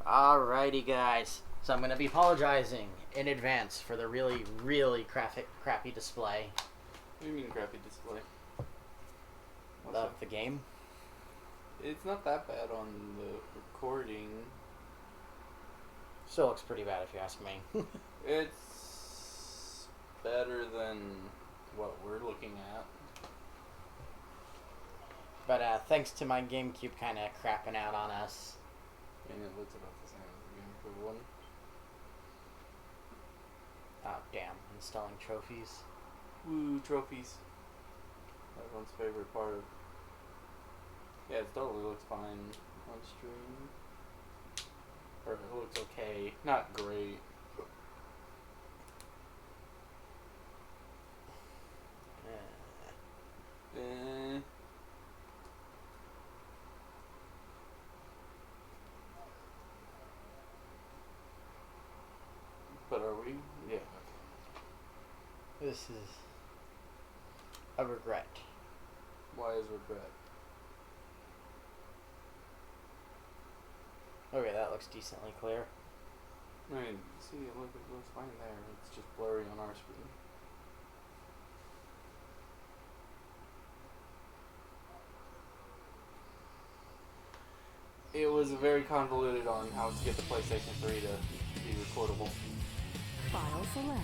Alrighty, guys. So I'm going to be apologizing in advance for the really crappy display What do you mean crappy display? of the game. It's not that bad on the recording. Still looks pretty bad if you ask me. It's better than what we're looking at. But thanks to my GameCube kind of crapping out on us. And it looks about the same as the GameCube one. Oh, damn. Installing trophies. Woo, trophies. Everyone's favorite part. Yeah, it totally looks fine on stream. Or it looks okay. Not great. Eh. But are we? Yeah. This is a regret. Why is regret? Okay, that looks decently clear. I mean, see, it looks fine there. It's just blurry on our screen. It was very convoluted on how to get the PlayStation 3 to be recordable. File select.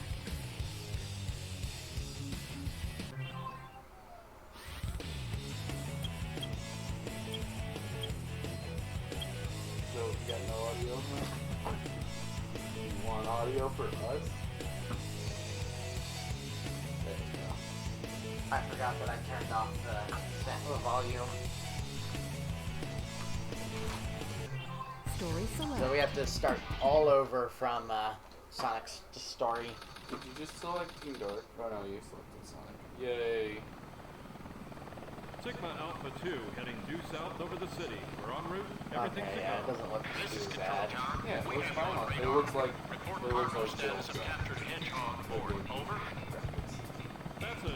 So you got no audio? You want audio for us? There you go. I forgot that I turned off the volume. Story select. So we have to start all over from Sonic's story. Did you just select Team Dark? Oh no, you selected Sonic. Yay. Sigma Alpha 2 heading due south over the city. We're en route. Everything's Okay, to yeah, it go. doesn't look too bad. Yeah, it looks fine on it. It looks like Status of captured Hedgehog 4. Over. That's a 10-4.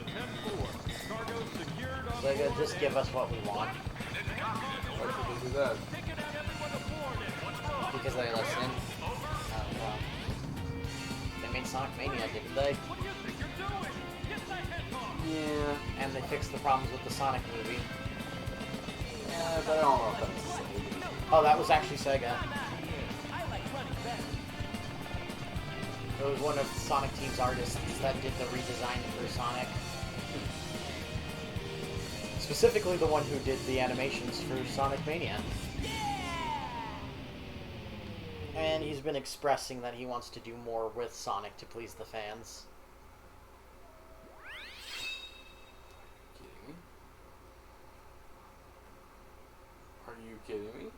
Cargo secured on They're board gonna just give us what we want Why should they do that? Ticket out everyone aboard it. because they listen. I don't know. They made Sonic Mania, didn't they? What do you think you're doing? Get that Hedgehog. Yeah. And they fixed the problems with the Sonic movie. Yeah, but I don't know if that's the same. Oh, that was actually Sega. It was one of Sonic Team's artists that did the redesign for Sonic. Specifically the one who did the animations for Sonic Mania. And he's been expressing that he wants to do more with Sonic to please the fans. Kidding me? Are you kidding me?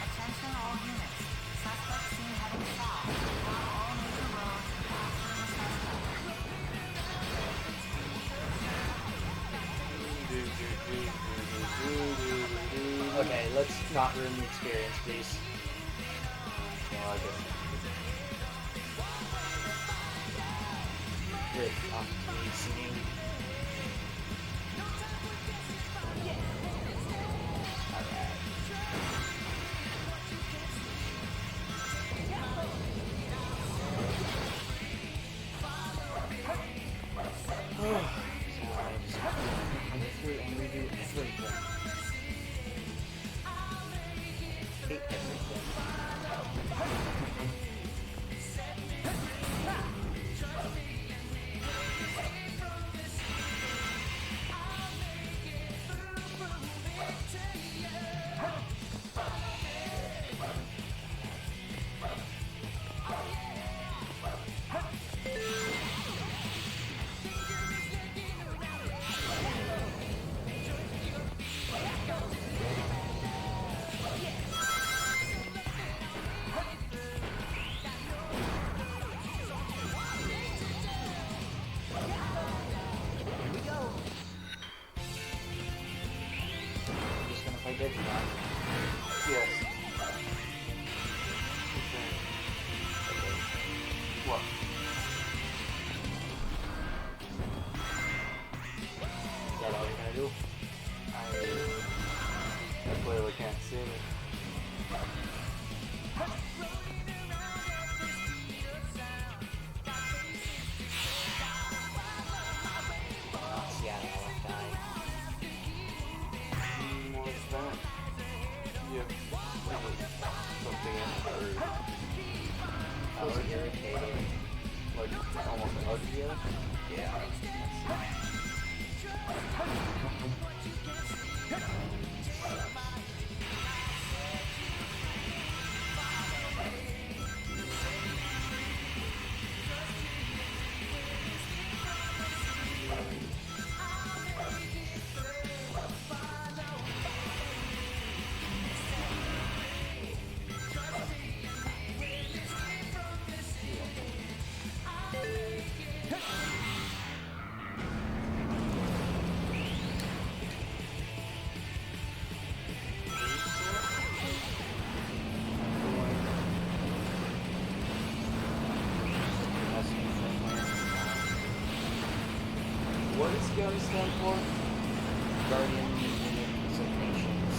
Attention all units. Suspect seen heading south. Block all major roads and capture the suspect. Okay, let's not ruin the experience, please. Well, I guess. Good me singing. Alright. Through and redo everything. Hate everything. Digimon. Yes. What? Is that all you're gonna do? I clearly can't see Yeah. What does GUNN stand for? Guardian Units of Nations.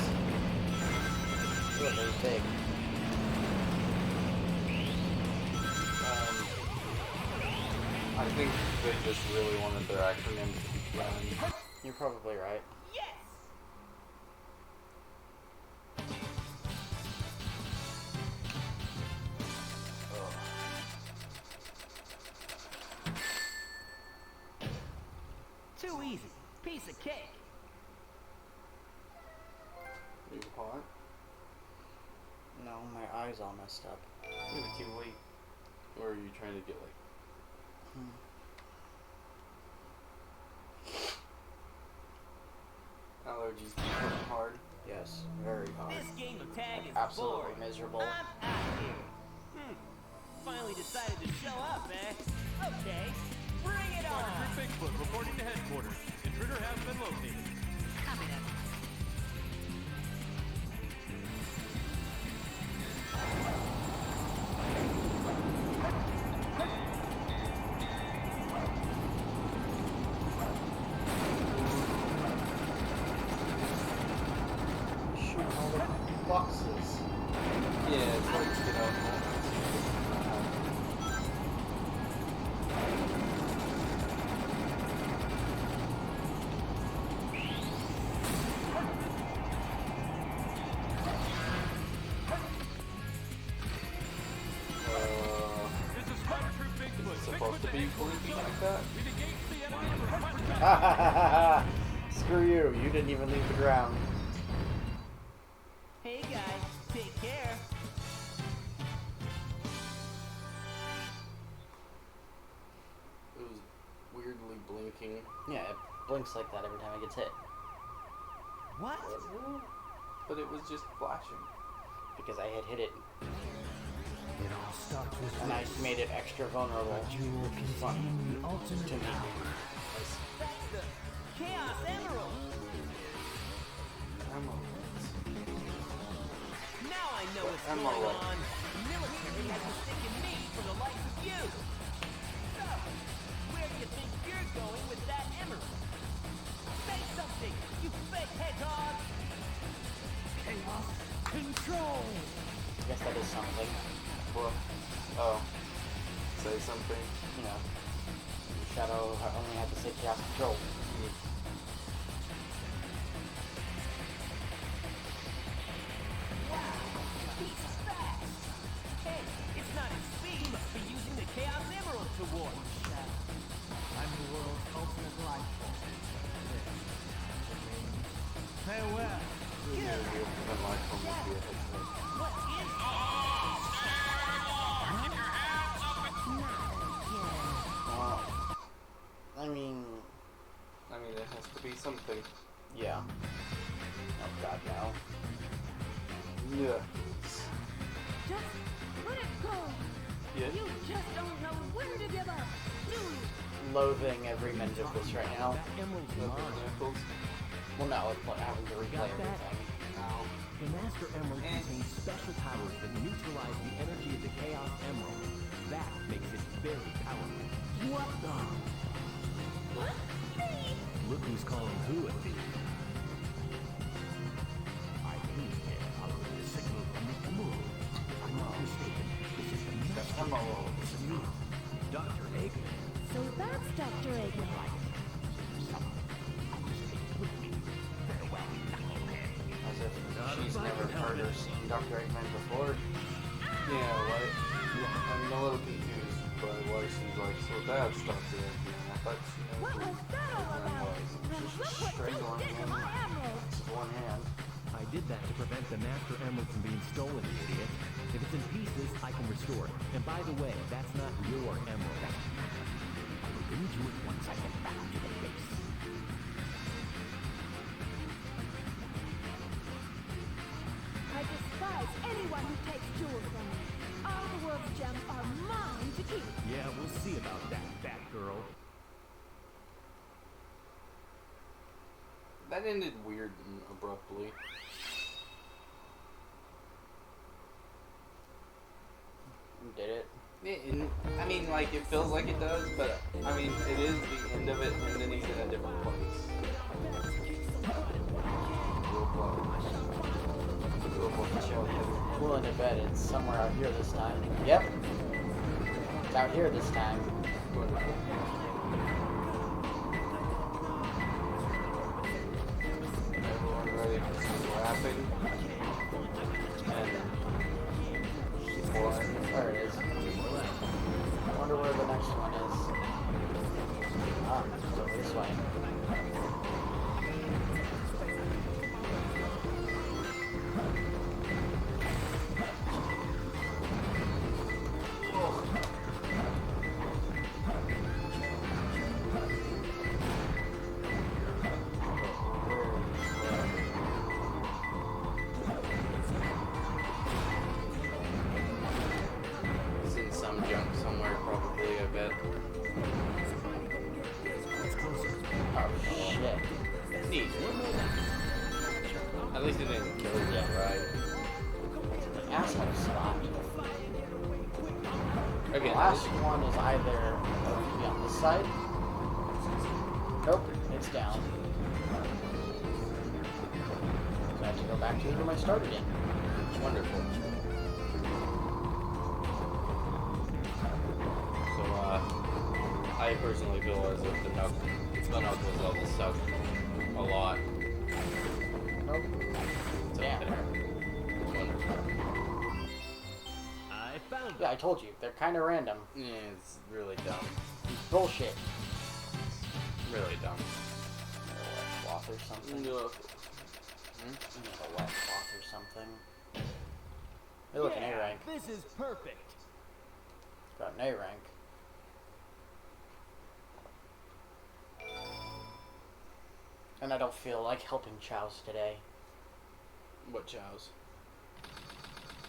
Ooh, they're big. I think they just really wanted their acronym to be GUNN. You're probably right. Too easy. Piece of cake. Are you hot? No, my eye's all messed up. I'm gonna keep late. Or are you trying to get like... Allergies become hard. Yes, very hard. This game of tag is Absolutely boring. miserable. I'm out of here. Finally decided to show up, eh? Okay, bring it on. Sergeant Bigfoot reporting to headquarters. Intruder has been located. Copy that. Shoot all the boxes. Yeah, it's like, you know... This is Spider Troop Bigfoot. It's supposed to be blinking like that? We negate the enemy and request back. Screw you, you didn't even leave the ground. Hey guys, take care. It was weirdly blinking. Yeah, it blinks like that every time it gets hit. What? But it was just flashing. Because I had hit it. It all starts with And I made it extra vulnerable, which is funny the ultimate to me. That's the Chaos Emerald. Emeralds. Now I know what's Emerald. going on. The military has mistaken me for the likes of you. So, where do you think you're going with that emerald? Say something, you fake hedgehog! chaos control. I guess that is something. What? Oh. Say something. You know, Shadow only had to say Chaos Control. He's fast! Hey, it's not his speed. He must be using the Chaos Emerald to warp. I'm the world's ultimate life form. Farewell. Who knew the ultimate life form would be a headset? What is I mean, I mean, it has to be something. yeah. Oh god, no. Yeah. Just let it go. Yeah. You just don't know when to give up, do you? Loathing every minute of this right now. That emerald's Nothing mine. examples. Well, no, it's like having to replay Got that? everything. The Master Emerald contains special powers that neutralize the energy of the Chaos Emerald. That makes it very powerful. What the? What? Me? Look who's calling who a thief. I came here following the signal from the Emerald. If I'm not mistaken, this is the Master Emerald. This is me, Dr. Eggman. So that's Dr. Eggman. As if she's never heard or seen Dr. Eggman before. Yeah, right. I'm a little confused by was. He's like, so that stuff there. I thought she knew What was that all what about? it was. Look what you Strangling did to him. my emerald! This is one hand. I did that to prevent the Master Emerald from being stolen, you idiot. If it's in pieces, I can restore it. And by the way, that's not your emerald. I'll bring you it once I get back to the base. I despise anyone who takes jewels from me. All the world's gems are mine to keep. Yeah, we'll see about that, Batgirl. That ended weird and abruptly. Did it? I mean, like, it feels like it does, but, I mean, it is the end of it, and then he's in a different place. Real close. Real close. Willing to bet it's somewhere out here this time. Yep. It's out here this time. Wonderful. Everyone ready for some rapping? And one. There it is. I wonder where the next one is. Ah, it's over this way. It's in some junk somewhere, probably, I bet. Oh shit. Neat. At least it didn't kill you, right? Asshole spot. The Again, last one is either on this side. Nope, it's down. So I have to go back to the room I started in. wonderful. So, I personally feel as if the Knuckles level sucked a lot. Nope. It's Yeah. up there. Wonderful. I found Yeah, I told you. They're kind of random. Yeah, it's really dumb. Bullshit. Really dumb. A wet cloth or something. No. A wet cloth or something. Hey, look, an A rank. This is perfect. It's got an A rank. And I don't feel like helping Chows today. What chows?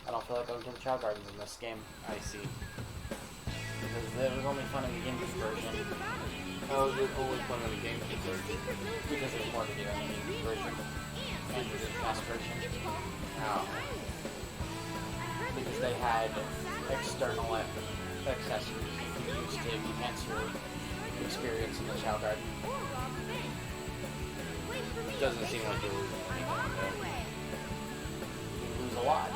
I don't feel like going to the Chow Gardens in this game. I see. Because it was only fun in the Game version. How is it only fun in the game version? Because there's more to do in the Game version. And the Fast version. How? Because they had external accessories you can use to enhance your experience in the Chow Garden. It doesn't seem like you're losing anything. You lose a lot.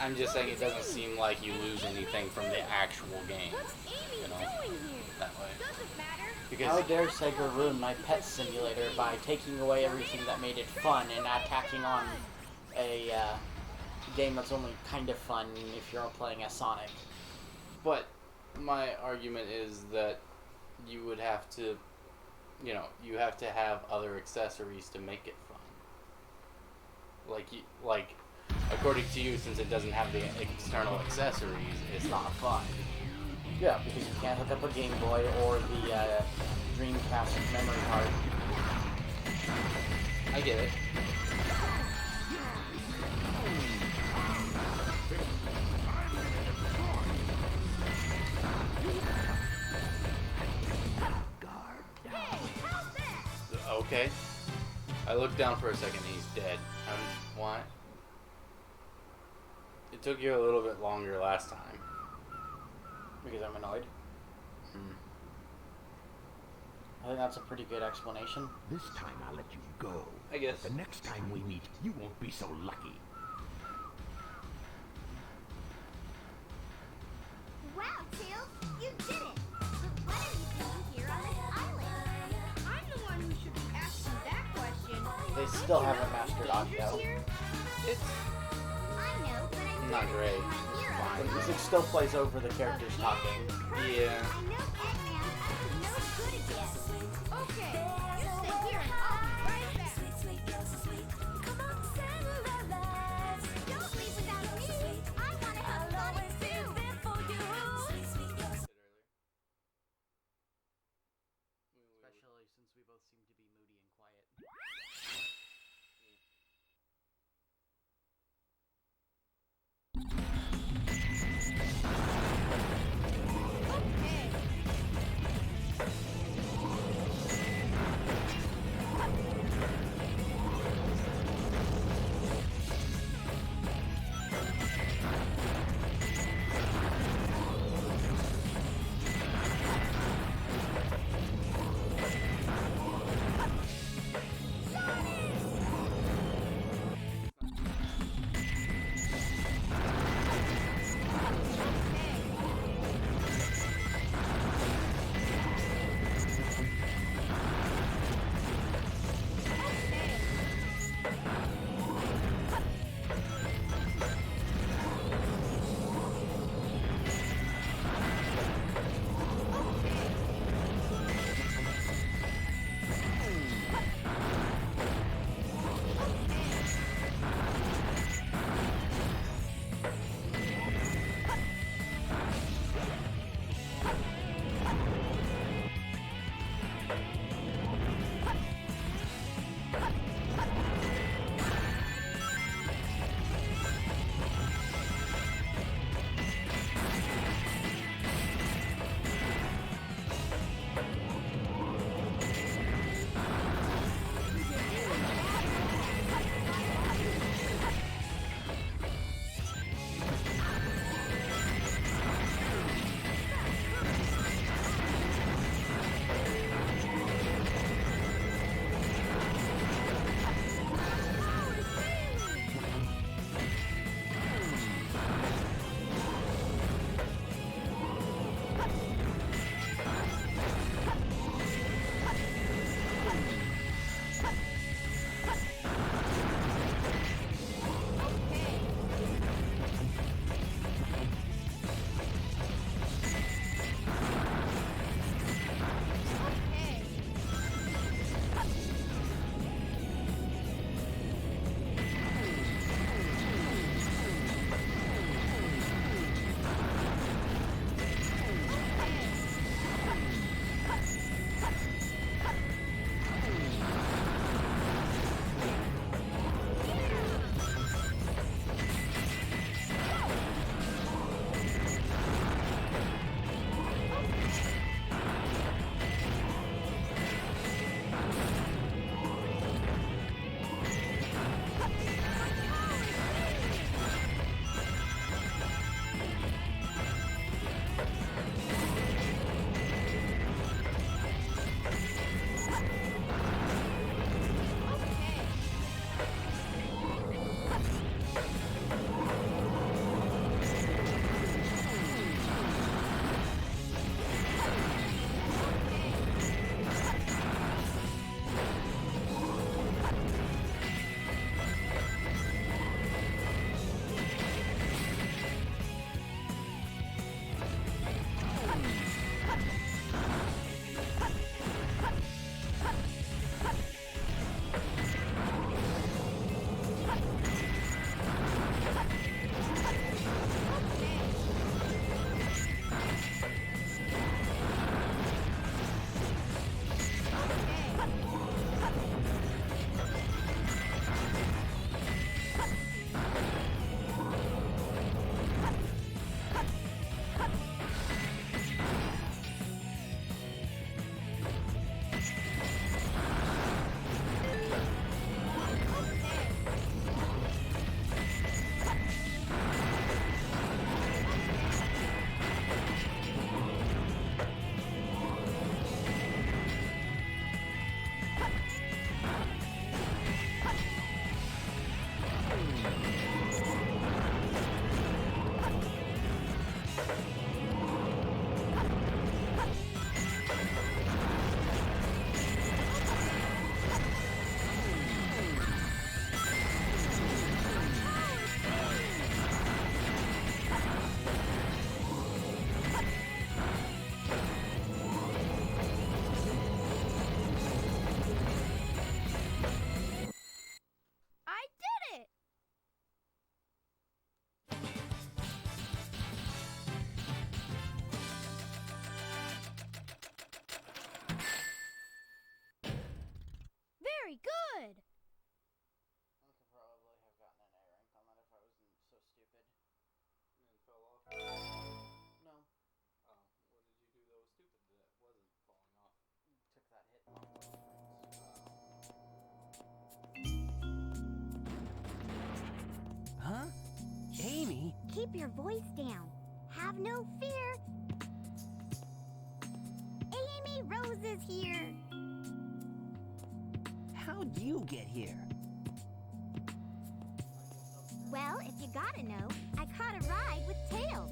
I'm just saying it doesn't seem like you lose anything from the actual game. You know? That way. How Because dare Sega ruin my pet simulator by taking away everything that made it fun and attacking on a game that's only kind of fun if you're playing as Sonic. But my argument is that you would have to, you know, you have to have other accessories to make it fun. Like, according to you, since it doesn't have the external accessories, it's not fun. Yeah, because you can't hook up a Game Boy or the Dreamcast memory card. I get it. Okay. I looked down for a second and he's dead. Why? It took you a little bit longer last time. Because I'm annoyed. Hmm. I think that's a pretty good explanation. This time I'll let you go. I guess. The next time we meet, you won't be so lucky. Wow, Tails, you did it! But what are you doing here on this island? I'm the one who should be asking that question. They still haven't mastered Octo. Here? It's I know, but I not great. my hero. The music still plays over the characters talking. Yeah. I know Eggman. I'm no good again. Okay, you stay here and I'll be right back. Don't leave without me. I want to have fun too. Especially since we both seem to be moody and quiet. Huh? Amy? Keep your voice down. Have no fear. Amy Rose is here. How'd you get here? Well, if you gotta know, I caught a ride with Tails.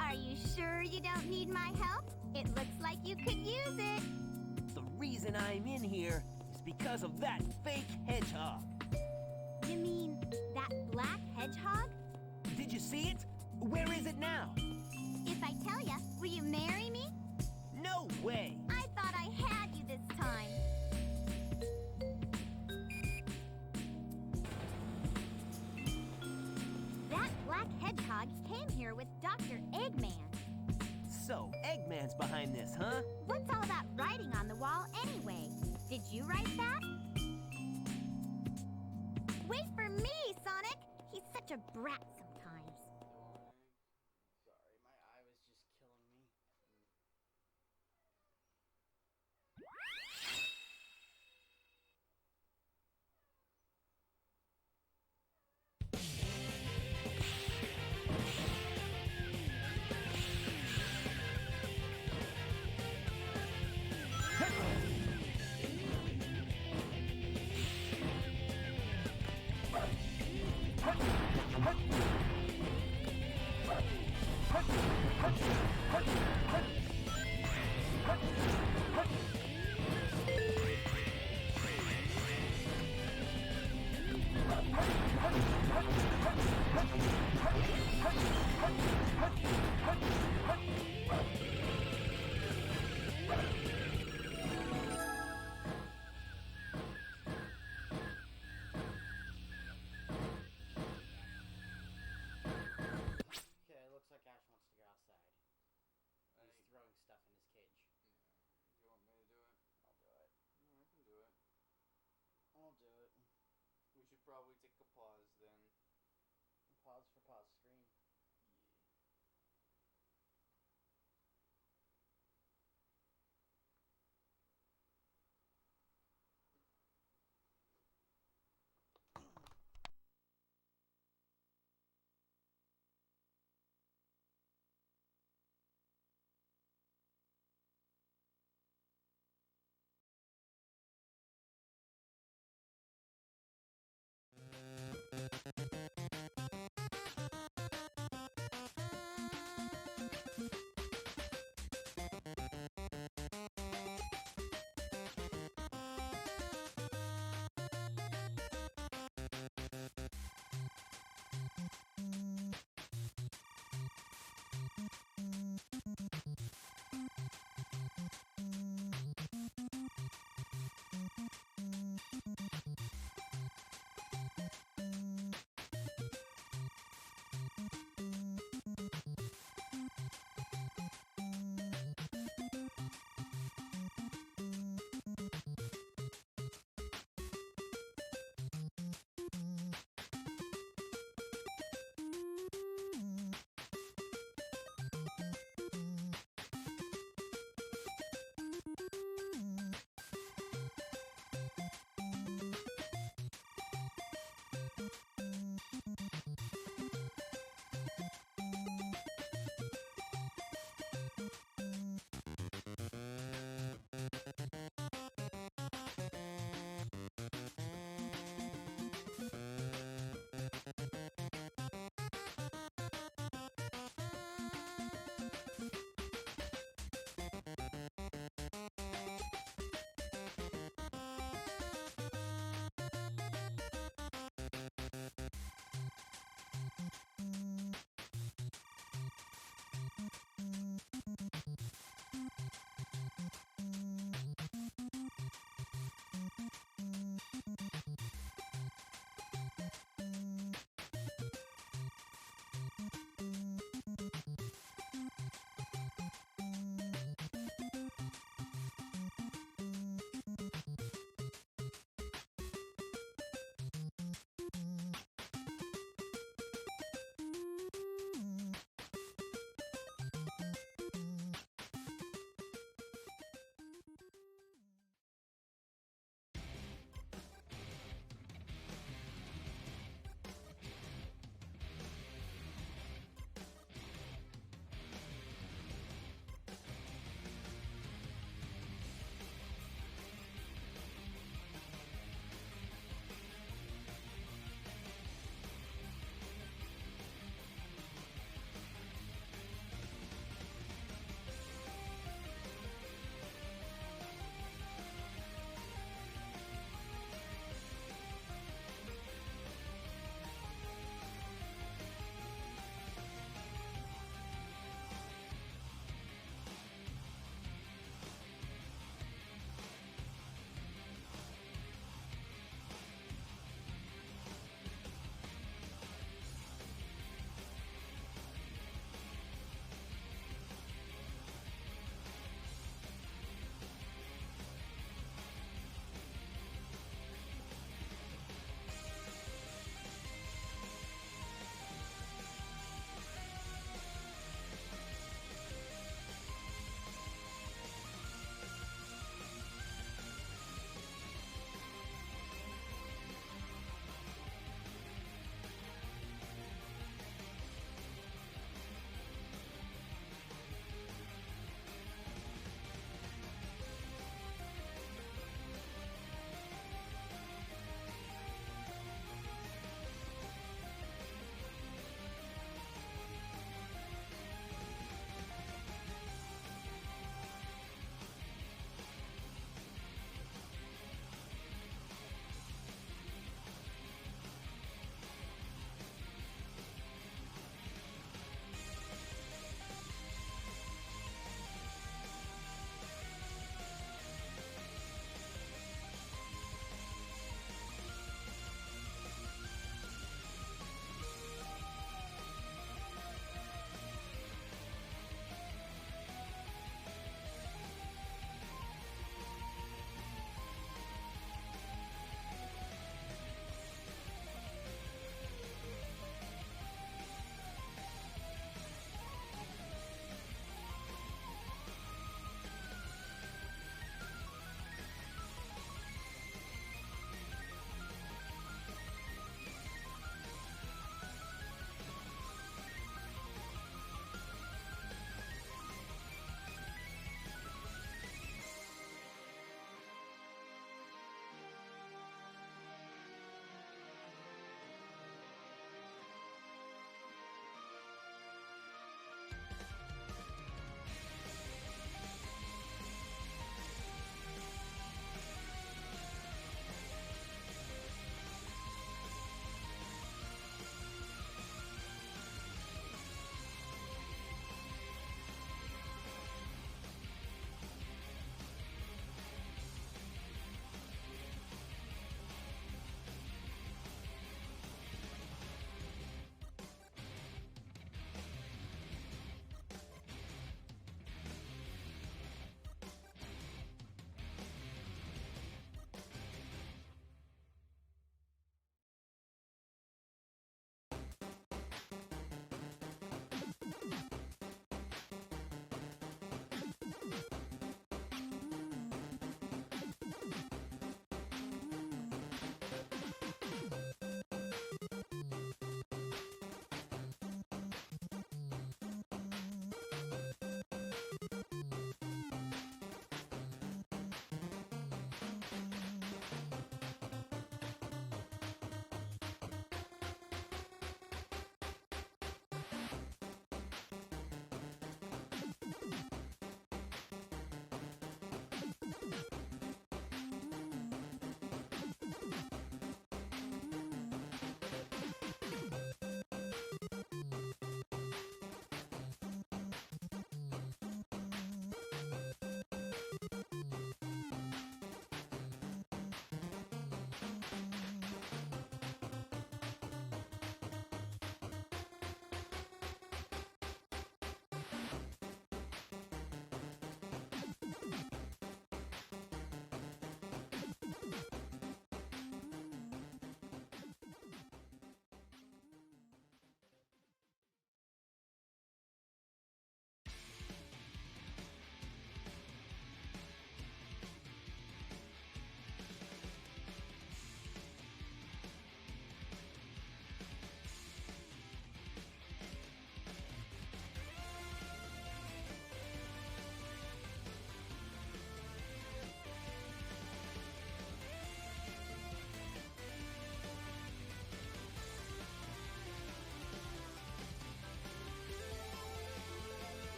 Are you sure you don't need my help? It looks like you could use it. The reason I'm in here is because of that fake hedgehog. You mean that black hedgehog? Did you see it? Where is it now? If I tell ya, will you marry me? No way! I thought I had you this time. That black hedgehog came here with Dr. Eggman. So, Eggman's behind this, huh? What's all that writing on the wall anyway? Did you write that? Wait for me, Sonic! He's such a brat sometimes. Sorry, my eye was just killing me. Okay, it looks like Ash wants to go outside. He's throwing stuff in his cage. Yeah. Do you want me to do it? I'll do it. I can do it. I'll do it. We should probably take a pause then. Pause for pause screen. Yeah.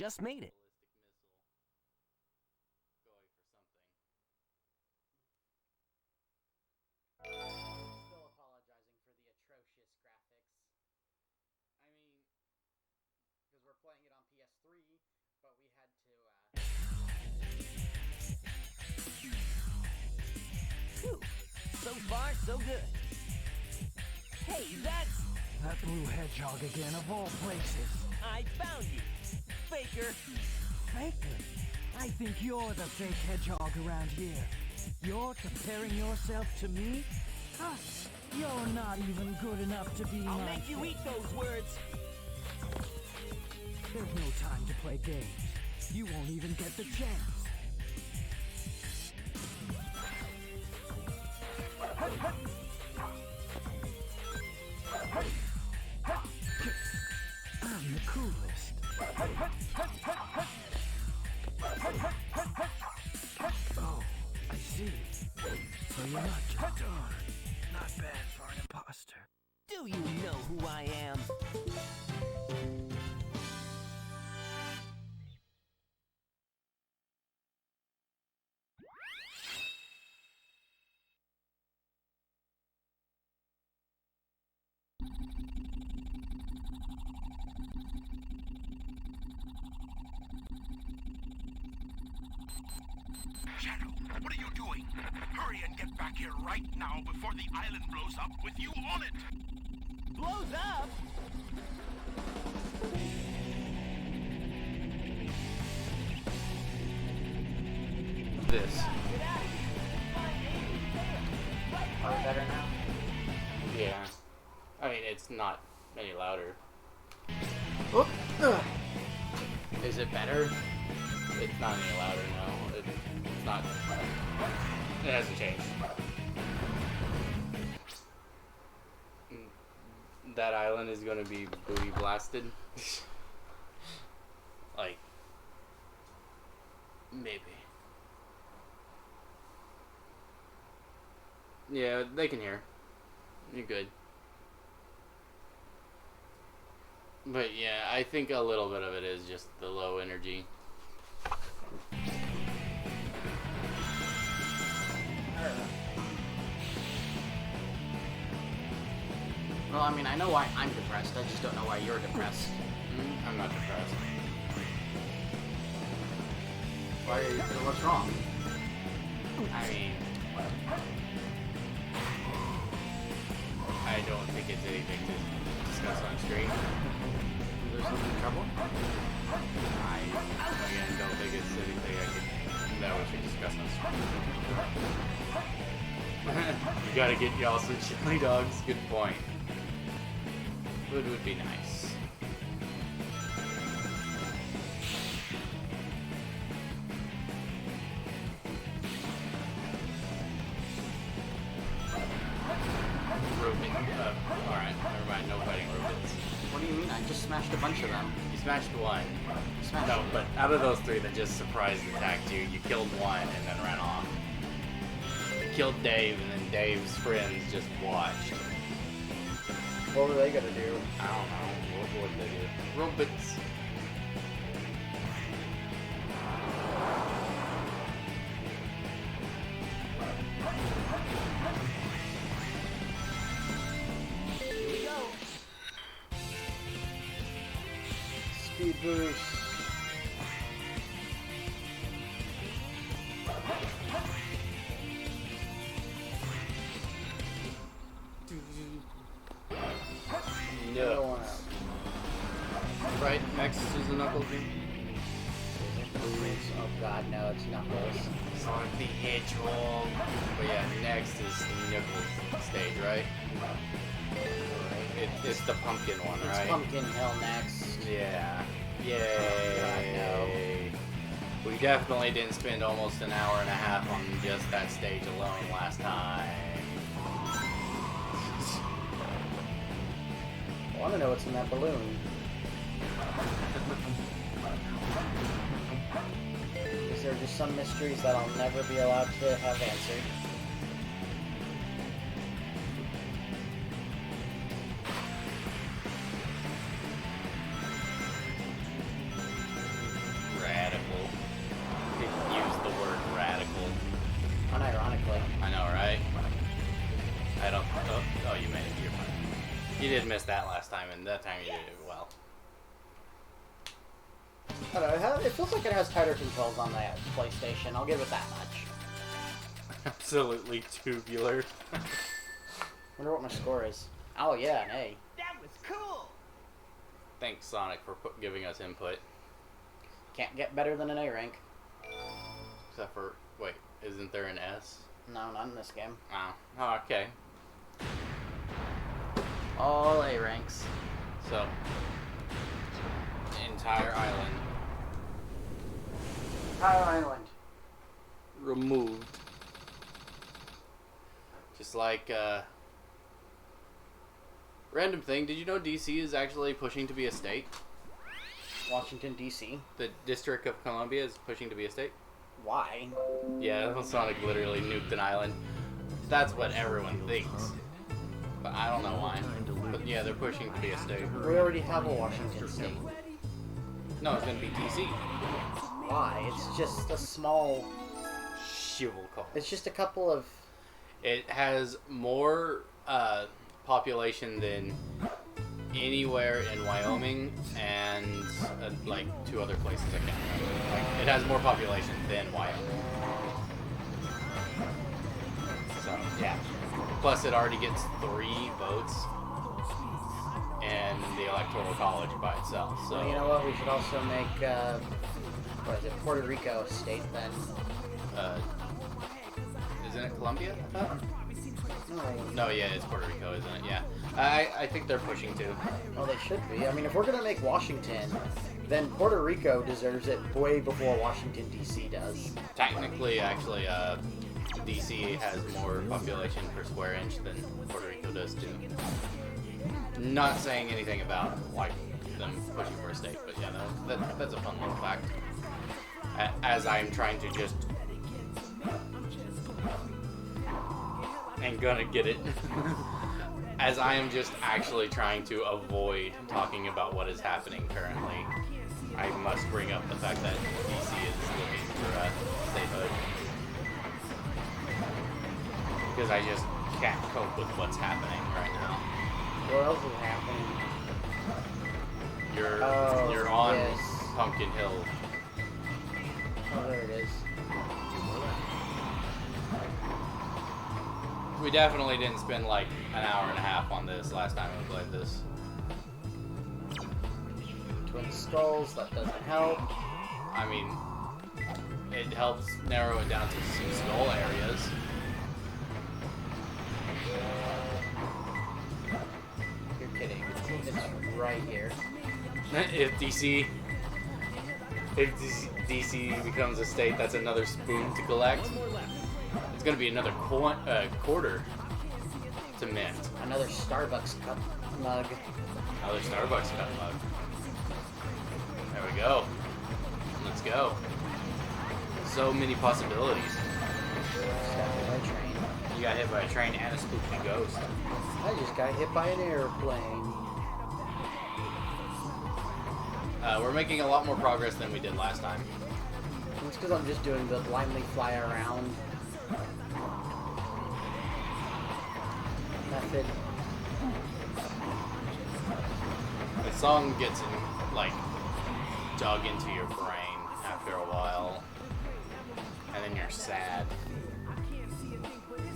just made it. ballistic missile going for something. Still apologizing for the atrocious graphics. I mean, Because we're playing it on PS3, but we had to, Phew. So far, so good. Hey, that's... That blue hedgehog again, of all places. I found you, Faker. Faker? I think you're the fake hedgehog around here. You're comparing yourself to me? Huh? You're not even good enough to be I'll my make you fake. eat those words. There's no time to play games. You won't even get the chance. I'm the coolest. Oh, I see. So you're not just darn. Not bad for an imposter. Do you know who I am? Shadow, what are you doing? Hurry and get back here right now before the island blows up with you on it! Blows up? this. are we better now? Yeah. I mean, it's not any louder. Oop. Ugh. Is it better? It's not any louder, no. It's not. It hasn't changed. That island is gonna be buoy blasted. Like, maybe. Yeah, they can hear. You're good. But yeah, I think a little bit of it is just the low energy. Well, I mean, I know why I'm depressed. I just don't know why you're depressed. I'm not depressed. Why are you? What's wrong? I mean, I don't think it's anything to discuss on stream. Is there something in trouble? I, again, don't think it's anything that we should discuss on stream. You gotta get y'all some chili dogs. Good point. Food would be nice. Alright, never mind, no fighting robots. What do you mean? I just smashed a bunch of them. You smashed one. Smashed No, but out of those three that just surprise attacked you, you killed one and then ran off. You killed Dave, and then Dave's friends just watched. What were they gonna do? I don't know. What would they do? Robots. Here we go. Speed boost. No. Right next is the Knuckles game. Oh god, no, it's Knuckles. Sonic the Hedgehog. But yeah, next is Knuckles stage, right? It's the pumpkin one, It's right? Pumpkin Hill next. Yeah. Yay. We definitely didn't spend almost an hour and a half on just that stage alone last time. I want to know what's in that balloon. Is there just some mysteries that I'll never be allowed to have answered? did miss that last time, and that time you did it well. I don't know, it feels like it has tighter controls on the PlayStation. I'll give it that much. Absolutely tubular. Wonder what my score is. Oh yeah, an A. That was cool. Thanks, Sonic, for giving us input. Can't get better than an A rank. Except for, wait, isn't there an S? No, not in this game. Oh, okay. All A ranks. So, entire island Entire island. removed. Just like, random thing, did you know DC is actually pushing to be a state? Washington, D.C. The District of Columbia is pushing to be a state? Why? Yeah, Sonic literally nuked an island. That's what everyone thinks. But I don't know why. But yeah, they're pushing to be a state. We already have a Washington state. No, it's gonna be DC. Why? It's just a small... Shivalcall. It's just a couple of... It has more population than anywhere in Wyoming and like 2 other places I can't remember. Like, it has more population than Wyoming. So yeah. Plus it already gets 3 votes in the Electoral College by itself. So Well, you know what? We should also make, what is it, Puerto Rico a state then. Isn't it Colombia? No. No, yeah, it's Puerto Rico, isn't it? Yeah. I think they're pushing to. Well, they should be. I mean, if we're going to make Washington, then Puerto Rico deserves it way before Washington, D.C. does. Technically, actually, DC has more population per square inch than Puerto Rico does too. Not saying anything about like them pushing for a state, but yeah, that's a fun little fact. As I'm trying to just and gonna get it. As I am just actually trying to avoid talking about what is happening currently, I must bring up the fact that DC is looking for statehood. Because I just can't cope with what's happening right now. What else is happening? You're on yes. Pumpkin Hill. Oh, there it is. We definitely didn't spend like an hour and a half on this last time we played this. Twin skulls, that doesn't help. I mean, it helps narrow it down to some skull areas. You're kidding. It's right here. If DC becomes a state, that's another spoon to collect. It's gonna be another quarter to mint. Another Starbucks cup mug. Another Starbucks cup mug. There we go. Let's go. So many possibilities. Just got hit by a train. You got hit by a train and a spooky ghost. I just got hit by an airplane. We're making a lot more progress than we did last time. It's because I'm just doing the blindly fly around method. The song gets like dug into your brain after a while, and then you're sad.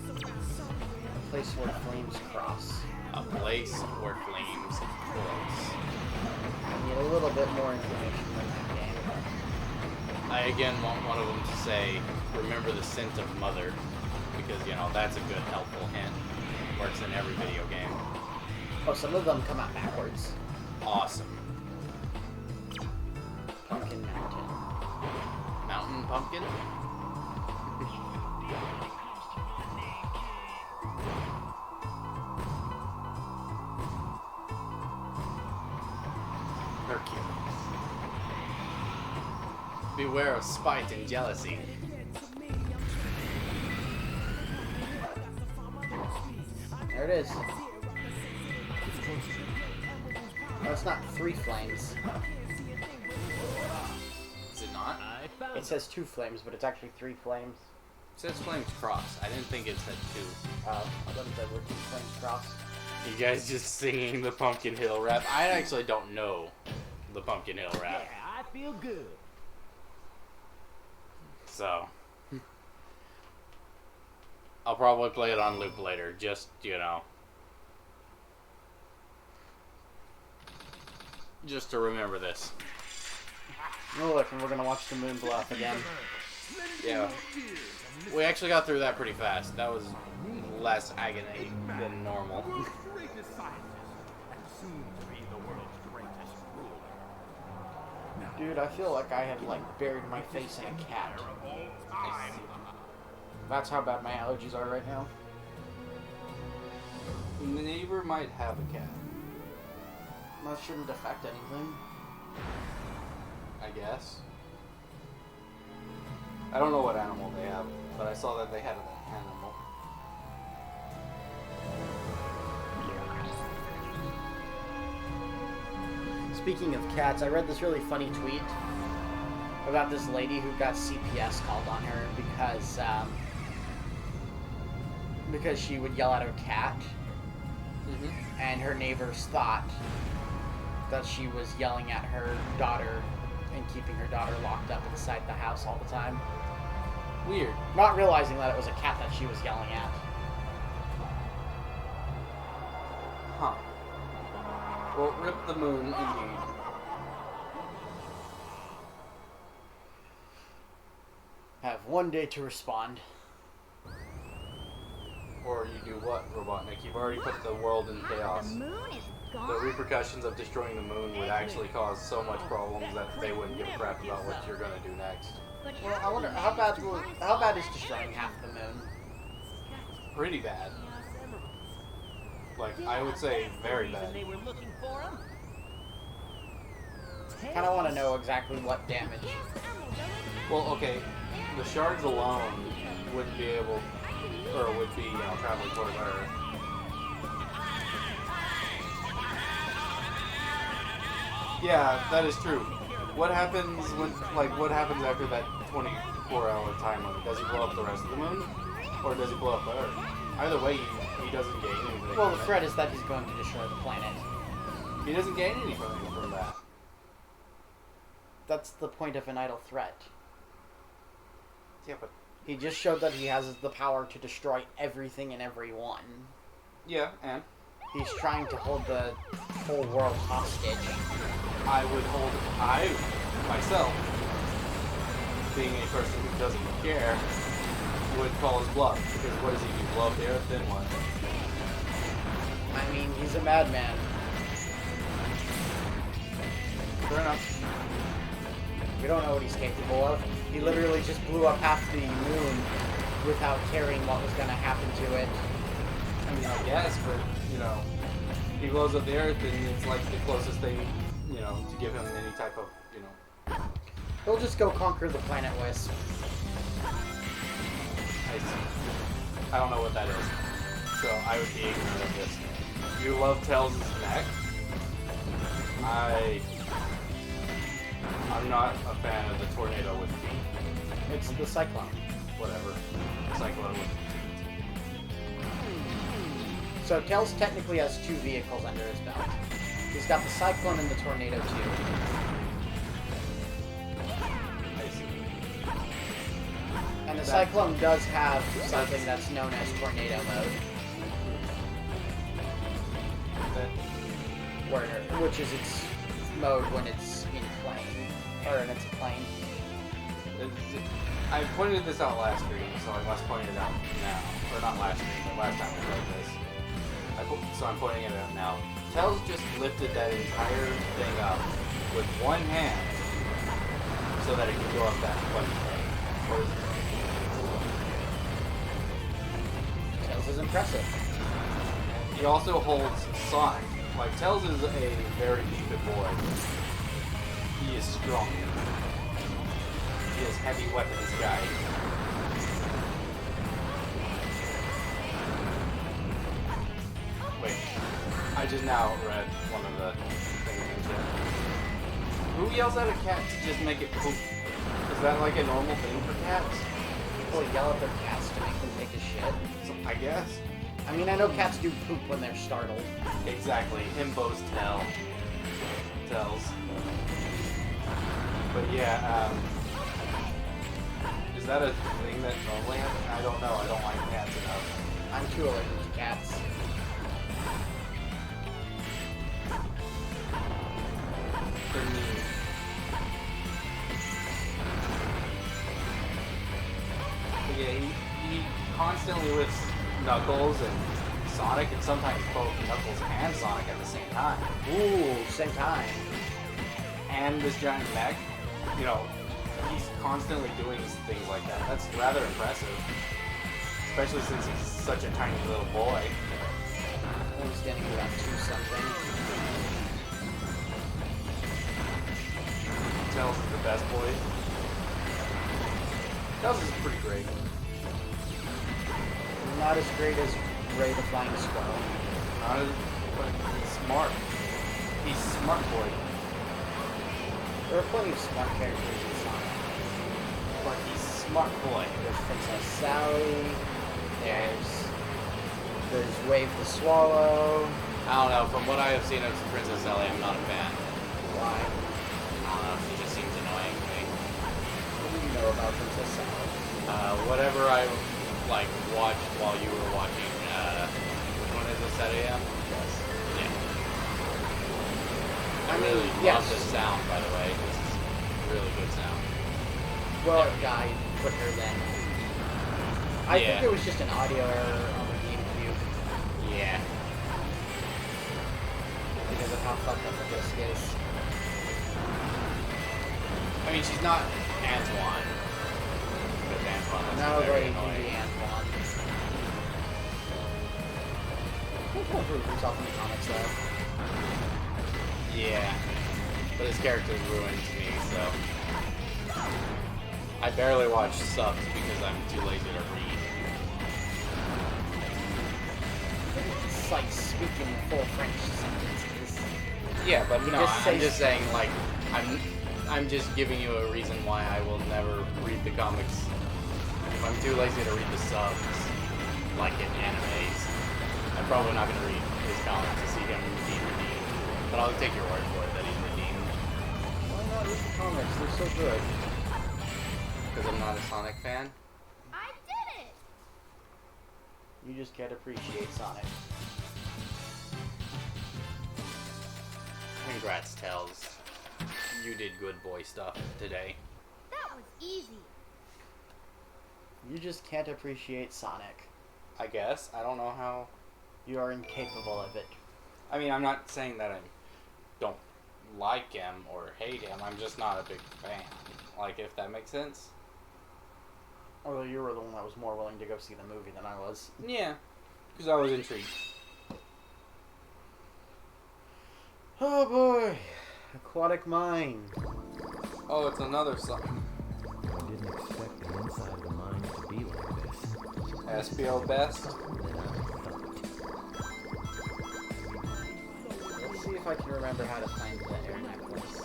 A place where flames cross. A place where flames cross. I need a little bit more information in that game. I again want one of them to say, remember the scent of mother, because, you know, that's a good helpful hint. Works in every video game. Oh, some of them come out backwards. Awesome. Pumpkin Mountain. Mountain pumpkin? Hercules. Beware of spite and jealousy. There it is. No, it's not 3 flames. Is it not? It says 2 flames, but it's actually 3 flames. It says flames cross. I didn't think it said 2. I thought it said we're 2 flames cross. You guys just singing the Pumpkin Hill rap. I actually don't know the Pumpkin Hill rap. Yeah, I feel good. So, I'll probably play it on loop later, just, you know, just to remember this. Oh, look, and we're gonna watch the moon bluff again. Yeah. We actually got through that pretty fast. That was less agony than normal. Greatest scientist, and soon to be the world's greatest ruler. Dude, I feel like I have, like, buried my face in a cat. That's how bad my allergies are right now. The neighbor might have a cat, That shouldn't affect anything. I guess. I don't know what animal they have, but I saw that they had an animal. Speaking of cats, I read this really funny tweet about this lady who got CPS called on her because she would yell at her cat, and her neighbors thought that she was yelling at her daughter and keeping her daughter locked up inside the house all the time. Weird. Not realizing that it was a cat that she was yelling at. Huh. Well, rip the moon, indeed. Have one day to respond. Or you do what, Robotnik? You've already put the world in chaos. The moon is The gone. repercussions of destroying the moon would actually cause so much problems that they wouldn't give a crap about what you're gonna do next. Well, I wonder how bad is destroying half the moon? Pretty bad. Like, I would say very bad. They were looking for him. Kind of want to know exactly what damage. Well, okay, the shards alone wouldn't be able, or would be, you know, traveling toward Earth. Yeah, that is true. What happens when, like, what happens after that 24-hour time limit? Does he blow up the rest of the moon? Or does he blow up the Earth? Either way, he doesn't gain anything. Well, the from threat is that he's going to destroy the planet. He doesn't gain anything from that. That's the point of an idle threat. Yeah, but... He just showed that he has the power to destroy everything and everyone. Yeah, and? He's trying to hold the whole world hostage. I myself, being a person who doesn't care, would call his bluff. Because what does he do? Blow up the Earth, then what? I mean, he's a madman. Fair enough. We don't know what he's capable of. He literally just blew up half the moon without caring what was going to happen to it. I mean, I guess, but, you know, he blows up the Earth and it's like the closest thing, you know, to give him any type of, you know... He'll just go conquer the planet Wisp. I don't know what that is, so I would be ignorant of this. You love Tails' neck? I'm not a fan of the tornado with feet. It's the Cyclone. Whatever. Cyclone with feet. So Tails technically has two vehicles under his belt. He's got the Cyclone and the Tornado too. I see. And the Cyclone does have something that's known as Tornado Mode. Which is its mode when it's in plane. Or in its plane. I pointed this out last stream, so I must point it out now. Or not last stream, but last time we played this. So I'm pointing it out now. Tails just lifted that entire thing up with one hand so that it could go up that funny thing. Tails is impressive. He also holds Sonic. Like, Tails is a very deep boy. He is strong. He is heavy weapons guy. Wait, I just now read one of the things in chat. Who yells at a cat to just make it poop? Is that like a normal thing for cats? People yell at their cats to make them take a shit. So, I guess. I mean, I know cats do poop when they're startled. Exactly. Himbos tells. But yeah, is that a thing that normally happens? I don't know. I don't like cats enough. I'm too allergic to cats. For me. But yeah, he constantly lifts Knuckles and Sonic, and sometimes both Knuckles and Sonic at the same time. Ooh, same time. And this giant mech, you know, he's constantly doing things like that. That's rather impressive. Especially since he's such a tiny little boy. Only standing around 2-something. Tails is the best boy. Tails is pretty great. Not as great as Ray the Flying Squirrel. Not as, but he's smart. He's smart boy. There are plenty of smart characters in Sonic. But he's smart boy. There's Princess Sally. There's Wave the Swallow. I don't know. From what I have seen of Princess Sally, I'm not a fan. Why? I don't know. She just seems annoying to me. What do you know about Princess Sally? Whatever I like watched while you were watching. Which one is it? Saturday? Yes. Yeah. I really love the sound, by the way. This is really good sound. Well, it died quicker than. I think it was just an audio error on the GameCube. Yeah. Because of how fucked up the disc is. I mean, she's not Antoine. Because Antoine No, is very they can annoying. be Antoine. He kind of proved himself in the comics, though. Yeah. But his character's ruined to me, so. I barely watch subs because I'm too lazy to read. It's like speaking full French sentences. Yeah, but You no, just I'm say- just saying, like, I'm just giving you a reason why I will never read the comics. If I'm too lazy to read the subs, like in animes, I'm probably not going to read his comics to see him be redeemed. But I'll take your word for it that he's redeemed. Why not read the comics? They're so good. Because I'm not a Sonic fan. I did it! You just can't appreciate Sonic. Congrats, Tails. You did good boy stuff today. That was easy. You just can't appreciate Sonic. I guess. I don't know how. You are incapable of it. I mean, I'm not saying that I don't like him or hate him. I'm just not a big fan. Like, if that makes sense. Although you were the one that was more willing to go see the movie than I was. Yeah. Because I was intrigued. Oh boy. Aquatic Mine. Oh, it's another song. I didn't expect the inside of the mine to be like this. SPO best. Then I thought. Let's see if I can remember how to find the air necklace.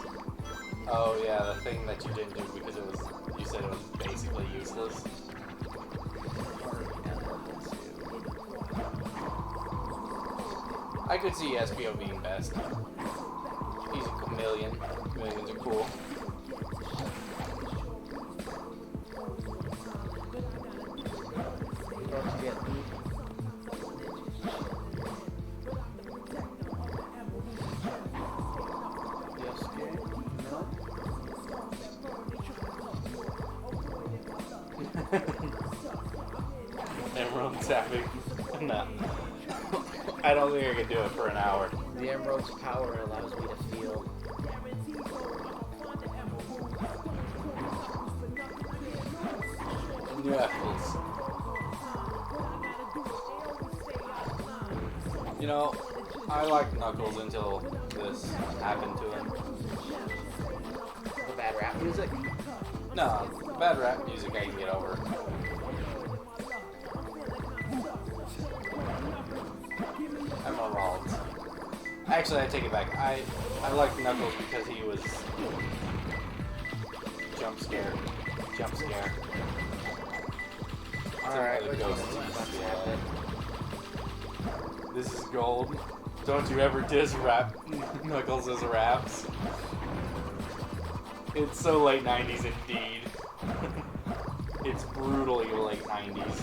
Oh yeah, the thing that you didn't do because it was, you said it was basically useless. I could see SPO being best. He's a chameleon. Chameleons are cool. Don't get me. Yes, okay. No? Emerald tapping. No. I don't think I could do it for an hour. The Emerald's power allows me to feel. Knuckles. You know, I liked Knuckles until this happened to him. The bad rap music? No, bad rap music I can get over. Emerald. Actually, I take it back. I liked Knuckles because he was jump scare. Jump scare. Alright, Really let's goes see to what's the, happening. This is gold. Don't you ever diss rap Knuckles' raps. It's so late 90s indeed. It's brutally late 90s.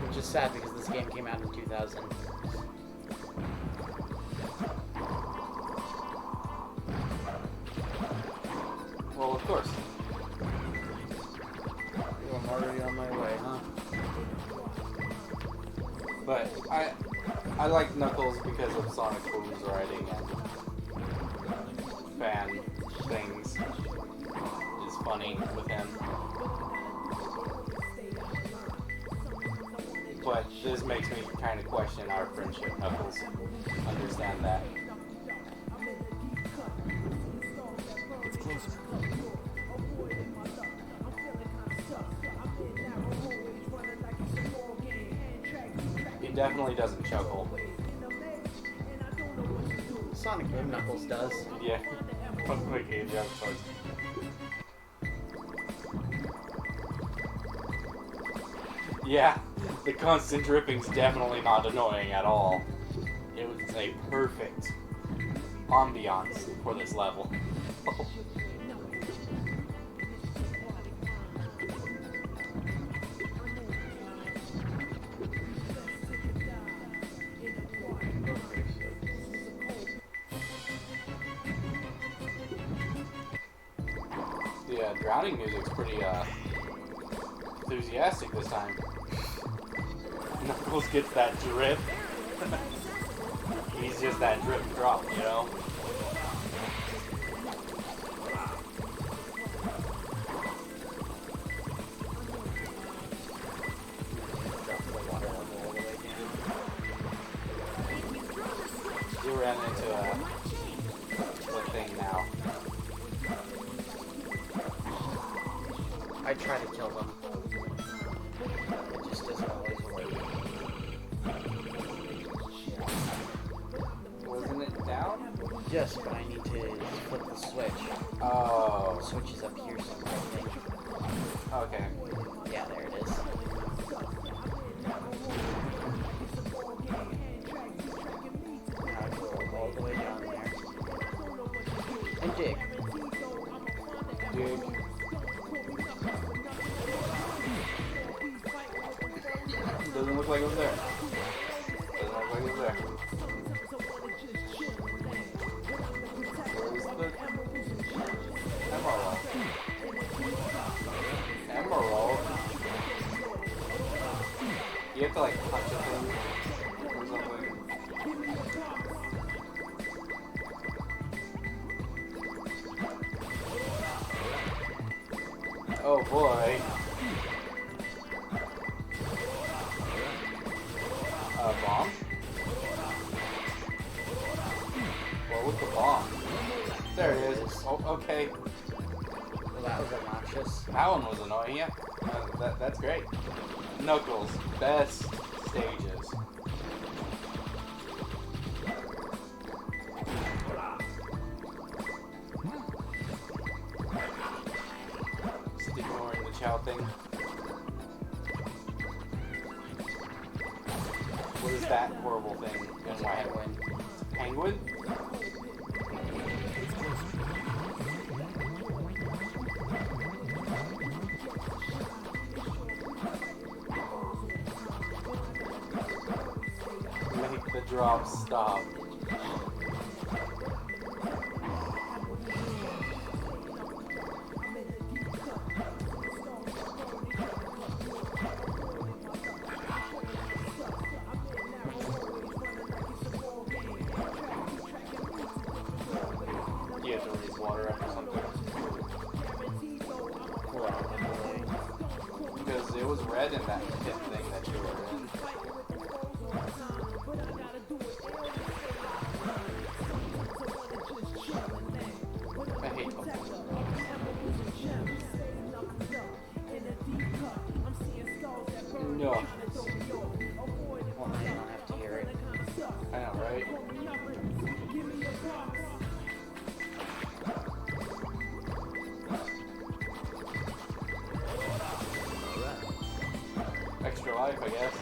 Which is sad because this game came out in 2000. Well, of course. I'm already on my way, huh? But I like Knuckles because of Sonic Boom's writing and fan things. Is funny with him. But this makes me kind of question our friendship, Knuckles. Understand that. It's closer. He definitely doesn't chuckle. Sonic Boom Knuckles does. Yeah. Okay, yeah, sorry. Yeah, the constant dripping's definitely not annoying at all. It was a perfect ambiance for this level. The drowning music's pretty enthusiastic this time. Knuckles gets that drip. He's just that drip drop, you know? You ran into a thing now. I try to kill them. It just doesn't always work. Wasn't it down? Yes, but I need to flip the switch. Oh. The switch is up here somewhere, I think. Okay. Yeah, there it is. Now I go all the way down there. And dig. Dig. Doesn't look like it was there. Doesn't look like it was there. Where's the emerald? Emerald? You have to like punch a thing or something. Oh boy. Bomb? What was the bomb? There it is. Oh, okay. Well, that was obnoxious. That one was annoying, yeah. That's great. Knuckles, best stages. Just ignoring the Chow thing. What is that horrible thing in my head? Penguin? Make the drop stop. You have to raise water up or something. Because it was red in that pit thing that you were in. I hate Pokemon. No. Well, now you don't have to hear it. I know, right? Extra I guess.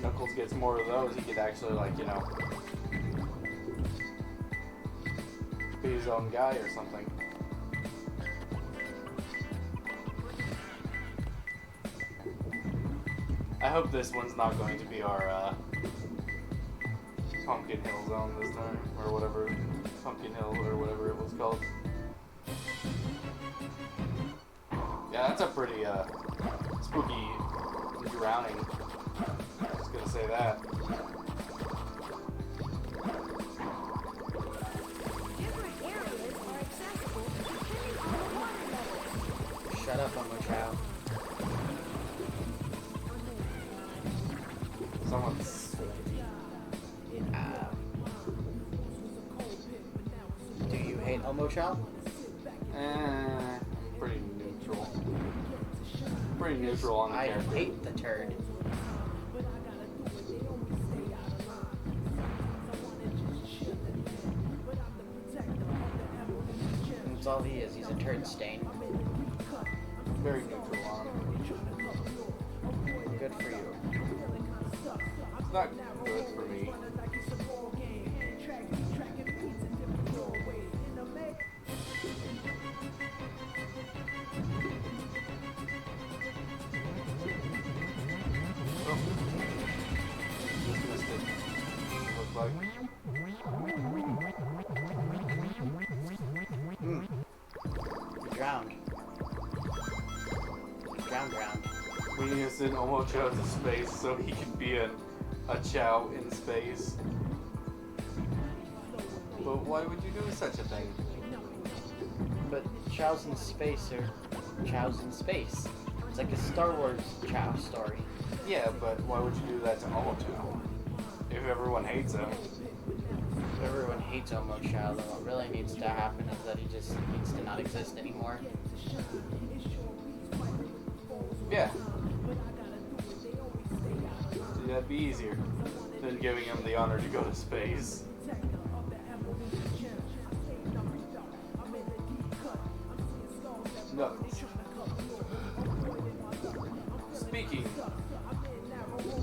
Knuckles gets more of those, he could actually, like, you know, be his own guy or something. I hope this one's not going to be our Pumpkin Hill zone this time, or whatever, Pumpkin Hill, or whatever it was called. Yeah, that's a pretty spooky drowning. Just gonna say that. Different areas are accessible depending on the water level. Shut up, Omochao. Someone's sweaty. Do you hate Omochao? Pretty neutral. Pretty neutral on the I character. hate the turd. That's all he is. He's a turd stain. Very neutral on him. Good for you. It's not good for me. Oh. Just missed it. Looks like. You drowned. You drowned. We need to send Omochao to space so he can be a Chow in space. But why would you do such a thing? But Chow's in space, or Chow's in space. It's like a Star Wars Chow story. Yeah, but why would you do that to Omochao? If everyone hates him. If everyone hates Omochao, then what really needs to happen is that he just needs to not exist anymore. Yeah. See, that'd be easier than giving him the honor to go to space. No. Speaking,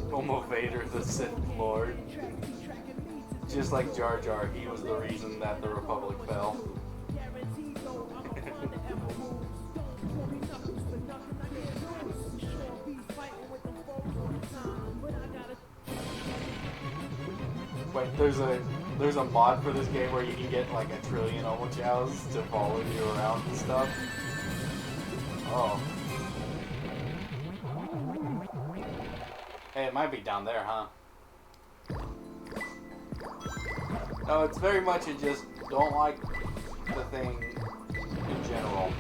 Momo Vader, the Sith Lord, just like Jar Jar, he was the reason that the Republic fell. Wait, there's a mod for this game where you can get like 1 trillion Omochaos to follow you around and stuff. Oh. Hey, it might be down there, huh? No, it's very much a just don't like the thing in general.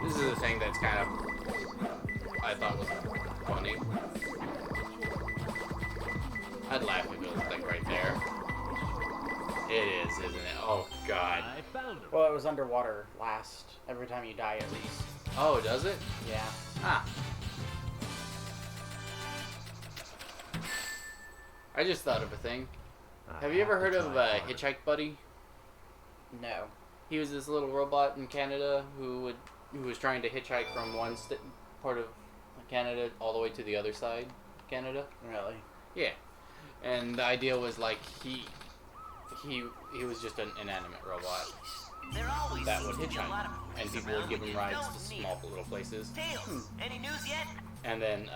This is a thing that's kind of, I thought was funny. I'd laugh if it was like right there. It is, isn't it? Oh god. I found him. Well, it was underwater last. Every time you die, at least. Oh, does it? Yeah. Ah. I just thought of a thing. Have you ever heard of Hitchhike Buddy? No. He was this little robot in Canada who was trying to hitchhike from one part of Canada all the way to the other side of Canada. Really? Yeah. And the idea was like he was just an inanimate robot that would hitchhike, and people would give him rides to small little places. Tails, any news yet? Hmm. And then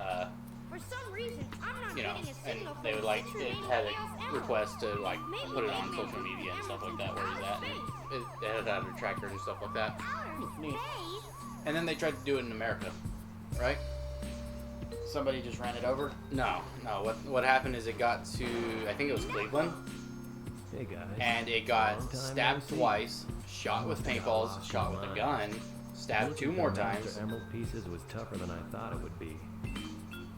For some reason, I'm not you know, getting a and signal they from would like the it Central had Daniels a Elm. request to like Maybe put it they on meant social media and stuff like that, where he's at, and it had other trackers and stuff like that. Space? And then they tried to do it in America, right? Somebody just ran it over? No. What happened is it got to, I think it was Cleveland, Hey guys. and it got Long time stabbed no see. twice, shot with paintballs, shot with a gun, stabbed 2 more times. Emerald Pieces was tougher than I thought it would be.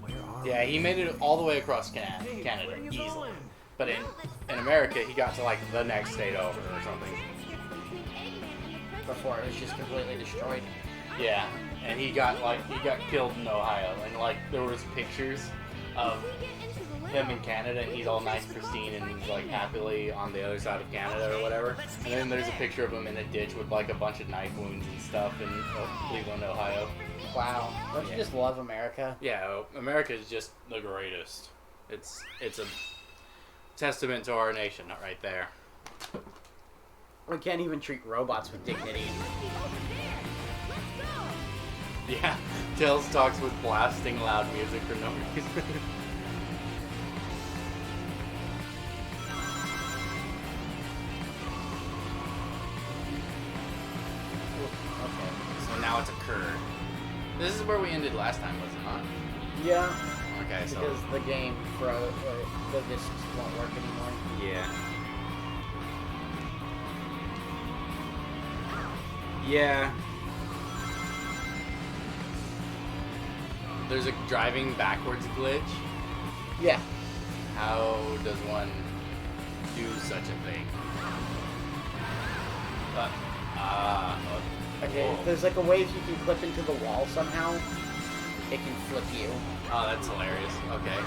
Where are Yeah, he made it all the way across Canada easily. But in America, he got to like the next state over or something. Before it was just completely destroyed. Yeah, and he got killed in Ohio, and like there was pictures of him in Canada, and he's all nice, pristine, and he's like happily on the other side of Canada or whatever. And then there's a picture of him in a ditch with like a bunch of knife wounds and stuff in Cleveland, Ohio. Wow, don't you just love America? Yeah, America is just the greatest. It's a testament to our nation right there. We can't even treat robots with dignity. Yeah, Tails talks with blasting loud music for no reason. Okay, so now it's occurred. This is where we ended last time, was it not? Yeah. Okay, so... Because the game froze, or the discs won't work anymore. Yeah. Yeah. There's a driving backwards glitch. Yeah. How does one do such a thing? Okay, whoa. there's like a way if you can clip into the wall somehow, it can flip you. Oh, that's hilarious. Okay.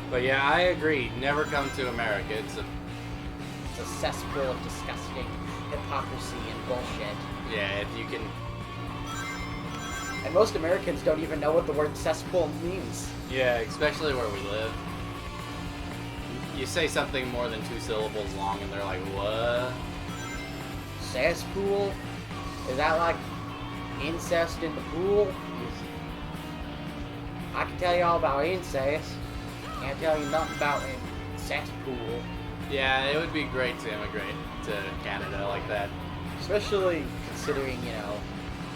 But yeah, I agree. Never come to America. It's a cesspool of disgusting hypocrisy and bullshit. Yeah, if you can... And most Americans don't even know what the word cesspool means. Yeah, especially where we live. You say something more than 2 syllables long and they're like, what? Cesspool? Is that like incest in the pool? I can tell you all about incest. Can't tell you nothing about cesspool. Yeah, it would be great to immigrate to Canada like that. Especially considering, you know,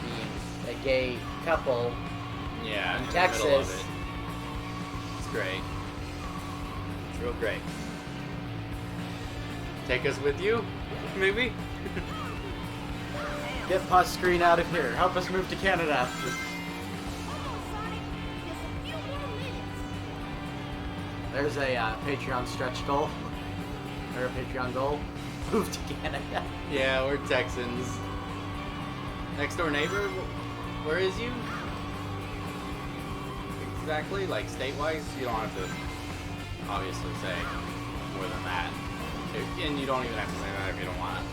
being a gay couple. Yeah, in the Texas. middle of it. It's great. It's real great. Take us with you, maybe? Get Pus Screen out of here. Help us move to Canada. There's a Patreon stretch goal. Or a Patreon goal. Move to Canada. Yeah, we're Texans. Next door neighbor? Where is you? Exactly? Like state-wise? You don't have to obviously say more than that. And you don't even have to say that if you don't want.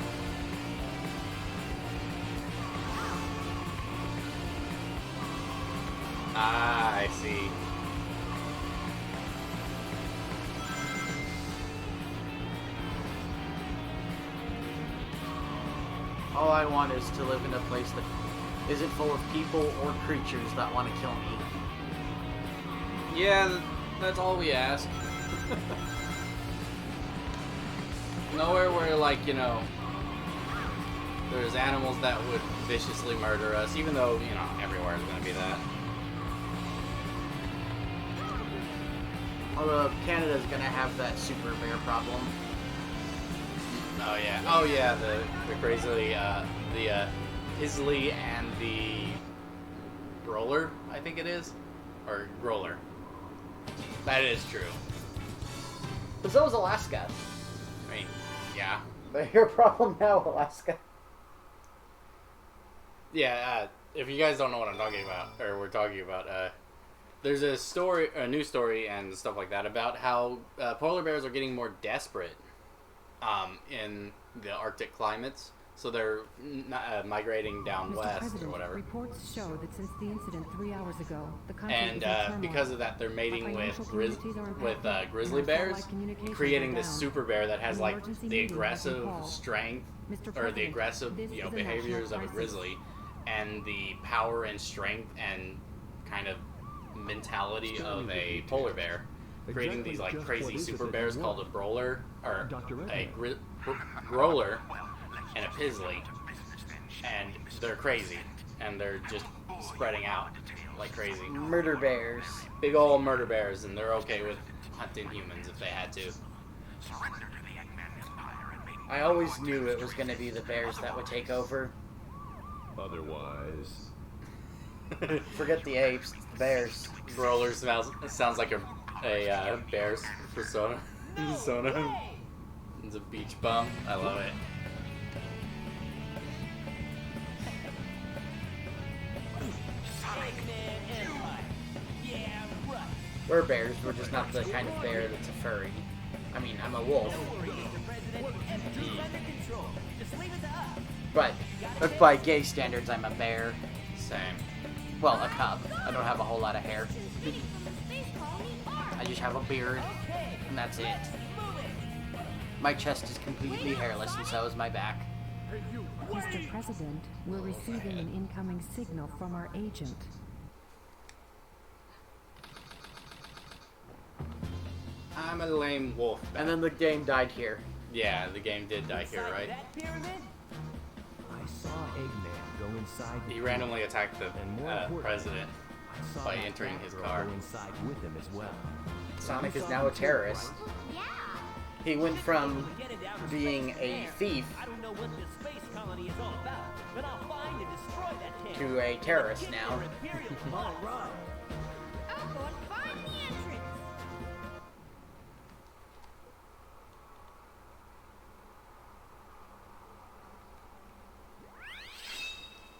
Ah, I see. All I want is to live in a place that isn't full of people or creatures that want to kill me. Yeah, that's all we ask. Nowhere where, like, you know, there's animals that would viciously murder us, even though, you know, everywhere is going to be that. Although Canada's going to have that super bear problem. Oh yeah, the crazily, the Isley and the Roller, I think it is, or Roller. That is true. But so is Alaska. I mean, yeah. But your problem now, Alaska. Yeah, if you guys don't know what I'm talking about, or we're talking about, there's a news story and stuff like that about how polar bears are getting more desperate in the Arctic climates, so they're migrating down Mr. west President, or whatever. Reports show that since the incident 3 hours ago, the country And is in turmoil. because of that, they're mating Our with financial communities are impacted, grizzly and our bears, satellite communications creating are this down. super bear that has An like emergency the meeting has been aggressive called. strength Mr. or the President, aggressive this is a national behaviors of a crisis. grizzly, and the power and strength and kind of mentality of a polar bear, creating these like crazy super bears called a brawler or a growler and a pizzly, and they're crazy and they're just spreading out like crazy. Murder bears. Big old murder bears, and they're okay with hunting humans if they had to. I always knew it was going to be the bears that would take over. Otherwise... Forget the apes, it's the bears. Growler sounds like a bear's persona. It's a beach bum. I love it. Eggman Empire. Yeah, right. We're bears. We're just not the kind of bear that's a furry. I mean, I'm a wolf. Don't worry, Mr. President. Everything's under control. Just leave it to us. But if by gay standards, I'm a bear. Same. Well, a cub. I don't have a whole lot of hair. I just have a beard, and that's it. My chest is completely hairless, and so is my back. Mr. President, we're receiving an incoming signal from our agent. I'm a lame wolf. And then the game died here. Yeah, the game did die here, right? That pyramid? I saw Eggman go inside. He randomly attacked the And more importantly, president I saw by that entering his Batgirl car. go inside with him as well. Sonic is now a terrorist. Yeah. He went from being a thief I don't know what this space colony is all about, but I'll find and destroy that town. to a terrorist now. All right. I'm going to find the entrance.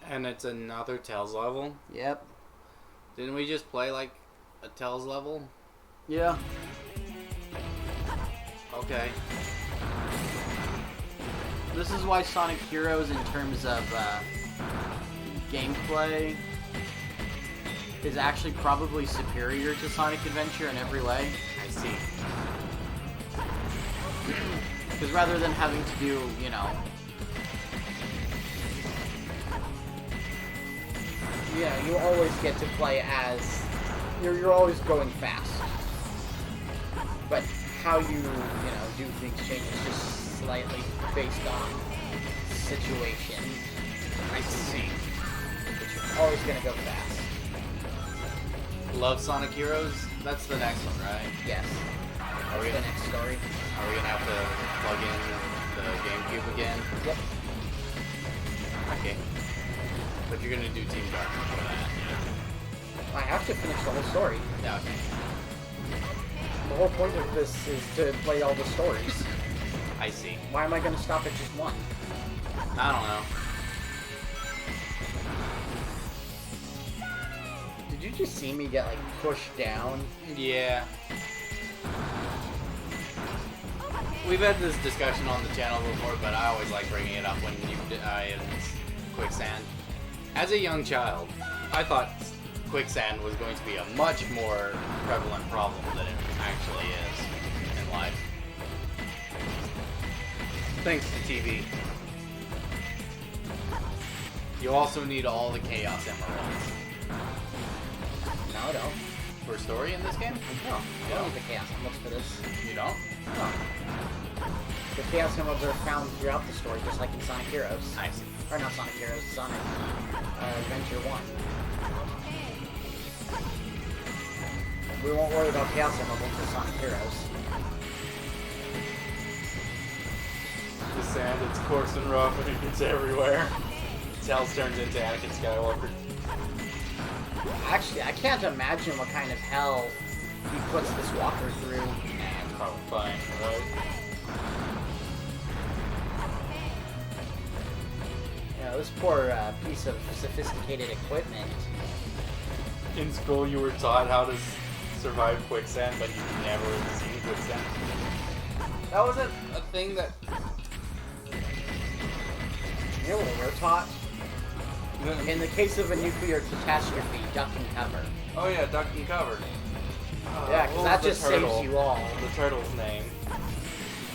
And it's another Tails level. Yep. Didn't we just play like a Tails level? Yeah. Okay. This is why Sonic Heroes, in terms of gameplay, is actually probably superior to Sonic Adventure in every way. I see. Because rather than having to do, you know... Yeah, you always get to play as... You're always going fast. But how you do things changes just slightly based on situation. I see. But you're always gonna go fast. Love Sonic Heroes? That's the next one, right? Yes. Are we The gonna, next story. are we gonna have to plug in the GameCube again? Yep. Okay. But you're gonna do Team Dark for that, I have to finish the whole story. yeah. Okay. The whole point of this is to play all the stories. I see. Why am I gonna stop at just one? I don't know. Did you just see me get like pushed down? Yeah. We've had this discussion on the channel before, but I always like bringing it up when you die in quicksand. As a young child, I thought quicksand was going to be a much more prevalent problem than it actually is in life. Thanks to TV. You also need all the Chaos Emeralds. No, I don't. For story in this game? No, I don't need the Chaos Emeralds for this. You don't? No. The Chaos Emeralds are found throughout the story, just like in Sonic Heroes. I see. Or not Sonic Heroes, Sonic Adventure 1. We won't worry about Chaos Emeralds for Sonic Heroes. The sand, it's coarse and rough and it gets everywhere. Tails turns into Anakin Skywalker. Actually, I can't imagine what kind of hell he puts this walker through. Nah, it's probably fine, right? You know, this poor piece of sophisticated equipment. In school you were taught how to survive quicksand, but you've never seen quicksand. That wasn't a thing that... You know what we're taught? In the case of a nuclear catastrophe, duck and cover. Oh yeah, duck and cover. Yeah, because that just saves you all. The turtle's name.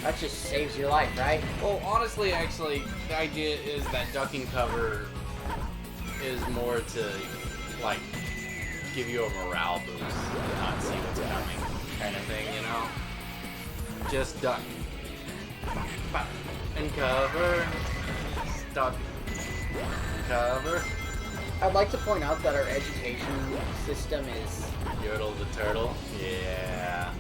That just saves your life, right? Well, honestly, actually, the idea is that duck and cover is more to, like, give you a morale boost, not see what's coming, kind of thing, you know? Just duck. And cover. Duck. Cover. I'd like to point out that our education system is... Yodel the turtle. Yeah.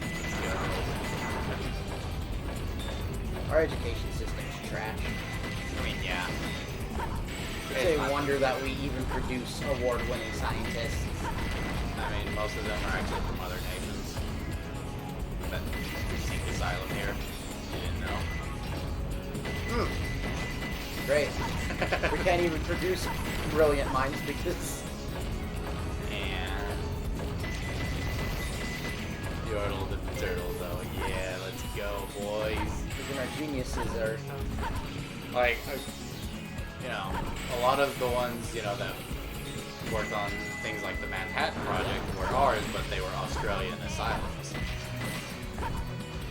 Our education system is trash. I mean, yeah. It's a wonder that we even produce award-winning scientists. I mean, most of them are actually from other nations that seek asylum here. You didn't know? Great. We can't even produce brilliant minds because Yordle the turtle, though. Yeah, let's go, boys. Even our geniuses are. Like, you know, a lot of the ones, you know, that worked on things like the Manhattan Project were ours, but they were Australian asylums.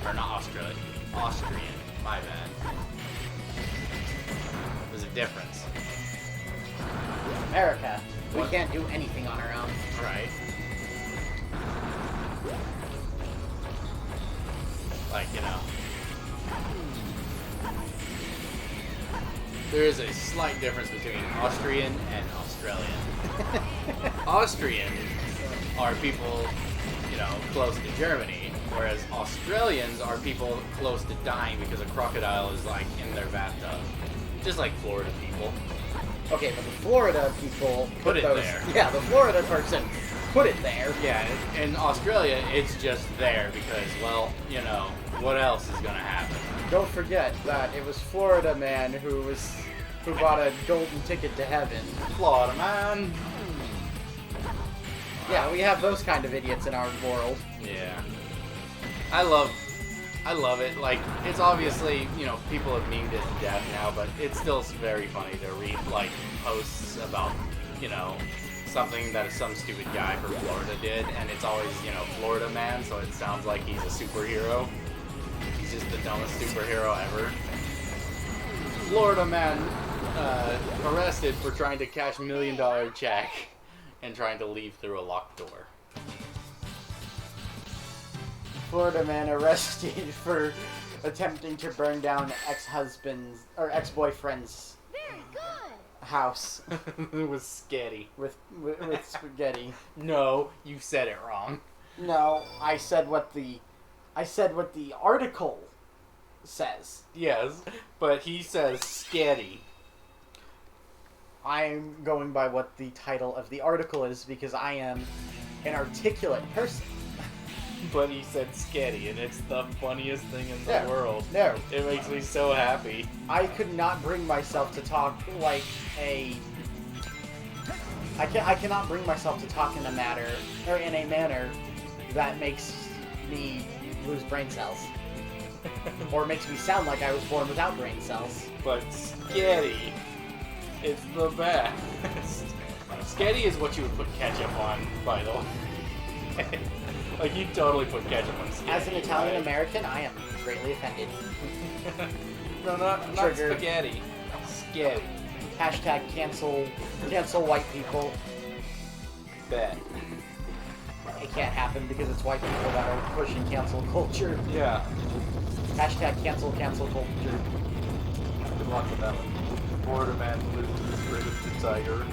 Or not Australian, Austrian. My bad. There's a difference. America. We What? can't do anything on our own. Right. Like, you know. There is a slight difference between Austrian and Australian. Austrians are people, you know, close to Germany, whereas Australians are people close to dying because a crocodile is, like, in their bathtub. Just like Florida people. Okay, but the Florida people Put it those, there. Yeah, the Florida person put it there. Yeah, in Australia, it's just there because, well, you know, what else is gonna happen? Don't forget that it was Florida man who bought a golden ticket to heaven. Florida man. Yeah, we have those kind of idiots in our world. Yeah. I love it. Like, it's obviously, you know, people have memed it to death now, but it's still very funny to read, like, posts about, you know, something that some stupid guy from Florida did, and it's always, you know, Florida man, so it sounds like he's a superhero. He's just the dumbest superhero ever. Florida man arrested for trying to cash $1 million check and trying to leave through a locked door. Florida man arrested for attempting to burn down ex-husband's or ex-boyfriend's Very good. house It was scary. with spaghetti. No, you said it wrong. No, I said what the article says. Yes, but he says sketty. I'm going by what the title of the article is because I am an articulate person. But he said sketty, and it's the funniest thing in the No, world. no. It makes me so happy. I could not bring myself to talk like a. I cannot bring myself to talk in a manner that makes me lose brain cells, or makes me sound like I was born without brain cells. But sketty, it's the best. Sketty is what you would put ketchup on, by the way. Like, you totally put ketchup on sketty. As an Italian right? American, I am greatly offended. No, not Triggered. spaghetti. Sketty. Hashtag cancel white people. Bet. It can't happen because it's white people that are pushing cancel culture. Yeah. Hashtag cancel culture. Good luck with that one. Florida man lives to the spirit of the tiger.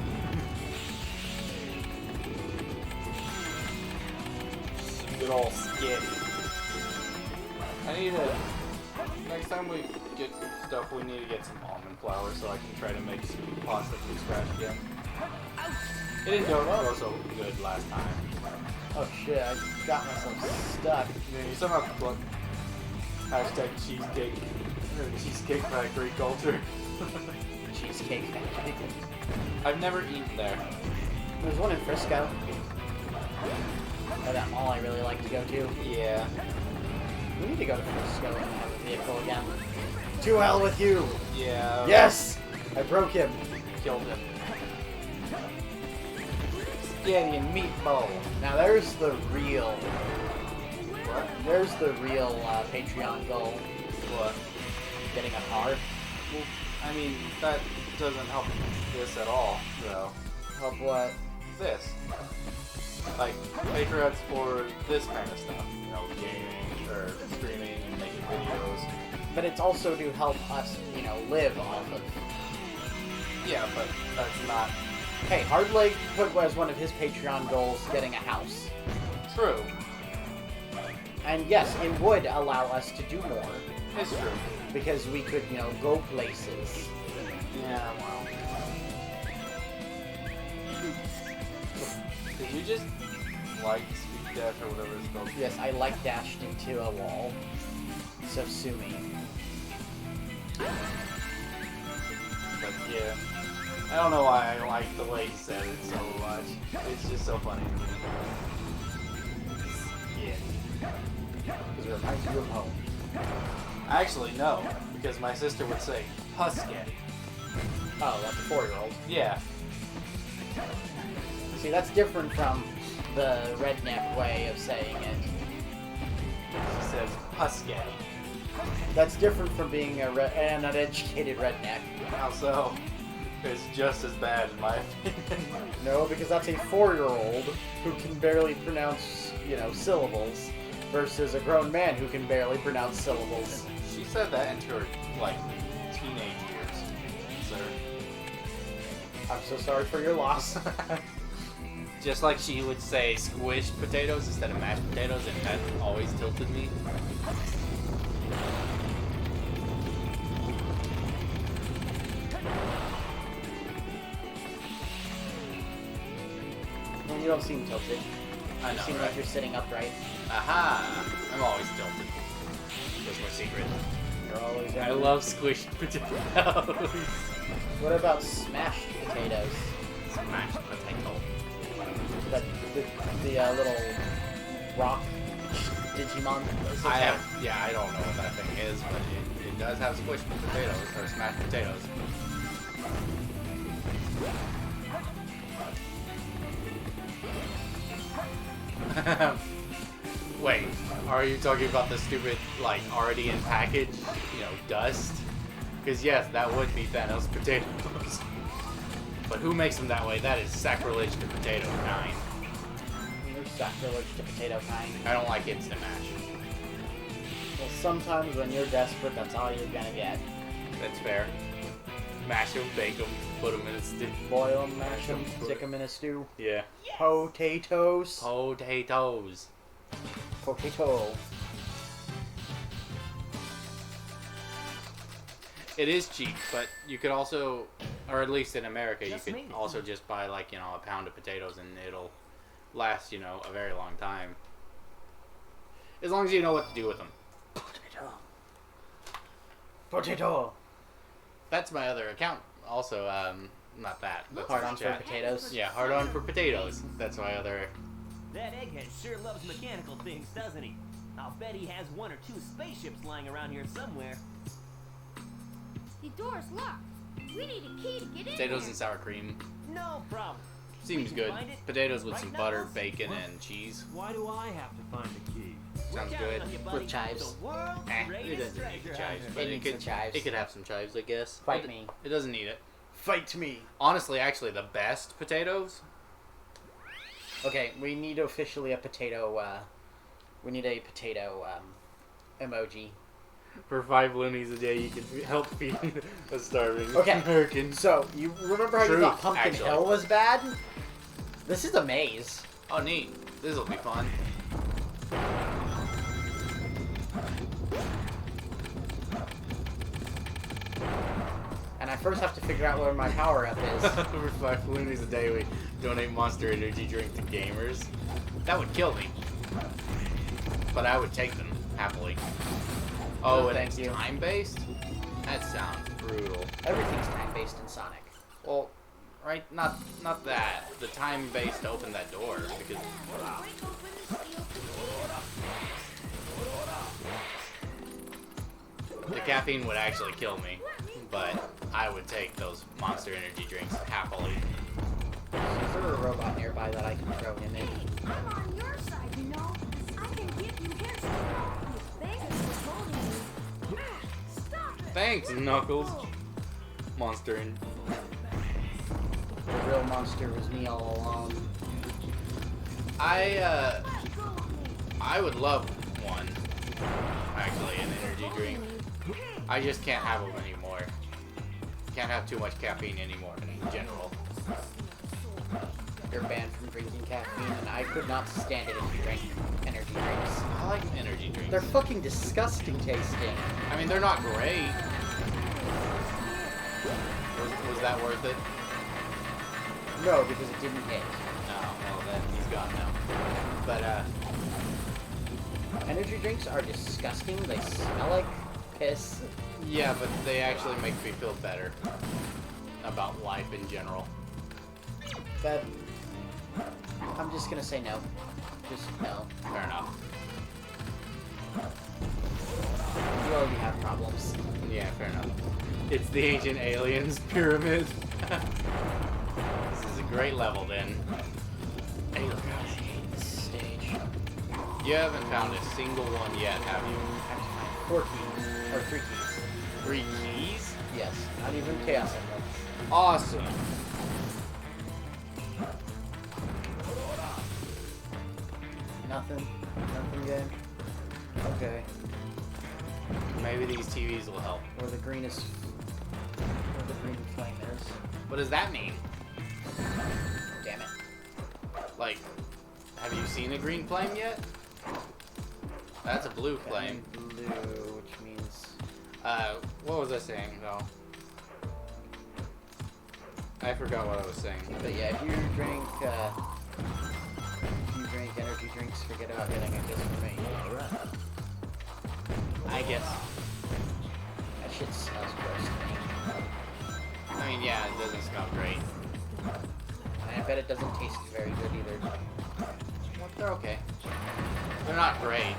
Good old sketty. I need to... Next time we get stuff, we need to get some almond flour so I can try to make some pasta from scratch again. It didn't go so good last time. Oh shit, I got myself stuck. Yeah, you somehow put hashtag cheesecake factory culture. Cheesecake Factory. I've never eaten there. There's one in Frisco. Or that mall I really like to go to. Yeah. We need to go to Frisco and have a vehicle again. To hell with you! Yeah. Yes! I broke him. Killed him. Spaghetti and meatball. Now there's the real... What? There's the real Patreon goal. What? Getting a car. Well, I mean, that doesn't help this at all, though. Help what? This. Like, Patreon's for this kind of stuff. You know, gaming, or streaming, and making videos. But it's also to help us, you know, live off of... Yeah, but that's not... Hey, Hardleg put as one of his Patreon goals getting a house. True. And yes, it would allow us to do more. It's true. Because we could, you know, go places. Yeah, well. Did you just, like, speak dash or whatever it's called? Yes, I like dashed into a wall. So sue me. But yeah. I don't know why I like the way he said it so much. It's just so funny to me. Yeah. Because it reminds you of home. Actually, no, because my sister would say Pusketty. Oh, like a 4-year-old. Yeah. See, that's different from the redneck way of saying it. She says Pusketty. That's different from being an uneducated redneck. How so? It's just as bad in my opinion. No, because that's a 4-year-old who can barely pronounce, syllables, versus a grown man who can barely pronounce syllables. She said that into her, teenage years, sir. I'm so sorry for your loss. Just like she would say squished potatoes instead of mashed potatoes, and that always tilted me. Well, you don't seem tilted. I know, You seem right? like you're sitting upright. Aha! I'm always tilted. That's my secret. You're always I love squished potatoes. What about smashed potatoes? Smashed potato. The little rock Digimon. I don't know what that thing is, but it does have squished potatoes, or smashed potatoes. Wait, are you talking about the stupid, already in package, dust? Because yes, that would be Thanos potatoes. But who makes them that way? That is sacrilege to potato kind. There's sacrilege to potato kind. I don't like instant mash. Well, sometimes when you're desperate, that's all you're gonna get. That's fair. Mash them, bake them, put them in a stew. Boil them, mash them, stick them in a stew. Yeah. Potatoes. Potatoes. Potato. It is cheap, but you could also, or at least in America, Just you could made it. also just buy a pound of potatoes and it'll last, a very long time. As long as you know what to do with them. Potato. Potato. That's my other account. Also, not that. That's Hard the on for chat. potatoes. Yeah, hard on for potatoes. That's my other. That egghead sure loves mechanical things, doesn't he? I'll bet he has 1 or 2 spaceships lying around here somewhere. The door's locked. We need a key to get in Potatoes there. and sour cream. No problem. Seems We can good. find it. Potatoes with Right, some butter, Knuckles? bacon, and cheese. Why do I have to find the key? Sounds We're counting good. on you, buddy. With chives. The world's It greatest doesn't need treasure chives, hunter. but It it needs could, some chives. it could have some chives, I guess. Fight It- me. It doesn't need it. Fight me. Honestly, actually, the best potatoes. Okay, we need officially a potato, we need a potato, emoji. For 5 loonies a day, you can help feed a starving Okay. American. So, you remember how you Truth, thought Pumpkin actually. Hill was bad? This is a maze. Oh, neat. This'll be fun. And I first have to figure out where my power-up is. For 5 loonies a day, we donate Monster Energy drink to gamers. That would kill me. But I would take them, happily. Oh, No, and thank it's you. time-based? That sounds brutal. Everything's time-based in Sonic. Well, right, not that. The time-based to open that door, because... The caffeine would actually kill me, but I would take those Monster Energy drinks happily. Is there a robot nearby that I can throw him in? I'm on your side, you know. I can give you his Thanks for holding me. Stop it. Thanks, Knuckles. Monster and The real monster was me all along. I would love one. Actually, an energy drink. I just can't have them anymore. Can't have too much caffeine anymore in general. You're banned from drinking caffeine, and I could not stand it if you drank energy drinks. I like energy drinks. They're fucking disgusting tasting. I mean, they're not great. Was that worth it? No, because it didn't hit. No, well then he's gone now. But Energy drinks are disgusting. They smell like piss. yeah, but they actually make me feel better about life in general. That I'm just gonna say no. Just no. Fair enough. You already have problems. Yeah, fair enough. It's the ancient aliens pyramid. This is a great level then. Hey, look, I hate this stage. You haven't found a single one yet, have you? I have to find 4 keys. Or 3 keys. 3 keys? Yes. Not even Chaos Emeralds. Awesome. Nothing. Nothing good. Okay. Maybe these TVs will help. Where the greenest... Where the green flame is. What does that mean? Damn it. Like, have you seen a green flame yet? That's a blue flame. Blue, which means... What was I saying, though? I forgot what I was saying. But yeah, if you drink energy drinks, forget about getting a kiss from me. Alright. I guess. That shit smells gross to me. I mean, yeah, it doesn't smell great. And I bet it doesn't taste very good either. Well, they're okay. They're not great.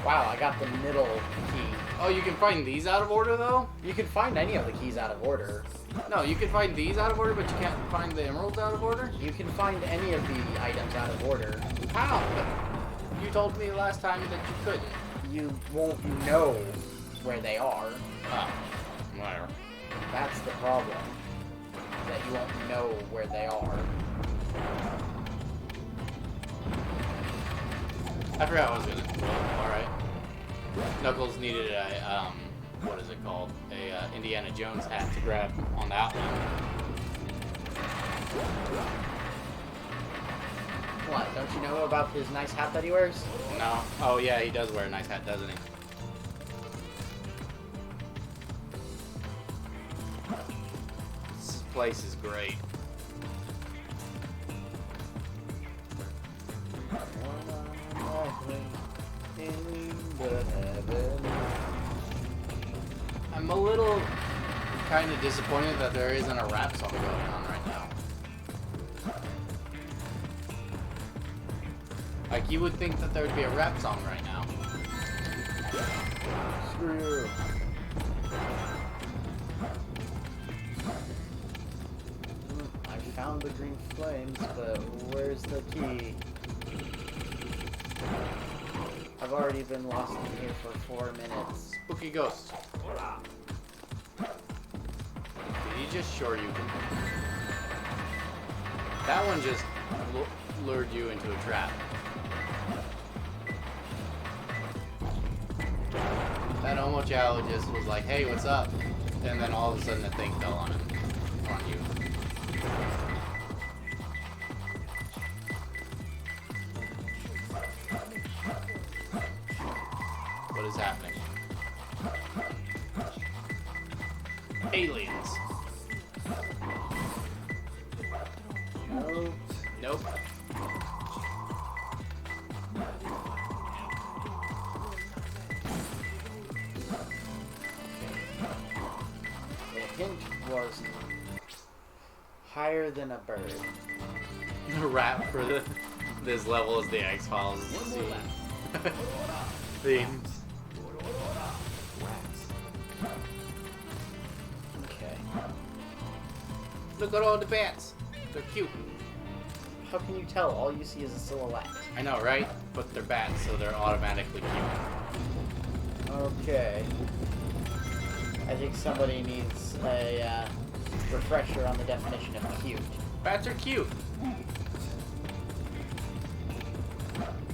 Wow, I got the middle key. Oh, you can find these out of order, though? You can find any of the keys out of order. No, you can find these out of order, but you can't find the emeralds out of order? You can find any of the items out of order. How? You told me last time that you couldn't. You won't know where they are. Oh, whatever. That's the problem. That you won't know where they are. I forgot what I was gonna. Well, alright. Knuckles needed a, what is it called? A, Indiana Jones hat to grab on that one. What, don't you know about his nice hat that he wears? No. Oh, yeah, he does wear a nice hat, doesn't he? This place is great. I'm a little kind of disappointed that there isn't a rap song going on right now. Like, you would think that there would be a rap song right now. Screw you. I found the green flames, but where's the key? I've already been lost in here for 4 minutes. Spooky ghost. Did he just shore you? That one just lured you into a trap. That Omochao just was like, hey, what's up? And then all of a sudden the thing fell on him. On you. What is happening? Aliens. Nope. Nope. The hint was higher than a bird. The rap for this level is the X-Files themes. Okay. Look at all the bats. They're cute. How can you tell? All you see is a silhouette. I know, right? But they're bats, so they're automatically cute. Okay. I think somebody needs a refresher on the definition of cute. Bats are cute.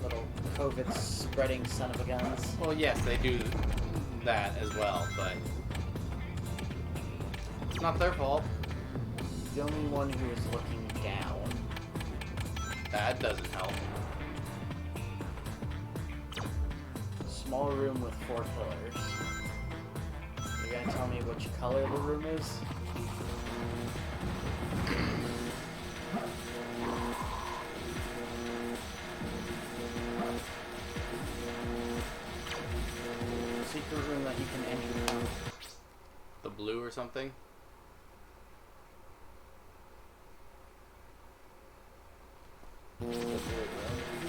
Little COVID spreading son of a guns. Well, yes, they do that as well, but it's not their fault. The only one who is looking down. That doesn't help. Small room with 4 pillars. You gonna tell me which color the room is? Secret room that you can enter from. The blue or something?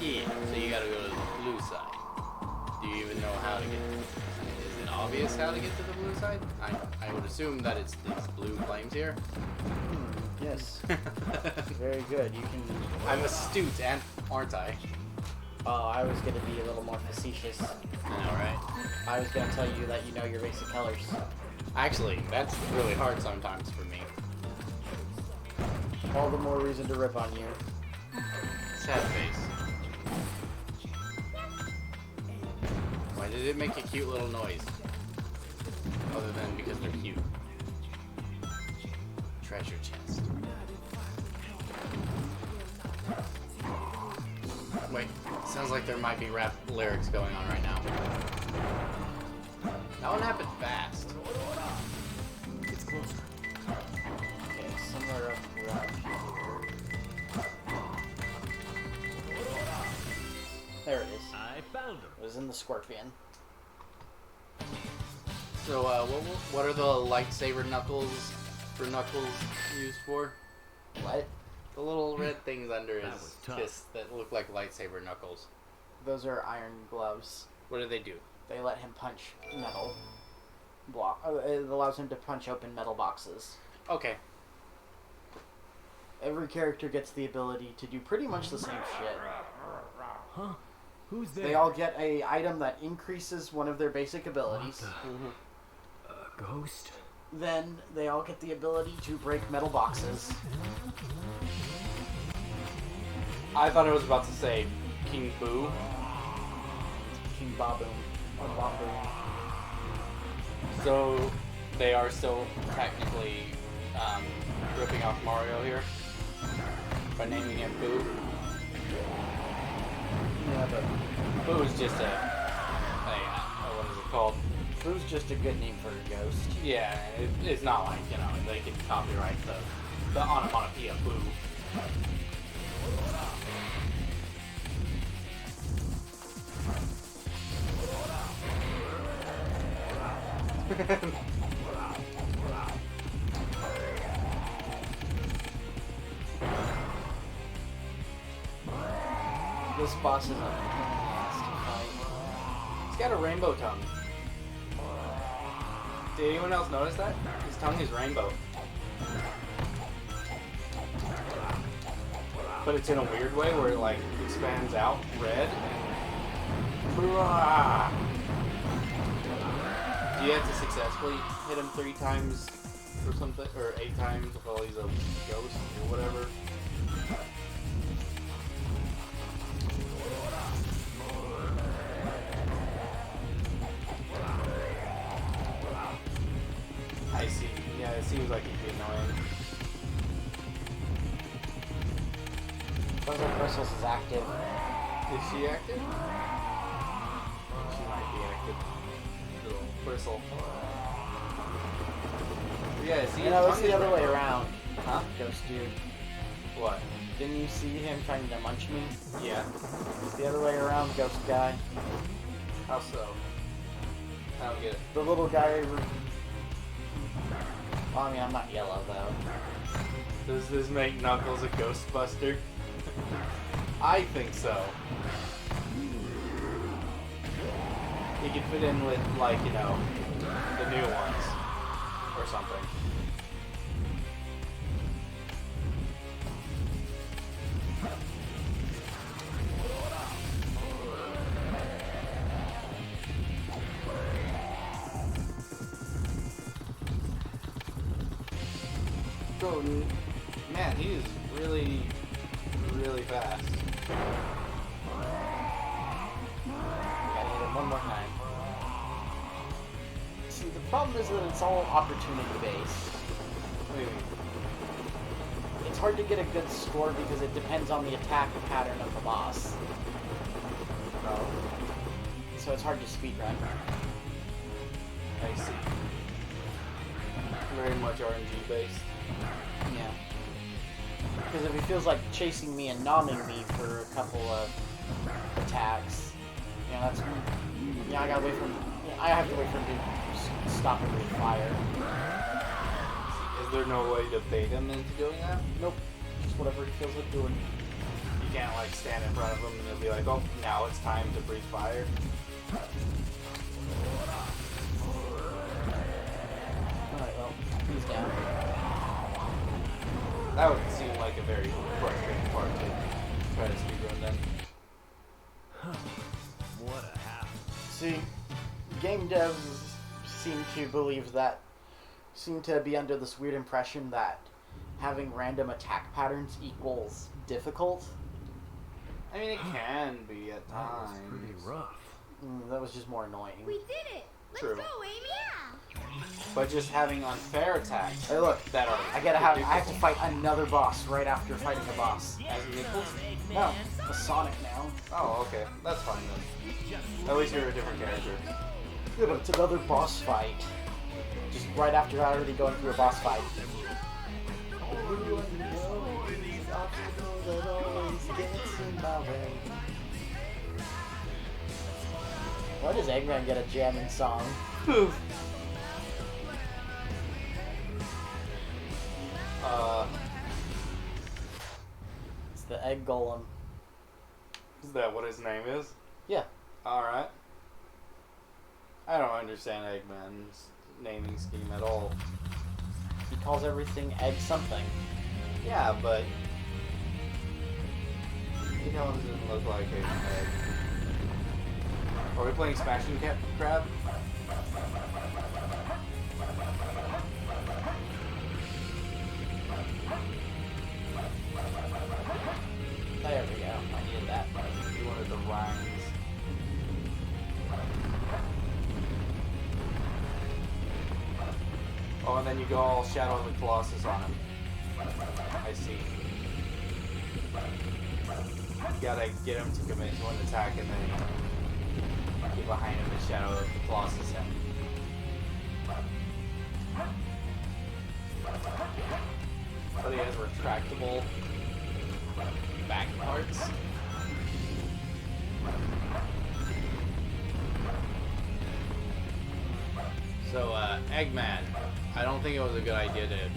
Yeah, so you gotta how to get to the blue side? I would assume that it's these blue flames here. Yes. Very good. You can. I'm astute, aren't I? Oh, I was gonna be a little more facetious. I know, right? I was gonna tell you that you know your basic colors. Actually, that's really hard sometimes for me. All the more reason to rip on you. Sad face. Why did it make a cute little noise? Other than because they're cute. Treasure chest. Wait, sounds like there might be rap lyrics going on right now. That one happened fast. It's closer. Okay, somewhere up around here. There it is. I found him. It was in the scorpion. So, what are the lightsaber knuckles for Knuckles used for? What? The little red things under That his was tough. fist that look like lightsaber knuckles. Those are iron gloves. What do they do? They let him punch metal. It allows him to punch open metal boxes. Okay. Every character gets the ability to do pretty much the same shit. Huh? Who's there? They all get a item that increases one of their basic abilities. Ghost? Then they all get the ability to break metal boxes. I thought I was about to say King Boo. King Baboom. Or Baboom. So they are still technically ripping off Mario here by naming him Boo. Yeah, but Boo is just what is it called? Boo's just a good name for a ghost. Yeah, it's not like, you know, they can copyright the onomatopoeia Boo. This boss is a pain in the ass to fight. He's got a rainbow tongue. Did anyone else notice that? His tongue is rainbow. But it's in a weird way where it like expands out red and do you have to successfully hit him 3 times or something, or 8 times while he's a ghost or whatever? I see. Yeah, it seems like it'd be annoying. Puzzle Bristles is active. Is she active? She might be active. Little bristle. Yeah, see, You know, it's the other way around. Huh? Ghost dude. What? Didn't you see him trying to munch me? Yeah. It's the other way around, ghost guy. How so? I don't get it. The little guy... Well, I mean, I'm not yellow, though. Does this make Knuckles a Ghostbuster? I think so. He could fit in with, like, you know, the new ones. Or something. So, man, he is really, really fast. Gotta hit him one more time. See, the problem is that it's all opportunity based. What do you mean? It's hard to get a good score because it depends on the attack pattern of the boss. Oh, So it's hard to speedrun. I see. Very much RNG based. Yeah. Because if he feels like chasing me and nomming me for a couple of attacks, you know, that's... Yeah, I gotta wait for him... Yeah, I have to wait for him to stop and breathe fire. Is there no way to bait him into doing that? Nope. Just whatever he feels like doing. You can't, like, stand in front of him and he'll be like, oh, now it's time to breathe fire. That would seem like a very frustrating part to try to speedrun then. What a hack. See, game devs seem to be under this weird impression that having random attack patterns equals difficult. I mean, it can be at times. That was pretty rough. That was just more annoying. We did it! Let's True. go, Amy! But just having unfair attacks. Hey, look, that are I have to fight another boss right after fighting the boss. As Nichols? No, a Sonic now. Oh, okay. That's fine then. At least you're a different character. Yeah, but it's another boss fight. Just right after already going through a boss fight. Why does Eggman get a jamming song? It's the Egg Golem. Is that what his name is? Yeah. Alright. I don't understand Eggman's naming scheme at all. He calls everything Egg something. Yeah, but he doesn't look like an egg. Are we playing Smashing Crab? There we go. I needed that. You wanted the rhymes. Oh, and then you go all Shadow of the Colossus on him. I see. You gotta get him to commit to an attack and then get behind him and Shadow of the Colossus him. But he has retractable back parts. So, Eggman, I don't think it was a good idea to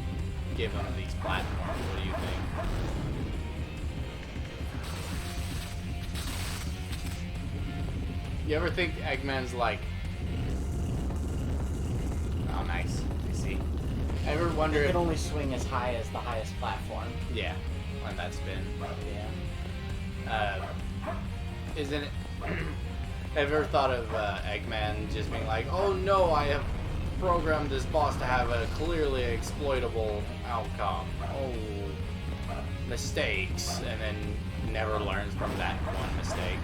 give him these platforms. What do you think? You ever think Eggman's like... Oh, nice. I see. Ever wonder He if... can only swing as high as the highest platform. Yeah, on that spin. Yeah. Isn't it... Have you ever thought of Eggman just being like, oh no, I have programmed this boss to have a clearly exploitable outcome. Oh, mistakes, and then never learns from that one mistake.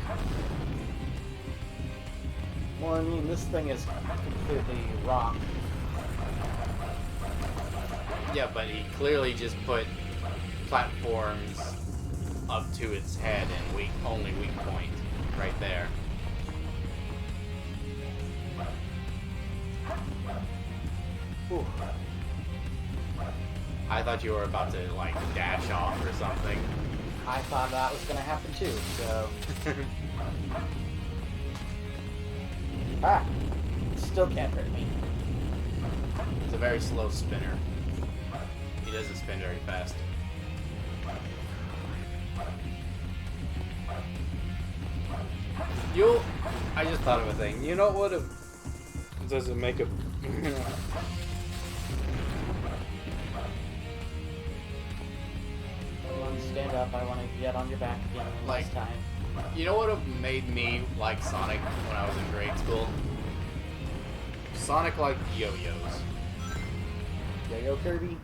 Well, I mean, this thing is completely rock. Yeah, but he clearly just put platforms up to its head and only weak point right there. Ooh. I thought you were about to like dash off or something. I thought that was gonna happen too, so... Still can't hurt me. It's a very slow spinner. He doesn't spin very fast. I just thought of a thing. You know what? Does it make a... Stand up, I want to get on your back again Like, this time. You know what have made me like Sonic when I was in grade school? Sonic liked yo-yos. Yo-Yo Kirby?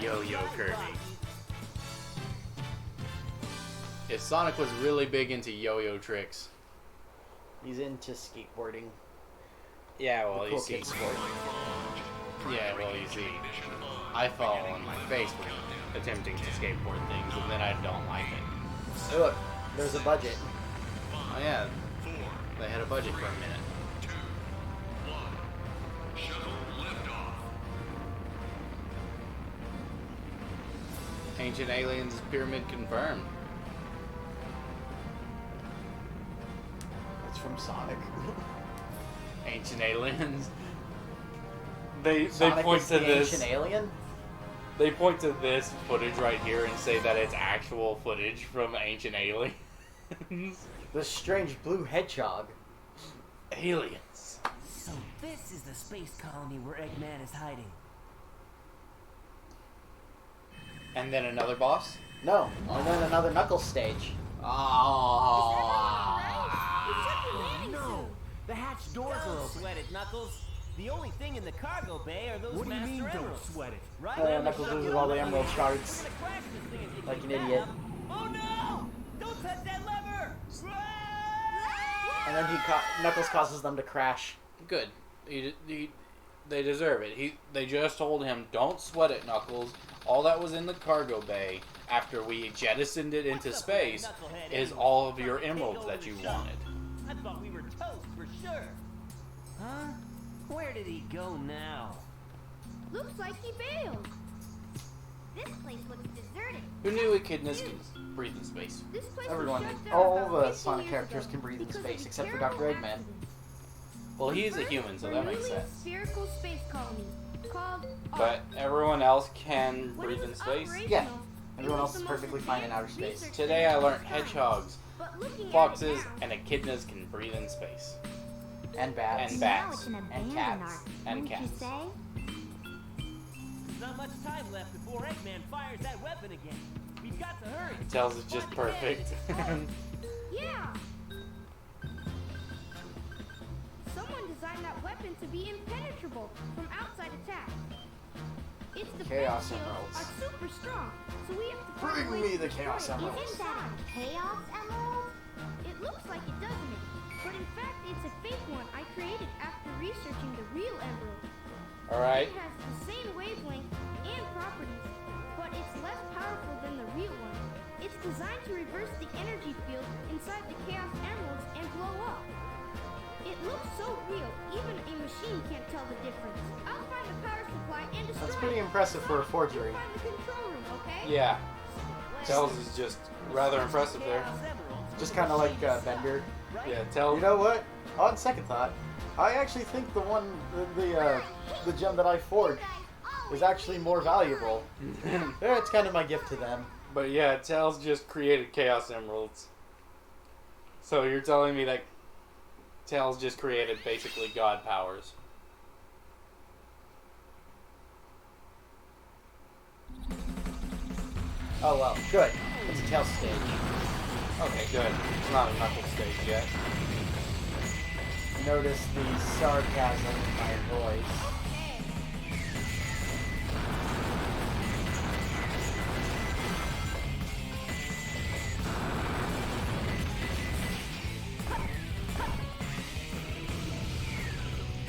Yo-Yo Kirby. If Sonic was really big into yo-yo tricks. He's into skateboarding. Yeah, well, The you cool see. kid sport. Yeah, well, you see. I fall on my face when attempting to skateboard things, and then I don't like it. Hey, look, there's a budget. Oh yeah, they had a budget for a minute. Ancient Aliens Pyramid confirmed. It's from Sonic. Ancient Aliens. They Sonic point is to the this. ancient alien? They point to this footage right here and say that it's actual footage from Ancient Aliens. The strange blue hedgehog. Aliens. So this is the space colony where Eggman is hiding. And then another boss? No, and then another Knuckles stage. Oh. No! The hatch doors are Don't open. sweat it, Knuckles. The only thing in the cargo bay are those What do you master mean, don't emeralds. sweat it? Right? Knuckles loses all the emerald shards. We're gonna crash this thing if you Like keep an that idiot. up. Oh no! Don't touch that lever! And then Knuckles causes them to crash. Good. They deserve it. They just told him, don't sweat it, Knuckles. All that was in the cargo bay after we jettisoned it into space is all of your emeralds that you wanted. I thought we were toast for sure. Huh? Where did he go now? Looks like he bailed. This place looks deserted. Who knew echidnas could breathe in space? This place Everyone, was shut down all about the 50 Sonic years characters ago can breathe in because space of except for terrible Dr. Eggman. accident. Well, he is a human, so that makes Really sense. spherical space colony called But everyone else can When it breathe in was space. operational, Yeah, it everyone was else is the perfectly most fine in outer advanced space. research Today I center learned of its kind. hedgehogs, But looking at foxes, it now, and echidnas can breathe in space. And bats. And now bats. it's an And abandoned cats. ark, And wouldn't cats. you say? There's not much time left before Eggman fires that weapon again. We've got to hurry. Tails is just perfect. Yeah. Someone designed that weapon to be impenetrable from outside attack. Its defense Chaos shields emeralds. are super strong, so we have to find Bring a way me to the destroy Chaos it. Emeralds. Isn't that a Chaos Emerald? It looks like it, doesn't it? But in fact, it's a fake one I created after researching the real emerald. Alright. It has the same wavelength and properties, but it's less powerful than the real one. It's designed to reverse the energy field inside the Chaos Emeralds and blow up. It looks so real, even a machine can't tell the difference. I'll find the power supply and destroy That's pretty it. impressive for a forgery. Find the control room, okay? Yeah. Tails is just rather impressive there. Just kind of like Bender. Yeah, Tails. You know what? On second thought, I actually think the gem that I forged is actually more valuable. Yeah, it's kind of my gift to them. But yeah, Tails just created Chaos Emeralds. So you're telling me that Tails just created basically God powers. Oh well, good. It's a tail stage. Okay, good. It's not a Knuckles stage yet. Notice the sarcasm in my voice.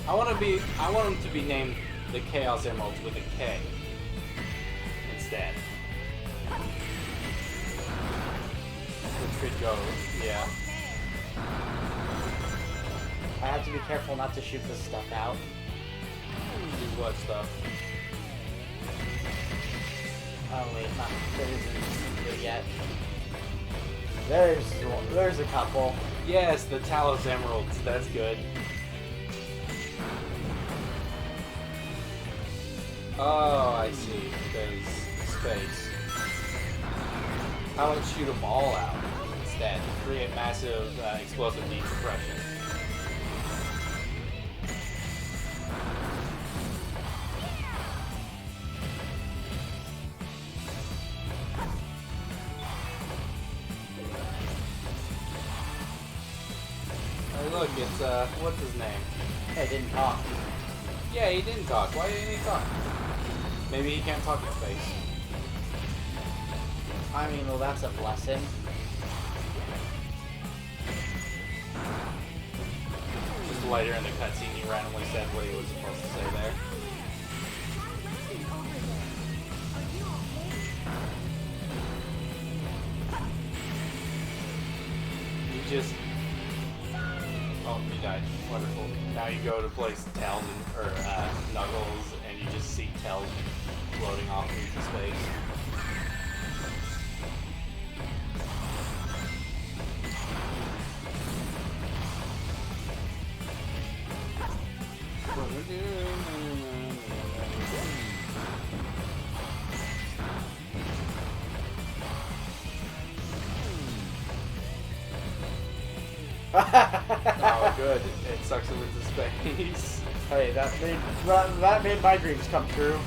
I want them to be named the Chaos Emeralds with a K instead. Which could go, yeah. I have to be careful not to shoot this stuff out. Do what stuff? Oh wait, there isn't yet. There's a couple. Yes, the Talos Emeralds. That's good. Oh, I see. Because space. How about shoot them all out instead? Create massive explosive decompression. Hey, look, it's, what's his name? Hey, didn't talk. Yeah, he didn't talk. Why didn't he talk? Maybe he can't talk in space. I mean, well, that's a blessing. Just later in the cutscene, he randomly said what he was supposed to say there. You just... Oh, he died. Wonderful. Now you go to place Tails or Knuckles, and you just see Tails floating off into space. Oh, good. It sucks him into space. Hey, that made my dreams come true.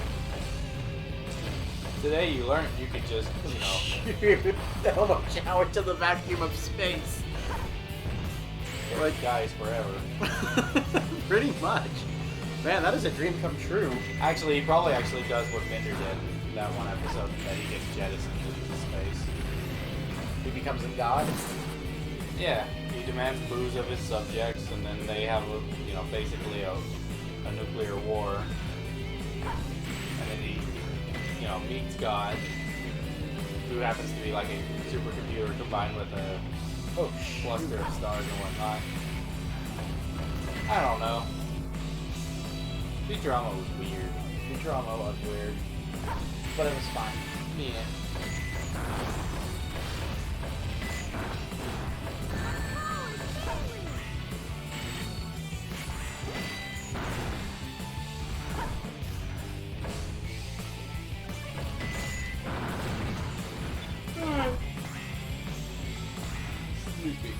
Today you learned you could just, you know, Shoot, almost shower to the vacuum of space. like dies forever. Pretty much. Man, that is a dream come true. Actually, he probably actually does what Bender did in that one episode, that he gets jettisoned into space. He becomes a god. Yeah, he demands booze of his subjects, and then they have, you know, basically a nuclear war. And then he, you know, meets God, who happens to be like a supercomputer combined with a cluster of stars and whatnot. I don't know. Futurama was weird. Futurama was weird. But it was fine. Yeah. Sleepy.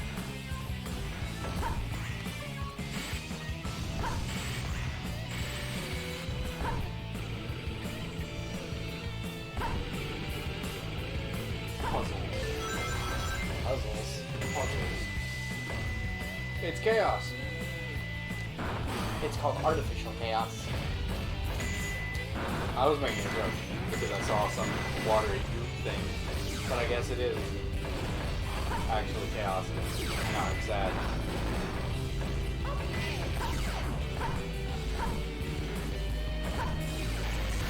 Puzzles. It's chaos. It's called artificial chaos. I was making a joke because I saw some watery goop thing, but I guess it is actually chaos. Now I'm sad.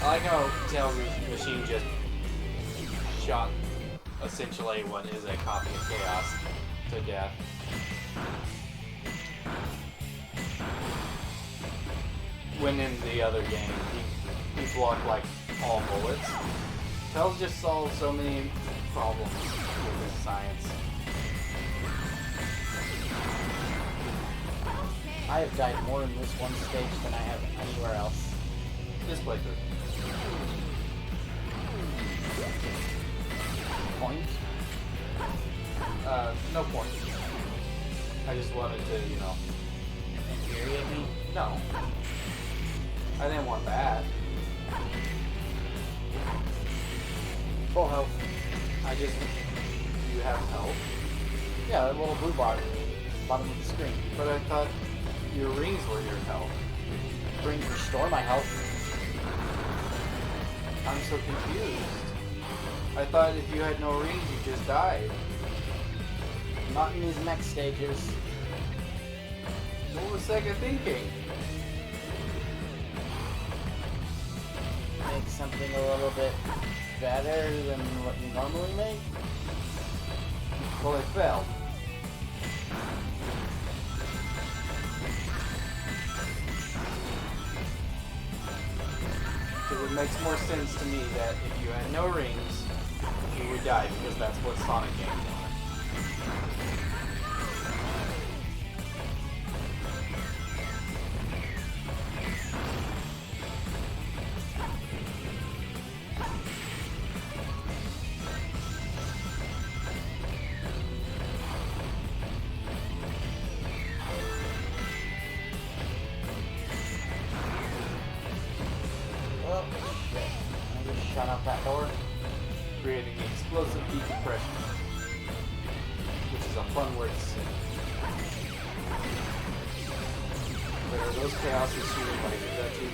I like how Tails' machine just shot essentially what is a copy of Chaos to death. When in the other game, he blocked like all bullets. Tails just solved so many problems with his science. I have died more in this one stage than I have anywhere else. This playthrough. Point? No point. I just wanted to, you know, infuriate me? No. I didn't want that. Full health. I just... You have health? Yeah, that little blue bar. Bottom of the screen. But I thought your rings were your health. Rings restore my health. I'm so confused. I thought if you had no rings, you just died. Not in these next stages. What was Sega thinking? Make something a little bit better than what you normally make? Well, it failed. Because it makes more sense to me that if you had no rings, you would die, because that's what Sonic games are. Oh, shit. I just shut out that door. Creating explosive decompression, which is a fun word to say. But are those chaoses shooting lasers at you?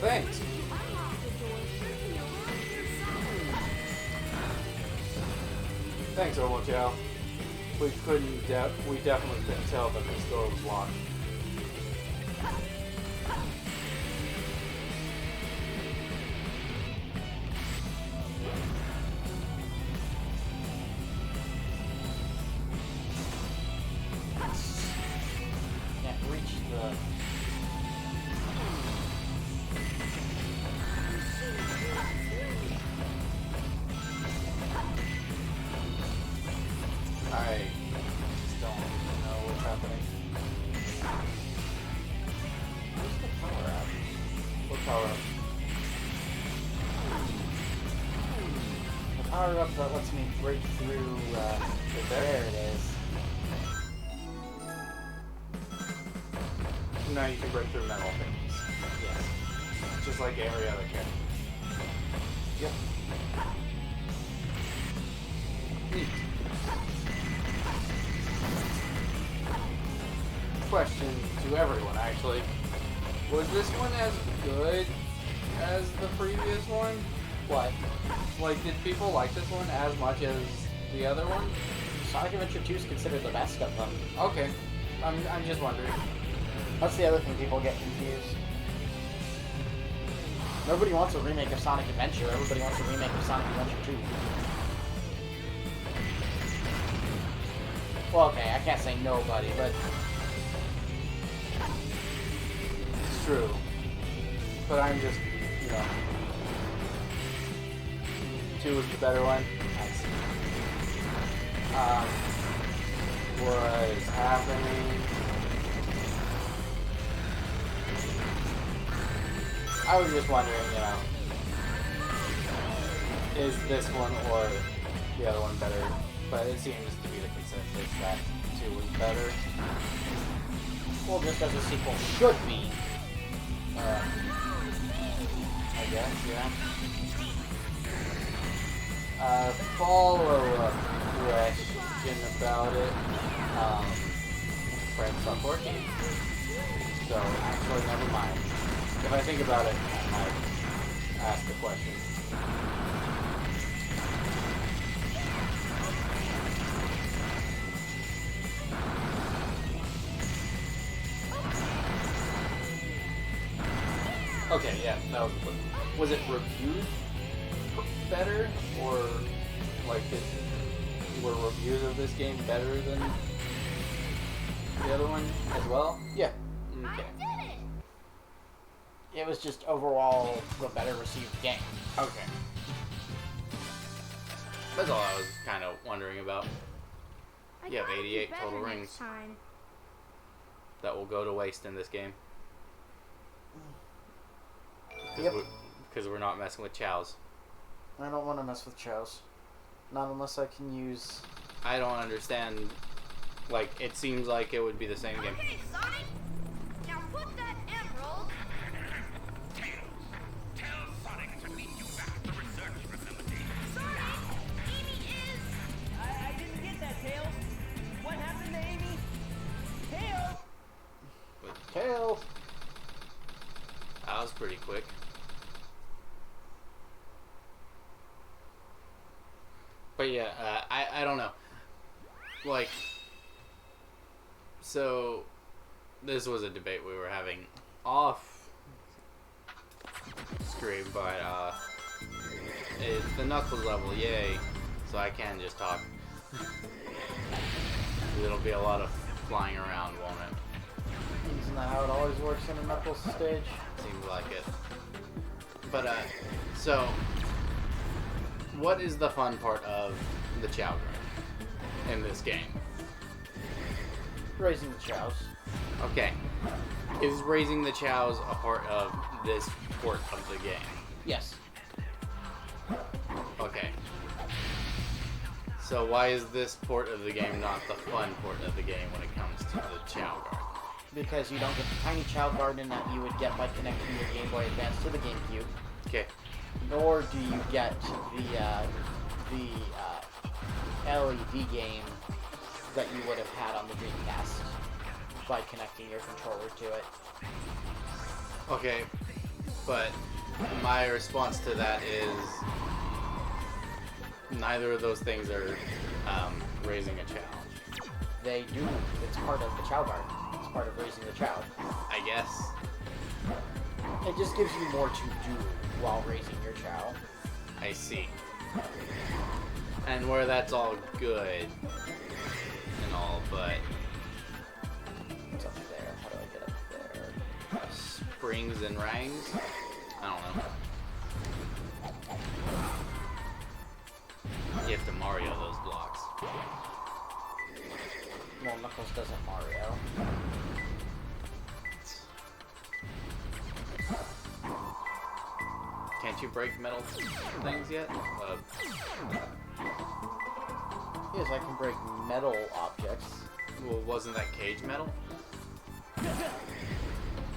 Thanks. Thanks, Omochow. We definitely couldn't tell that this door was locked. Can't reach the... I just don't know what's happening. Where's the power up? What power up? The power up that lets me break through, there it is. Now you can break through metal things. Yes. just like every other character. Yep. Neat. Question to everyone, actually. Was this one as good as the previous one? What? Like, did people like this one as much as the other one? Sonic Adventure 2 is considered the best of them. Okay. I'm just wondering. That's the other thing people get confused. Nobody wants a remake of Sonic Adventure. Everybody wants a remake of Sonic Adventure 2. Well, okay, I can't say nobody, but... It's true. But I'm just, you know... 2 was the better one. What is happening? I was just wondering, you know, is this one or the other one better? But it seems to be the consensus that 2 was better. Well, just as a sequel should be. I guess, yeah. Follow-up question about it. Friends on working. So, actually, never mind. If I think about it, I might ask the question. Okay, yeah, that was the question. Was it reviewed better, or like were reviews of this game better than the other one as well? Yeah. Okay. It was just overall the better received game. Okay. That's all I was kind of wondering about. You have 88 total rings Time. that will go to waste in this game. Yep. Because we're not messing with chows. I don't want to mess with chows. Not unless I can use... I don't understand. Like, it seems like it would be the same game. Okay, Sonic. Now put that emerald. Tell Sonic to meet you back at the research facility. Sonic, Amy is. I didn't get that, Tails. What happened to Amy? Tails! Tails! That was pretty quick. But yeah, I don't know. Like, so this was a debate we were having off screen, but it's the Knuckles level, yay! So I can just talk. It'll be a lot of flying around, won't it? Isn't that how it always works in a Knuckles stage? Seems like it. But so what is the fun part of the Chow Grind in this game? Raising the chows. Okay. Is raising the chows a part of this port of the game? Yes. Okay. So why is this port of the game not the fun port of the game when it comes to the Chow Garden? Because you don't get the tiny Chow Garden that you would get by connecting your Game Boy Advance to the GameCube. Okay. Nor do you get the LED game that you would have had on the Dreamcast by connecting your controller to it. Okay, but my response to that is neither of those things are raising a challenge. They do. It's part of the Chow Garden. It's part of raising the Chow. I guess. It just gives you more to do while raising your Chow. I see. And where that's all good and all, but what's up there? How do I get up there? Springs and rangs? I don't know. You have to Mario those blocks. Well, Knuckles doesn't Mario. Can't you break metal things yet? Yes, I can break metal objects. Well, wasn't that cage metal?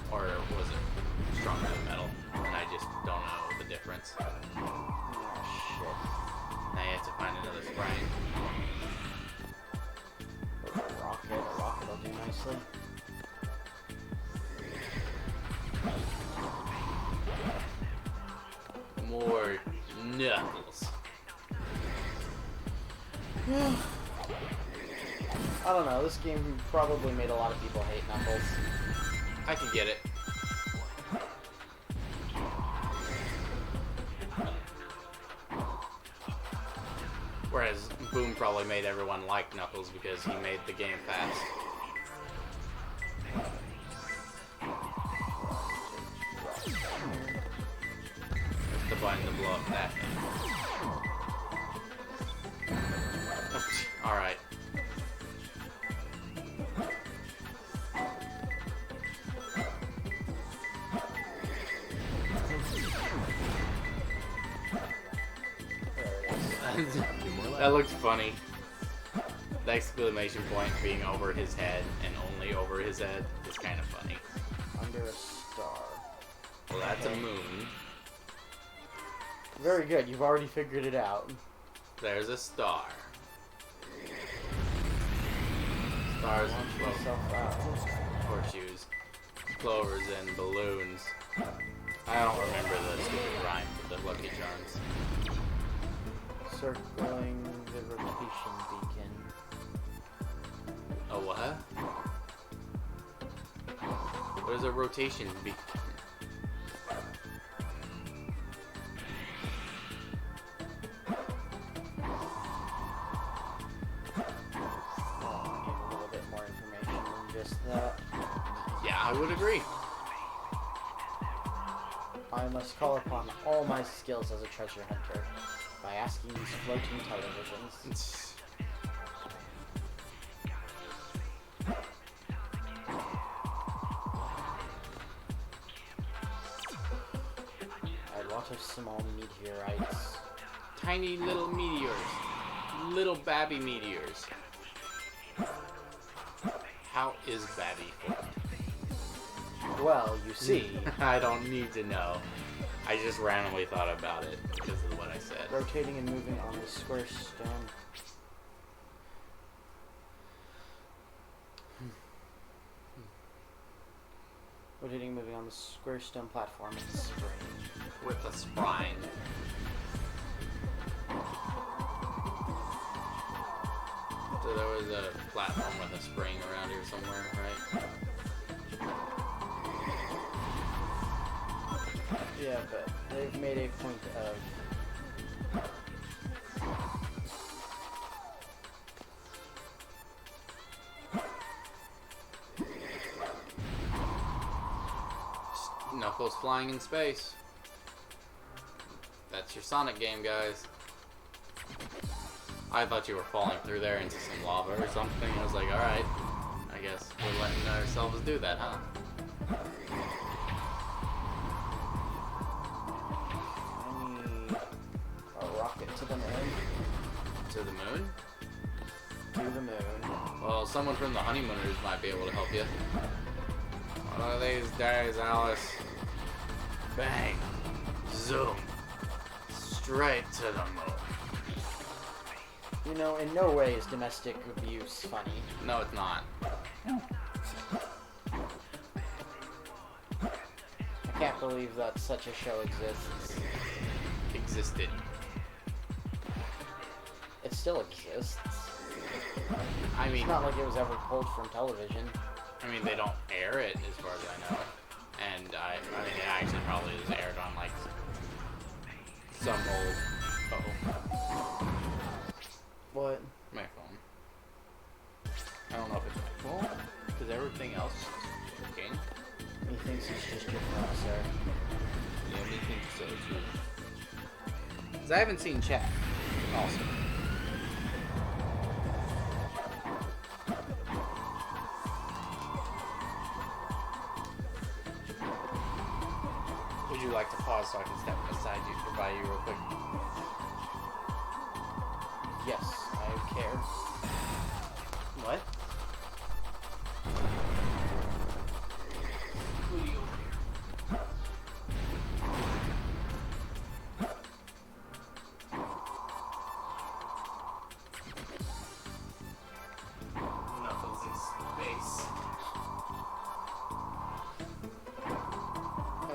Or was it stronger than metal? And I chance. Oh, shit. Now you have to find another sprite. A rocket will do nicely. More Knuckles. I don't know, this game probably made a lot of people hate Knuckles. I can get it. Whereas Boom probably made everyone like Knuckles because he made the game fast. That's the button to blow up that thing. Alright. That looks funny. The exclamation point being over his head and only over his head is kind of funny. Under a star. Well, that's a moon. Very good, you've already figured it out. There's a star. Stars and horseshoes, clovers and balloons. I don't remember the stupid rhyme for the Lucky Charms. Circling the rotation beacon. A what? What is a rotation beacon? Yeah, I would agree. I must call upon all my skills as a treasure hunter by asking these floating televisions. A lot of small meteorites. Tiny little meteors. Little babby meteors. How is Babby formed? Well, you see... I don't need to know. I just randomly thought about it because of what I said. Rotating and moving on the square stone. Rotating and moving on the square stone platform with a spring. With a spine. So there was a platform with a spring around here somewhere, right? Yeah, but they've made a point of... Knuckles flying in space. That's your Sonic game, guys. I thought you were falling through there into some lava or something. I was like, alright, I guess we're letting ourselves do that, huh? I need a rocket to the moon. To the moon? To the moon. Well, someone from the Honeymooners might be able to help you. One of these days, Alice. Bang. Zoom. Straight to the moon. You know, in no way is domestic abuse funny. No, it's not. I can't believe that such a show exists. Existed. It still exists. I mean... It's not like it was ever pulled from television. I mean, they don't air it, as far as I know. And I mean, it actually probably is aired on, like, some old... Uh-oh. What? My phone. I don't know if it's my phone, because everything else is working. He thinks it's just your processor. Yeah, me thinks so, too. Because I haven't seen chat, also. Would you like to pause so I can step beside you by you real quick? Yes, I care. What?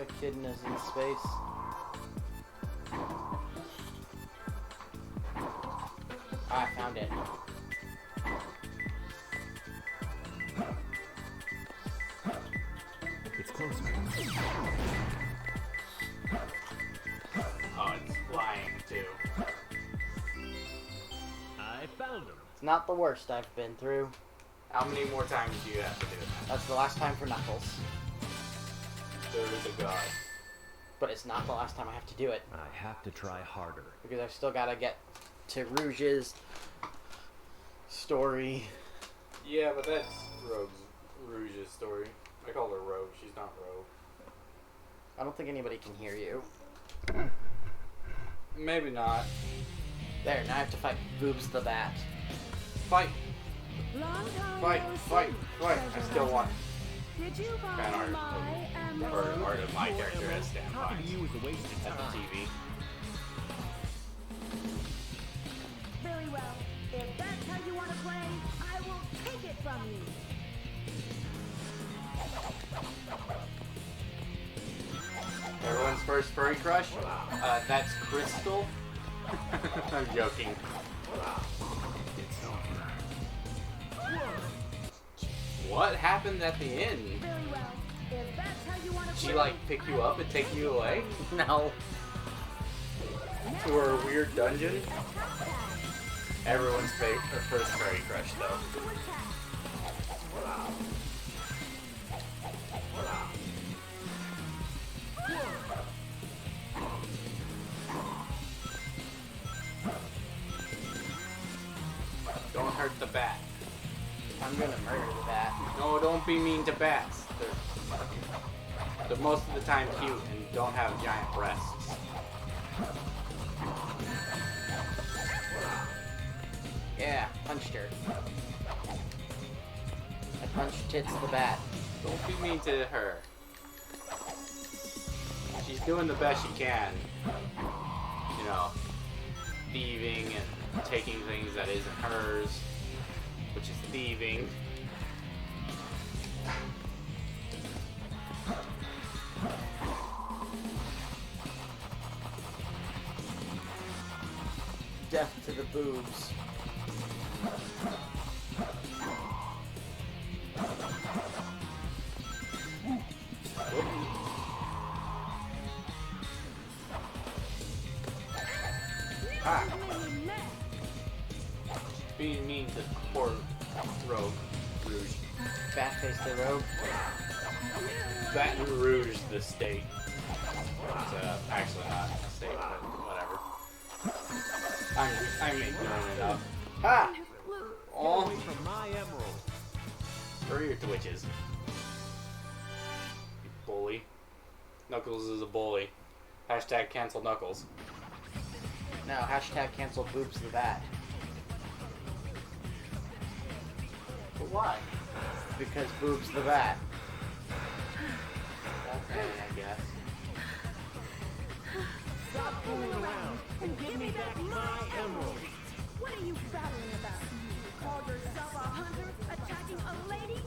Echidna's in space. Ah, I found it. It's closer. Oh, it's flying too. I found him. It's not the worst I've been through. How many more times do you have to do it? That's the last time for Knuckles. There is a god. But it's not the last time I have to do it. I have to try harder. Because I've still got to get to Rouge's story. Yeah, but that's Rouge's story. I call her Rogue. She's not Rogue. I don't think anybody can hear you. Maybe not. There, now I have to fight Boobs the Bat. Fight! Long time Fight! no Fight! see, Fight! I still want Did you fan buy art my or art of my character as Stan Talking to you is a waste of at the time. TV. Very well. If that's how you want to play, I will take it from you. Everyone's first furry crush? That's Crystal. I'm joking. What happened at the end? Very well. If that's how you want to She play, like pick you up and take you away No. to her weird dungeon? Everyone's first furry crush though. Don't hurt the bat. I'm gonna murder the bat. No, don't be mean to bats. They're most of the time cute and don't have giant breasts. Yeah, punched her. I punched Tits the Bat. Don't be mean to her. She's doing the best she can. You know, thieving and taking things that isn't hers, which is thieving. Death to the boobs. Ah. Being mean to poor Rogue Rouge. Bat-faced the rogue. Baton Rouge, the state. It's actually not a state, but whatever. I'm ignoring it up. Ah! Oh, From my emerald. where are your twitches? You bully. Knuckles is a bully. Hashtag cancel Knuckles. No, hashtag cancel Boobs the Bat. But why? Because Boobs the Bat. Okay, I guess. Stop fooling around and give me back my emerald. What are you battling about? You call yourself a hunter, attacking a lady?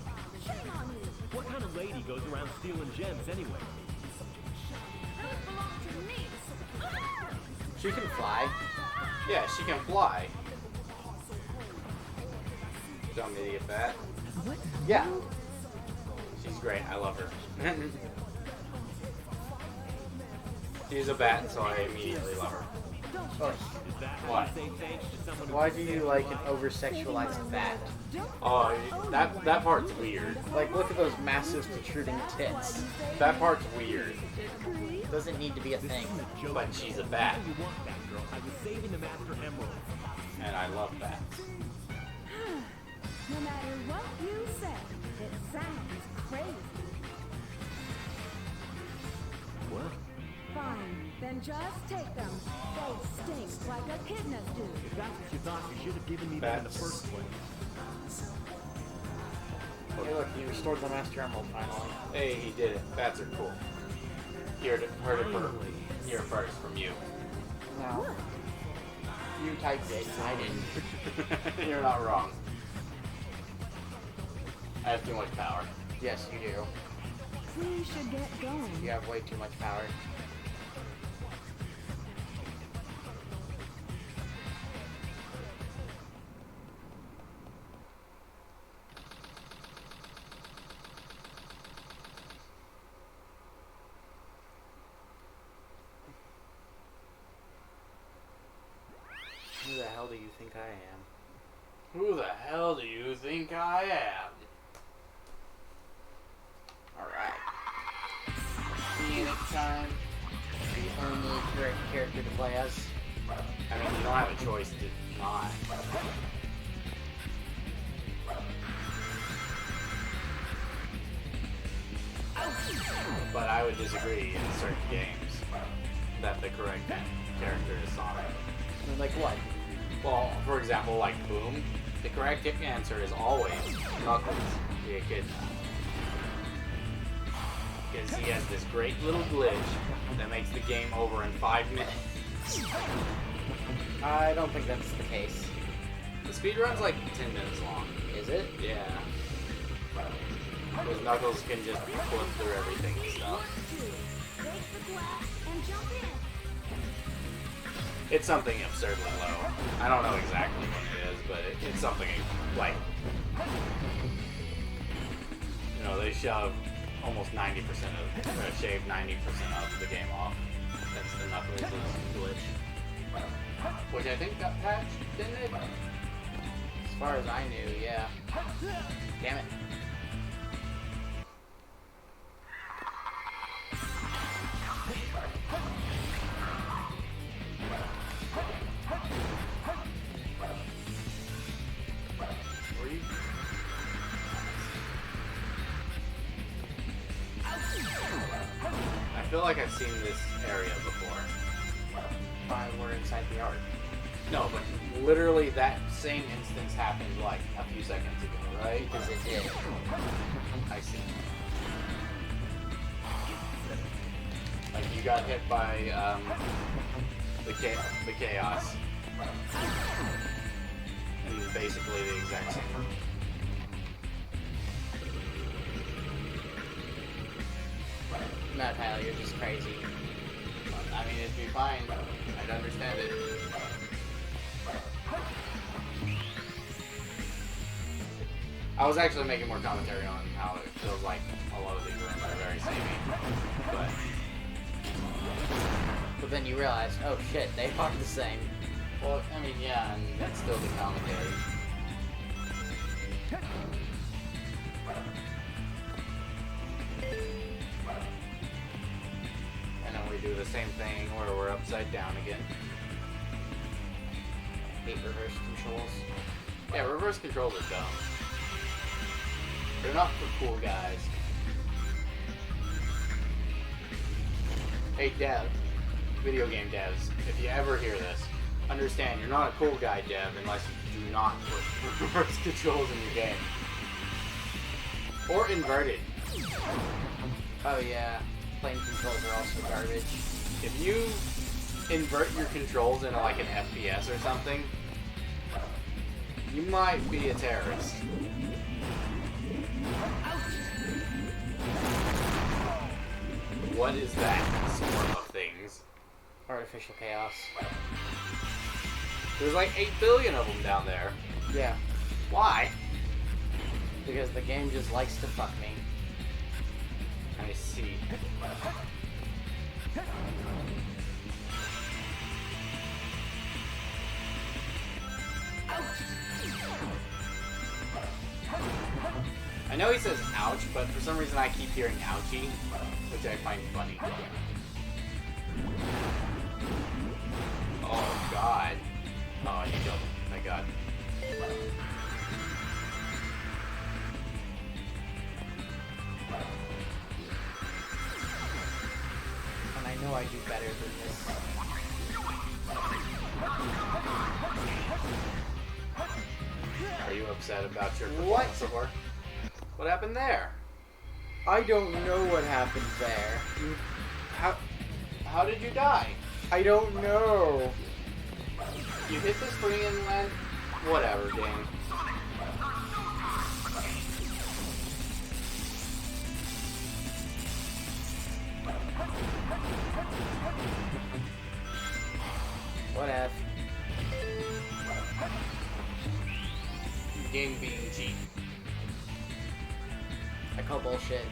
Shame on you. What kind of lady goes around stealing gems anyway? Those belong to me. She can fly. Yeah, she can fly. Dumb idiot bat. Yeah. She's great. I love her. She's a bat, so I immediately love her. Oh, Is that how Why? you say thanks to someone who why do you like an over-sexualized bat? Oh, that part's weird. Like, look at those massive protruding tits. That part's weird. Doesn't need to be a thing. But she's a bat, you want that girl? I was saving the Master Emerald. and I love bats. No matter what you say, it sounds crazy. What? Fine, then just take them. They stink like echidnas do. If that's what you thought, you should have given me that in the Bats. first place. Hey, look, he restored the Master Emerald finally. Hey, he did it. Bats are cool. Heard it here first from you. No. You typed it, I didn't. You're not wrong. I have too much power. Yes, you do. We should get going. You have way too much power. Who the hell do you think I am? Who the hell do you think I am? Alright. Phoenix time. The only correct character to play as. I mean, you don't have a choice to not. But I would disagree in certain games that the correct character is Sonic. Like what? Well, for example, like Boom, the correct answer is always Knuckles, the Echidna. Because he has this great little glitch that makes the game over in 5 minutes. I don't think that's the case. The speedrun's like 10 minutes long. Is it? Yeah. Because Knuckles can just flip through everything and stuff. Break the glass and jump in. It's something absurdly low. I don't know exactly what it is, but it's something like, you know, they shove almost 90% of, shave 90% of the game off. That's the Knuckles' glitch. Which I think got patched, didn't it? As far as I knew, yeah. Damn it. I feel like I've seen this area before. We're inside the arc. No, but literally that same instance happened like a few seconds ago, right? Because it did. I see. Like you got hit by the chaos, and basically the exact same. No, Tyler, you're just crazy. I mean, it'd be fine. I'd understand it. I was actually making more commentary on how it feels like a lot of these rooms are very samey. But then you realize, oh shit, they are the same. Well, I mean, yeah, and that's still the commentary. And then we do the same thing where we're upside down again. Hate reverse controls. Yeah, reverse controls are dumb. They're not for cool guys. Hey dev, video game devs, if you ever hear this, understand you're not a cool guy dev unless you do not put reverse controls in your game. Or inverted. Oh yeah, plane controls are also garbage. If you invert your controls into like an FPS or something, you might be a terrorist. What is that swarm of things? Artificial chaos. There's like 8 billion of them down there. Yeah. Why? Because the game just likes to fuck me. I see. I know he says ouch, but for some reason I keep hearing ouchie, which I find funny. Oh god. Oh, you killed him. Thank god. And I know I do better than this. Are you upset about your What? performance so far? What happened there? I don't know what happened there. How did you die? I don't know. You hit the spring and land? Whatever, game. Whatever. Game being G. I call bullshit.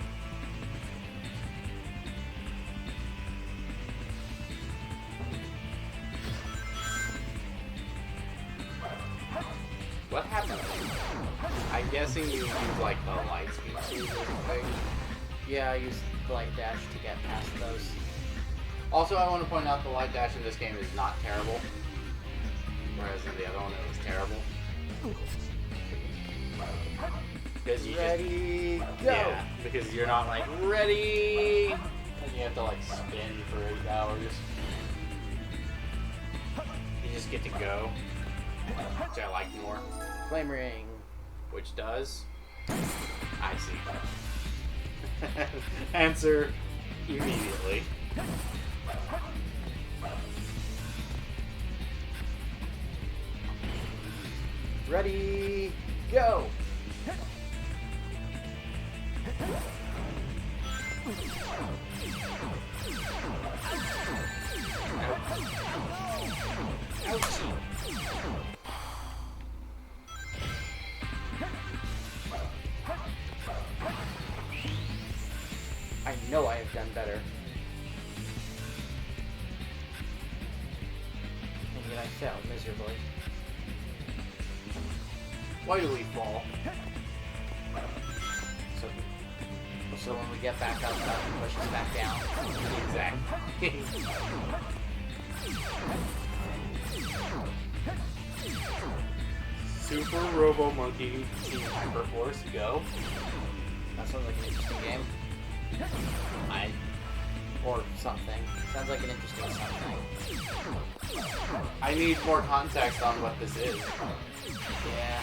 What happened? I'm guessing you use like the light speed tube or something. Yeah, I use the light dash to get past those. Also, I want to point out the light dash in this game is not terrible. Whereas in the other one, it was terrible. Because you Ready, just, go! Yeah, because you're not like, ready! And you have to like spin for 8 hours. You just get to go. Which I like more. Flame ring. Which does? I see. Answer immediately. Ready, go! Ouchie. I know I have done better. And yet I failed miserably. Why do we fall? So when we get back up, that can push us back down. Exactly. Super Robo Monkey Team Hyperforce, go. That sounds like an interesting game. Or something. Sounds like an interesting something. I need more context on what this is. Yeah.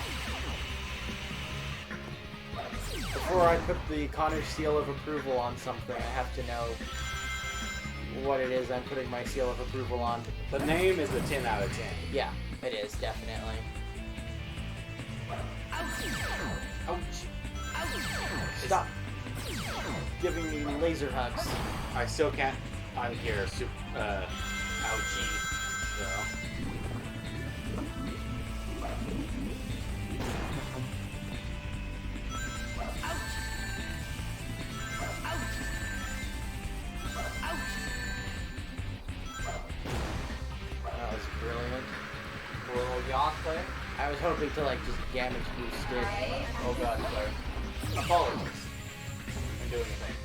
Before I put the Connor seal of approval on something, I have to know what it is I'm putting my seal of approval on. The name is a 10 out of 10. Yeah, it is, definitely. Ouch. Stop giving me laser hugs. I still can't unhear ouchie, though. That was brilliant. Little yacht Claire? I was hoping to like just damage boost it. Oh god, Claire. Apologies. I'm doing a thing.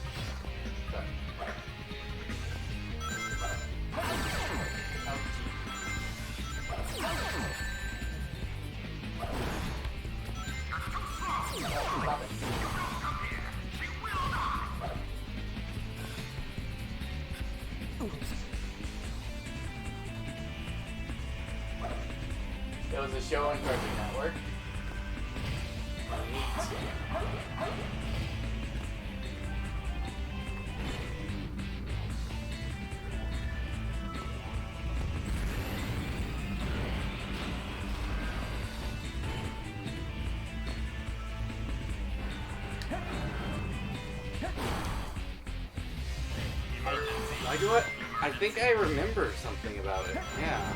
Sorry. Stop it. It was a show on Cartoon Network. I think I remember something about it. Yeah.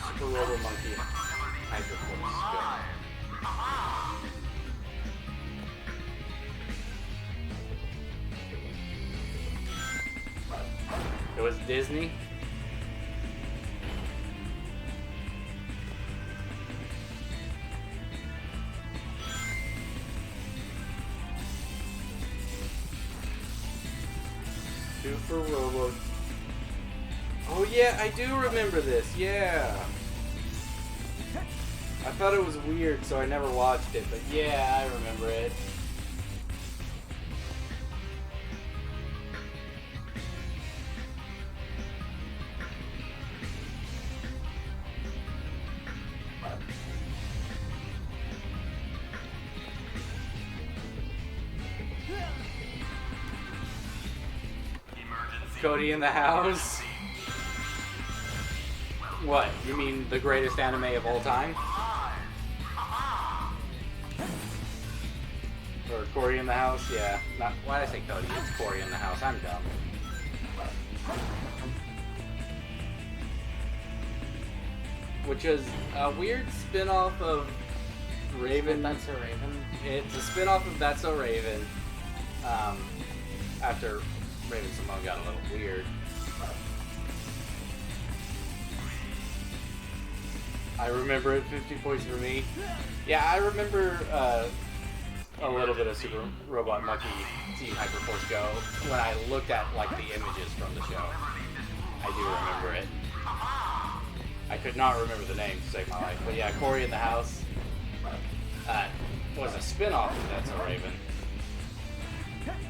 Super Robo Monkey Hyperforce. Good. It was Disney. Super Robo. Oh yeah, I do remember this. Yeah. I thought it was weird, so I never watched it, but yeah, I remember it. Cody in the house. What? You mean the greatest anime of all time? Or Cory in the house? Yeah. Not. Why did I say Cody? It's Cory in the house. I'm dumb. which is a weird spin-off of Raven. That's a Raven. It's a spin-off of That's So Raven. After Raven Simone got a little weird. I remember it, 50 points for me. Yeah, I remember a little bit of Super Robot Monkey Team Hyperforce Go when I looked at like the images from the show. I do remember it. I could not remember the name to save my life, but yeah, Cory in the House was a spin-off of That's So Raven.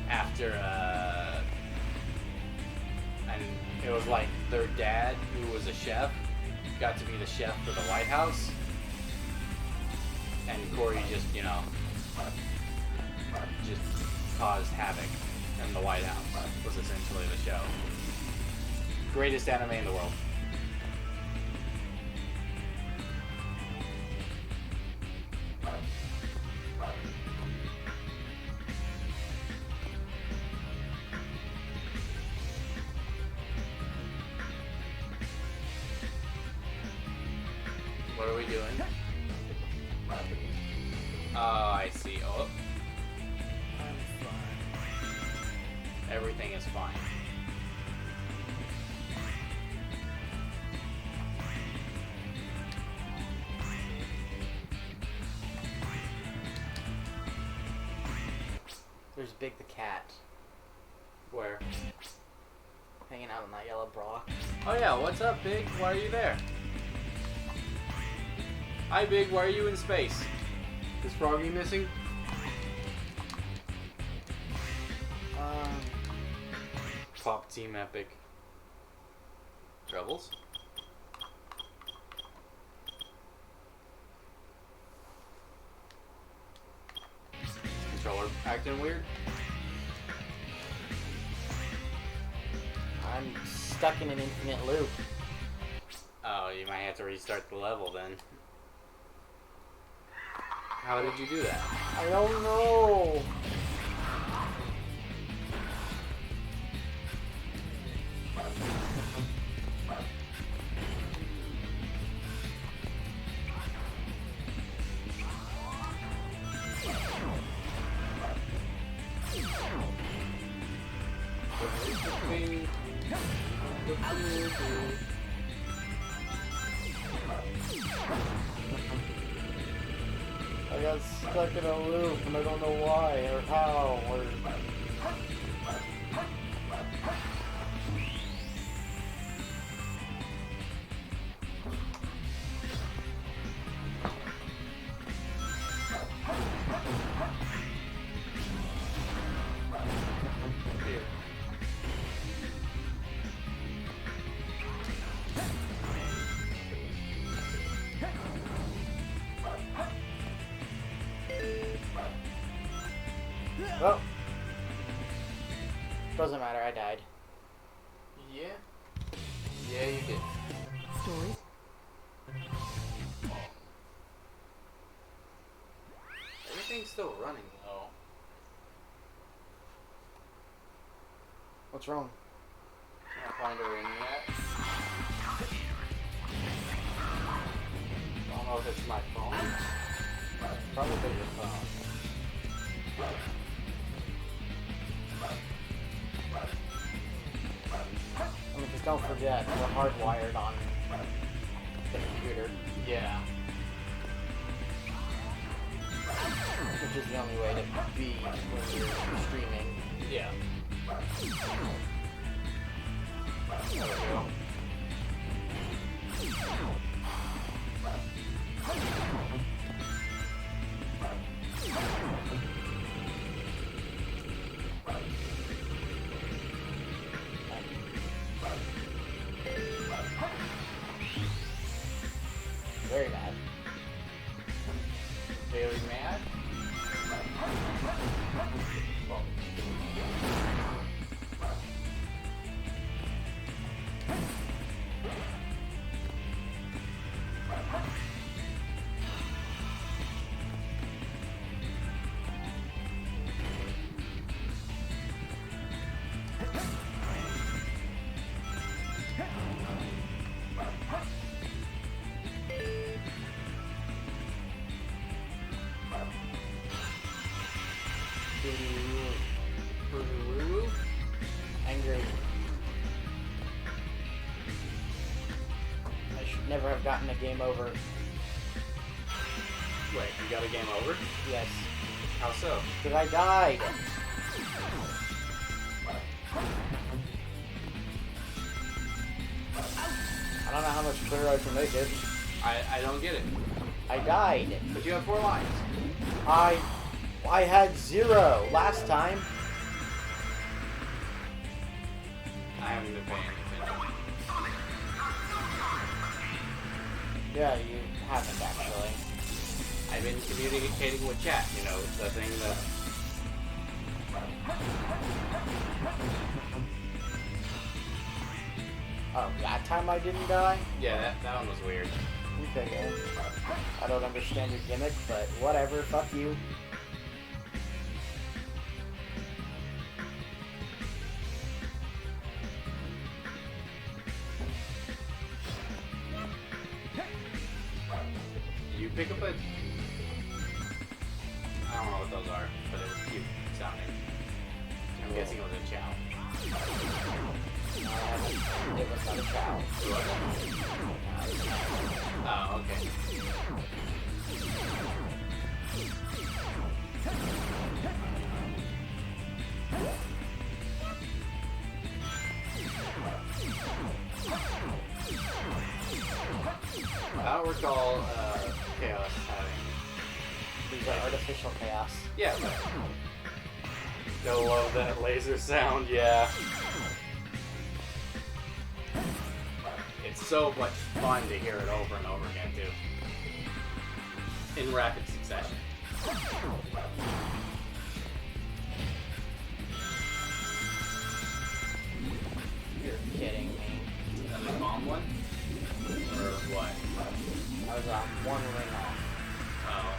After and it was like their dad, who was a chef, got to be the chef for the White House, and Cory just, you know, just caused havoc in the White House, was essentially the show. Greatest anime in the world. What are we doing? Oh, I see. Oh. I'm fine. Everything is fine. There's Big the cat. Where? Hanging out in that yellow bra. Oh yeah, what's up, Big? Why are you there? Hi, Big. Why are you in space? Is Froggy missing? Pop Team Epic. Troubles? Controller acting weird? I'm stuck in an infinite loop. Oh, you might have to restart the level then. How did you do that? I don't know. I got stuck in a loop and I don't know why or how or... Well, doesn't matter, I died. Yeah. Yeah, you did. Stories? Everything's still running though. What's wrong? Can't find a ring yet. I don't know if it's my phone. Probably your phone. I mean, just don't forget, we're hardwired on the computer. Yeah. Which is the only way to be when you're streaming. Yeah. There we go. Very bad. Very mad? never have gotten a game over. Wait, you got a game over? Yes. How so? Because I died. I don't know how much clearer I can make it. I don't get it. I died. But you have 4 lives. I had 0 last time. I haven't been paying attention. Yeah, you haven't actually. I've been communicating with chat, you know, the thing that... Oh, that time I didn't die? Yeah, that one was weird. Okay, man. I don't understand your gimmick, but whatever, fuck you. You pick up a... I don't know what those are, but it was cute sounding. I'm guessing it was a chow. It was not a chow. Oh, okay. I don't recall Chaos having... These are artificial chaos. Yeah, but... Still love that laser sound, yeah. It's so much fun to hear it over and over again, too. In rapid succession. You're kidding me. Is that the bomb one? Or what? I was on 1 ring off. Oh.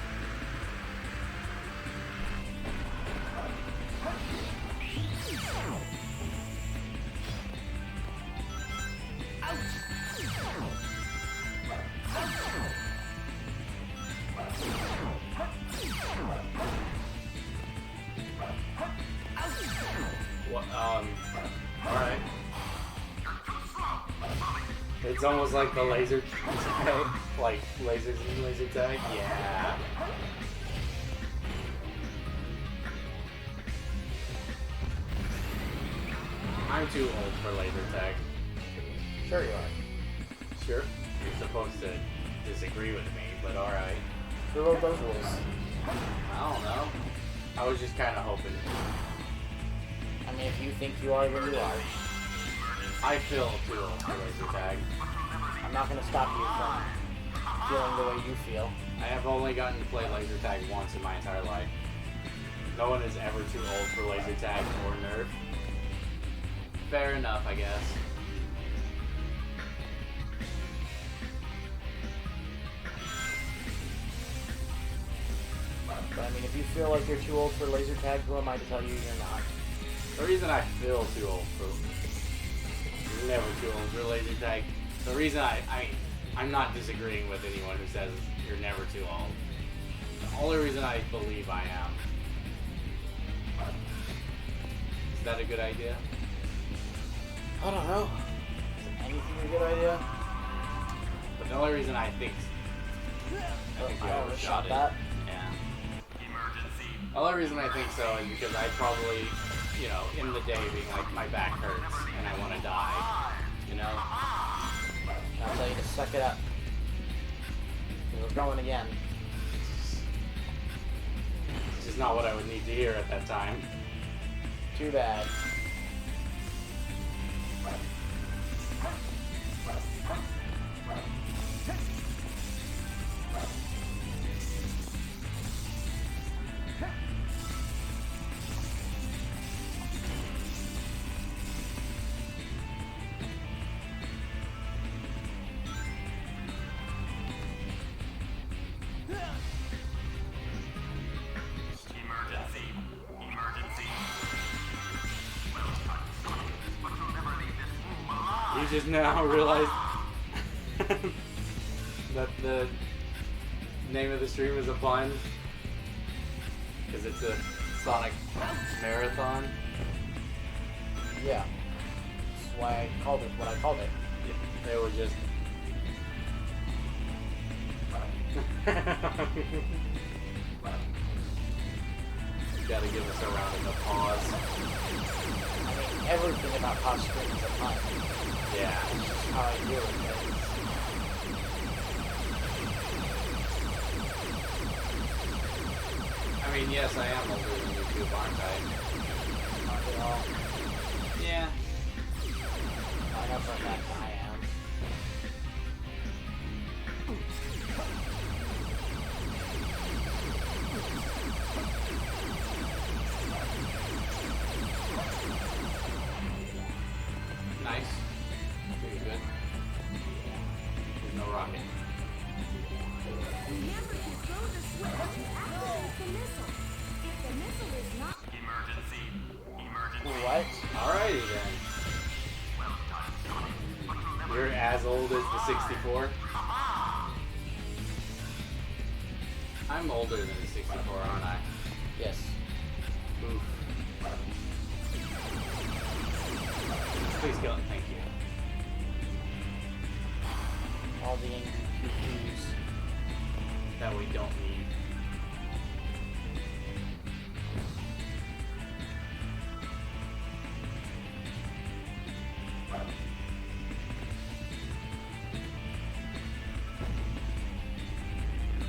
What, alright. It's almost like the laser tag, like lasers in laser tag. Yeah. I'm too old for laser tag. Sure you are. Sure. You're supposed to disagree with me, but alright. Who wrote those rules? I don't know. I was just kind of hoping. I mean, if you think you are, then you are. I feel too old for laser tag. I'm not going to stop you from feeling the way you feel. I have only gotten to play laser tag once in my entire life. No one is ever too old for laser tag or Nerf. Fair enough, I guess. But I mean, if you feel like you're too old for laser tag, who am I to tell you you're not? The reason I feel too old for... You're never too old for laser tag. The reason I'm not disagreeing with anyone who says you're never too old. The only reason I believe I am. Is that a good idea? I don't know. Is anything a good idea? But the only reason I think I overshot that. Yeah. The only reason I think so is because I probably, you know, in the day being like, my back hurts and I want to die. You know? I'll tell you to suck it up. We're going again. It's just not what I would need to hear at that time. Too bad. You just now realize that the name of the stream is a pun because it's a Sonic marathon. Yeah. That's why I called it what I called it. They were just Gotta give us a round of applause. I mean, everything about Hot Springs is a pun. Yeah. That's just how I deal with things. I mean, yes, I am older than you two, aren't I? Not at all. Yeah. I know for a fact I am. Nice. Pretty good. There's no rocket. Remember to throw the switch to activate the missile. If the missile is not Emergency. What? Alrighty then. You're as old as the 64? I'm older than the 64, aren't I? Yes. Oof. Please kill it, thank you. All the NQQs. That we don't need.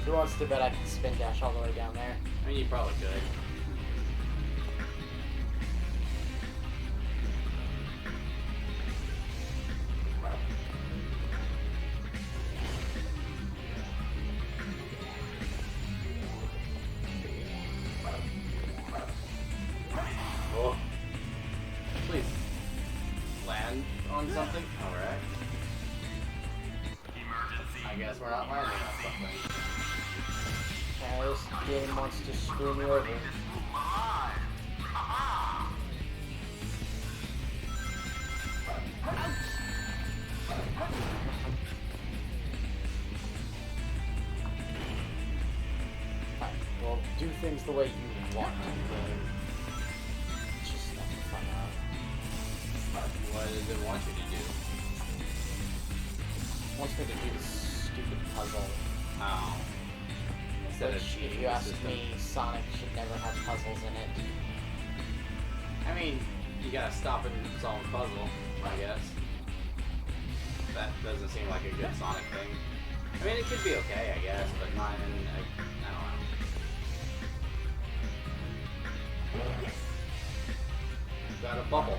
Who wants to bet I can spin dash all the way down there? I mean, you probably could. Oh. Please. Land on something? Alright. I guess we're not landing on something. Yeah, this game wants to screw me over. Fine, well, do things the way you want to, game. Just not the fun of. What does it want you to do? Wants me to do this stupid puzzle. Oh. Instead of Which, cheating if you the ask system. me, Sonic should never have puzzles in it. I mean, you gotta stop and solve a puzzle, I guess. That doesn't seem like a good Sonic thing. I mean, it could be okay, I guess, but not in, I don't know. Got a bubble.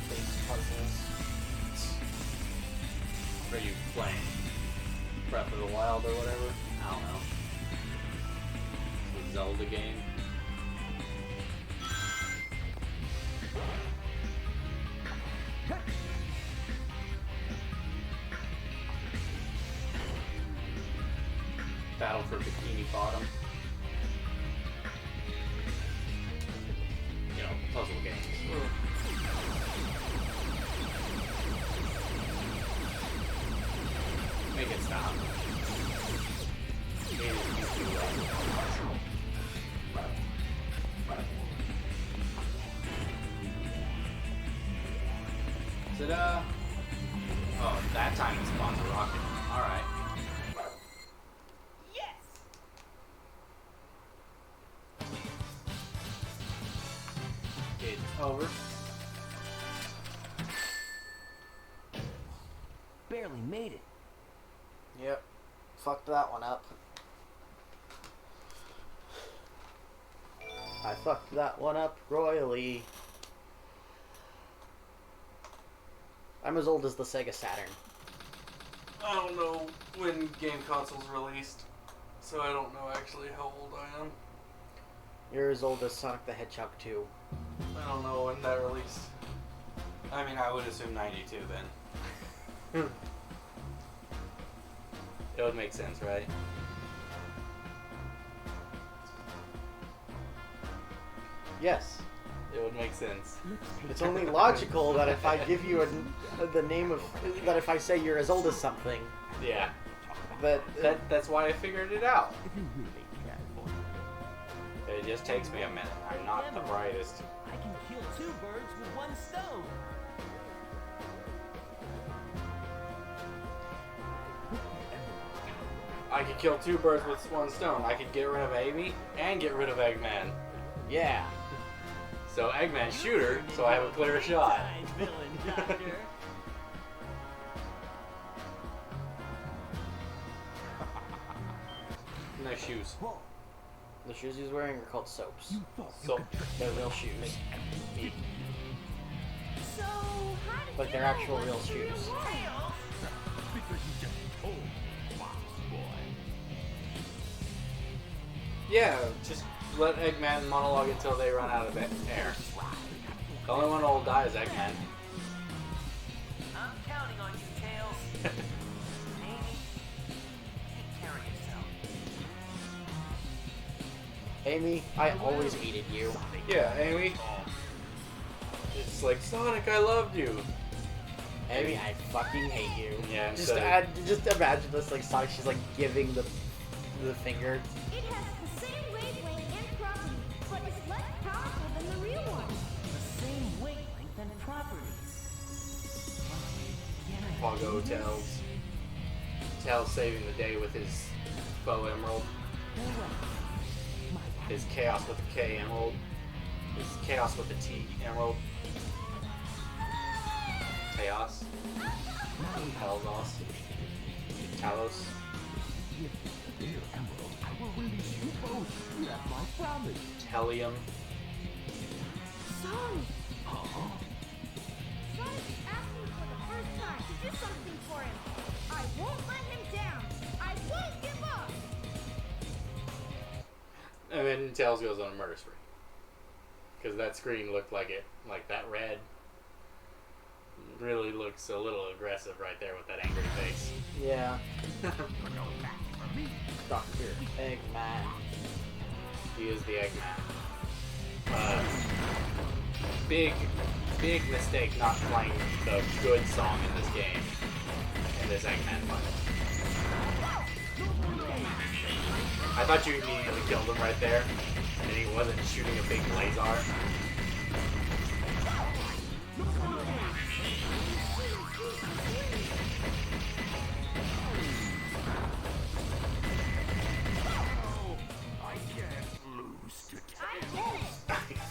Space puzzles. Are you playing Breath of the Wild or whatever? I don't know. The Zelda game. Battle for Bikini Bottom. You know, puzzle games. Make it stop. It is too late. Is it, oh, that time it spawns a rocket. Alright. Yes! It's over. Barely made it. Yep. Fucked that one up. I fucked that one up royally. I'm as old as the Sega Saturn. I don't know when game consoles released, so I don't know actually how old I am. You're as old as Sonic the Hedgehog 2. I don't know when that released. I mean, I would assume 92 then. It would make sense, right? Yes. It would make sense. It's only logical that if I give you the name of that if I say you're as old as something, Yeah. that's why I figured it out. If you really care for me. It just takes me a minute. I'm not the brightest. I can kill 2 birds with 1 stone. I could kill 2 birds with 1 stone. I could get rid of Amy and get rid of Eggman. yeah. So Eggman shooter, so I have a clear shot. Fine, villain doctor. Nice shoes. The shoes he's wearing are called soaps. So They're real shoes. So, how did Like you they're know actual what real to do shoes. tomorrow? Because you just told Fox Boy. yeah, just let Eggman monologue until they run out of air. The only one who'll die is Eggman. I'm counting on you, Tails. Amy, take care of yourself. Amy, I always hated you. Yeah, Amy. It's like, Sonic, I loved you. Amy, I fucking hate you. Yeah, Just just imagine this, like Sonic, she's like giving the finger. It has the same wavelength and properties, but it's less powerful than the real one. The same wavelength and properties. Pogo Tails. Tails saving the day with his bow emerald. His chaos with the K emerald. His chaos with the T emerald. Chaos. Talos. Talos. Dear Emerald, I will release you both. You have my promise. Telium. Sonic! Huh? Sonic is asking for the first time to do something for him. I won't let him down. I won't give up. And then Tails goes on a murder spree. Because that screen looked like it, like that red really looks a little aggressive right there with that angry face. Yeah. Dr. Eggman. He is the Eggman. Big mistake not playing the good song in this game. In this Eggman one. I thought you immediately killed him right there. And he wasn't shooting a big laser.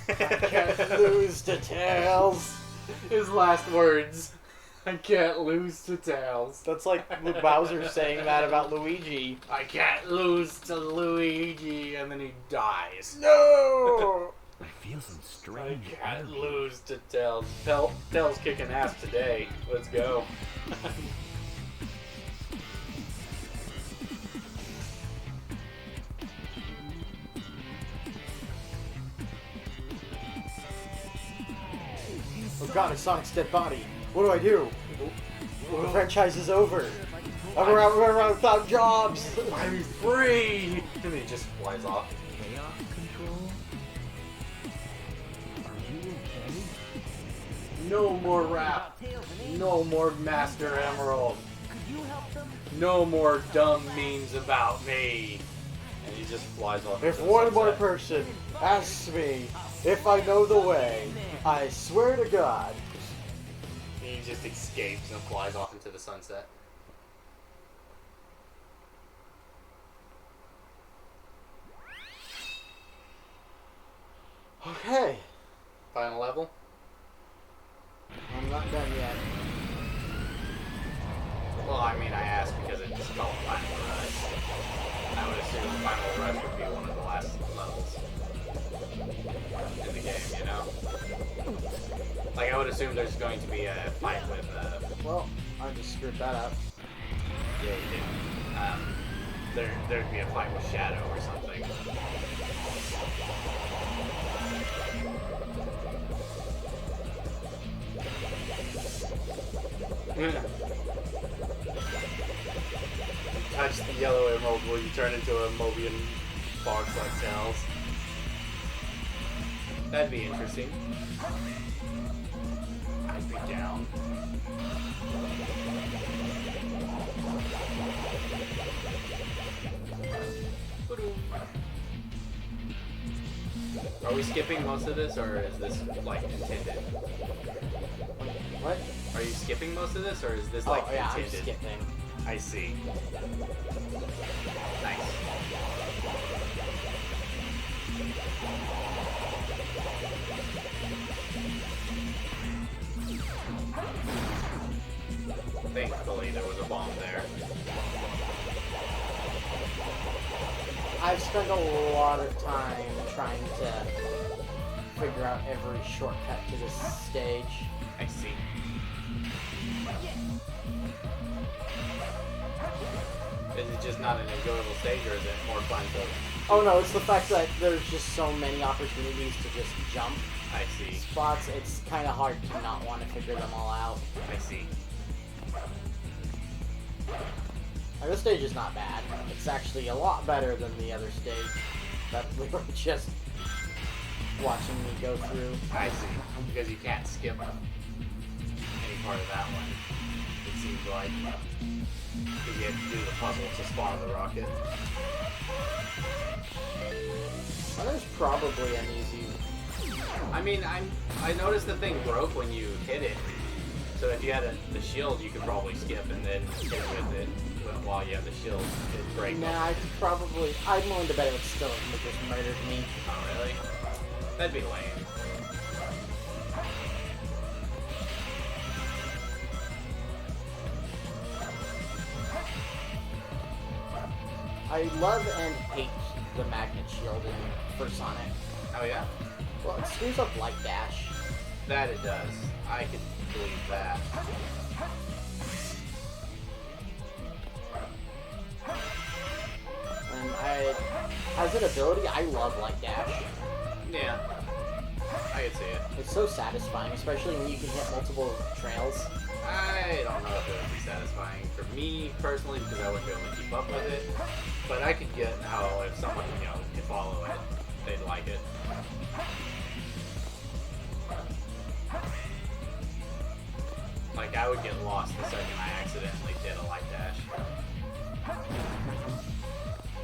Can't lose to Tails. His last words. I can't lose to Tails. That's like Bowser saying that about Luigi. I can't lose to Luigi, and then he dies. No! I feel some strange I can't energy. lose to Tails. Tails kicking ass today. Let's go. Oh god, it's Sonic's dead body. What do I do? The franchise is over. I'm around without jobs. I'm free! And he just flies off. Chaos control? Are you okay? No more rap. No more Master Emerald. Could you help them? No more dumb memes about me. And he just flies off. If into the one more sunset. person asks me if I know the way, I swear to God. He just escapes and flies off into the sunset. Okay, Final level? I'm not done yet. Well, I mean, I asked because it's called Final Rush. I would assume Final Rush would be one of the last levels in the game, you know? Like, I would assume there's going to be a fight with, Well, I just screwed that up. yeah, you did. There'd be a fight with Shadow or something. Touch the yellow emerald, will you turn into a Mobian box like Tails? That'd be interesting. I'd be down. Are we skipping most of this, or is this like intended? What? Are you skipping most of this, or is this Oh, like yeah, I'm intended? skipping. I see. Nice. Thankfully, there was a bomb there. I've spent a lot of time trying to figure out every shortcut to this stage. I see. Is it just not an enjoyable stage, or is it more fun to... Oh no, it's the fact that there's just so many opportunities to just jump I see. spots. It's kind of hard to not want to figure them all out. I see. Now, this stage is not bad. It's actually a lot better than the other stage that we were just watching me go through. I see. Because you can't skip any part of that one, it seems like. Because you have to do the puzzle to spawn the rocket. Well, there's probably an easy... I mean, I noticed the thing broke when you hit it. So if you had the shield, you could probably skip and then hit with it while you have the shield. It'd break. Nah, I could probably... I'm willing to bet it would still have just murdered me. Oh, really? That'd be lame. I love and hate the magnet shield for Sonic. Oh, yeah? Well, it screws up Light Dash. That it does. I could believe that. And as an ability, I love Light Dash. Yeah. I could see it. It's so satisfying, especially when you can hit multiple trails. I don't know if it would be satisfying for me personally because I wouldn't be able to keep up with it. But I could get how if someone, could follow it, they'd like it. Like, I would get lost the second I accidentally did a light dash.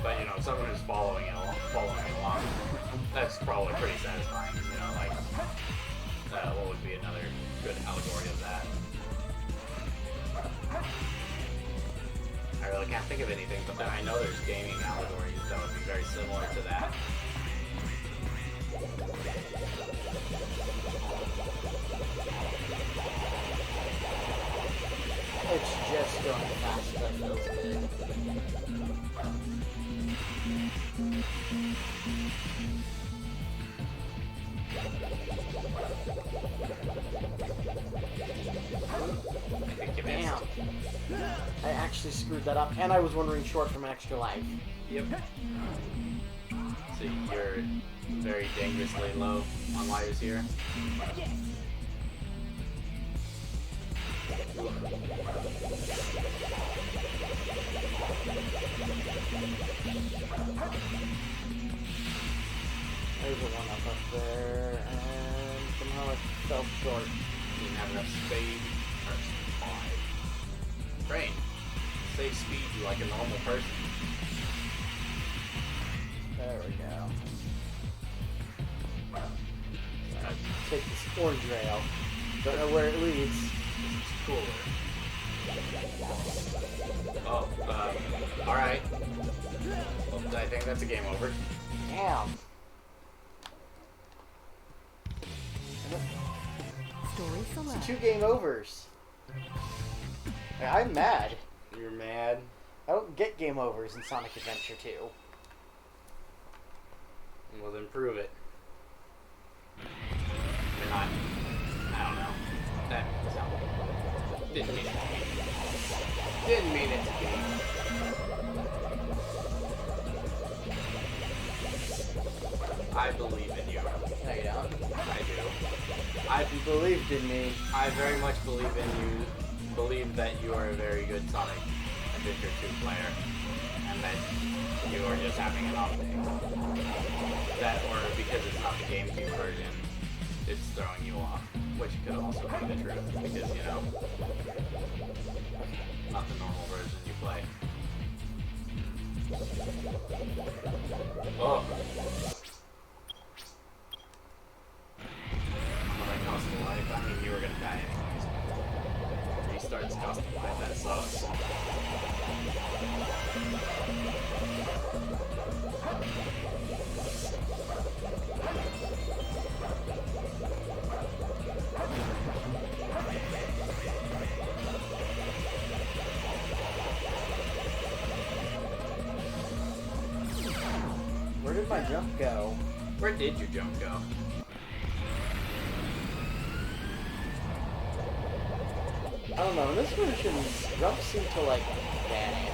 But, someone who's following along, that's probably pretty satisfying, what would be another good allegory of that? I really can't think of anything, but then I know there's gaming allegories that would be very similar to that. It's just going fast, that feels good. Damn. I actually screwed that up, and I was wondering short from an extra life. Yep. So you're very dangerously low on lives here. There's a one up there, and somehow it fell short. You didn't have enough speed. Train. Say speed you like a normal person. There we go. Take this orange rail. Don't know where it leads. It's cooler. Oh, alright. Well, I think that's a game over. Damn. Story select. It's 2 game overs. I'm mad. You're mad? I don't get game overs in Sonic Adventure 2. Well, then prove it. Or not. I don't know. That didn't mean it to be. Didn't mean it to be. I believe in you. No, you don't. I do. You believed in me. I very much believe in you. Believe that you are a very good Sonic Adventure 2 player. And that you are just having an off day. That, or because it's not the GameCube version, it's throwing you off, which could also be the truth, because, you know, not the normal version you play. Oh. Well, that cost a life. I mean, you were gonna die anyways. Restarts cost a life, that sucks. Where did my jump go? Where did your jump go? I don't know. In this version, jumps seem to like vanish.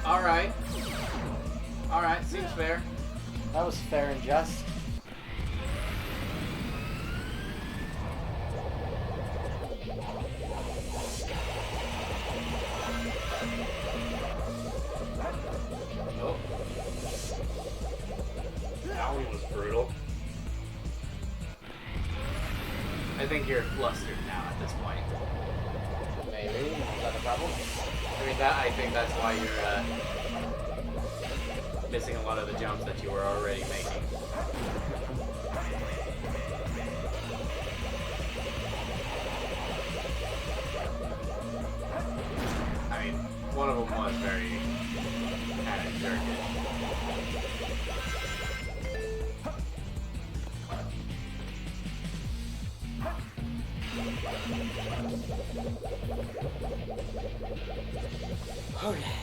Alright. Alright, seems fair. That was fair and just. Oh. That one was brutal. I think you're flustered now at this point. Maybe. Is that a problem? I mean, I think that's why you're missing a lot of the jumps that you were already making. I mean, one of them was very kind of jerky. Okay.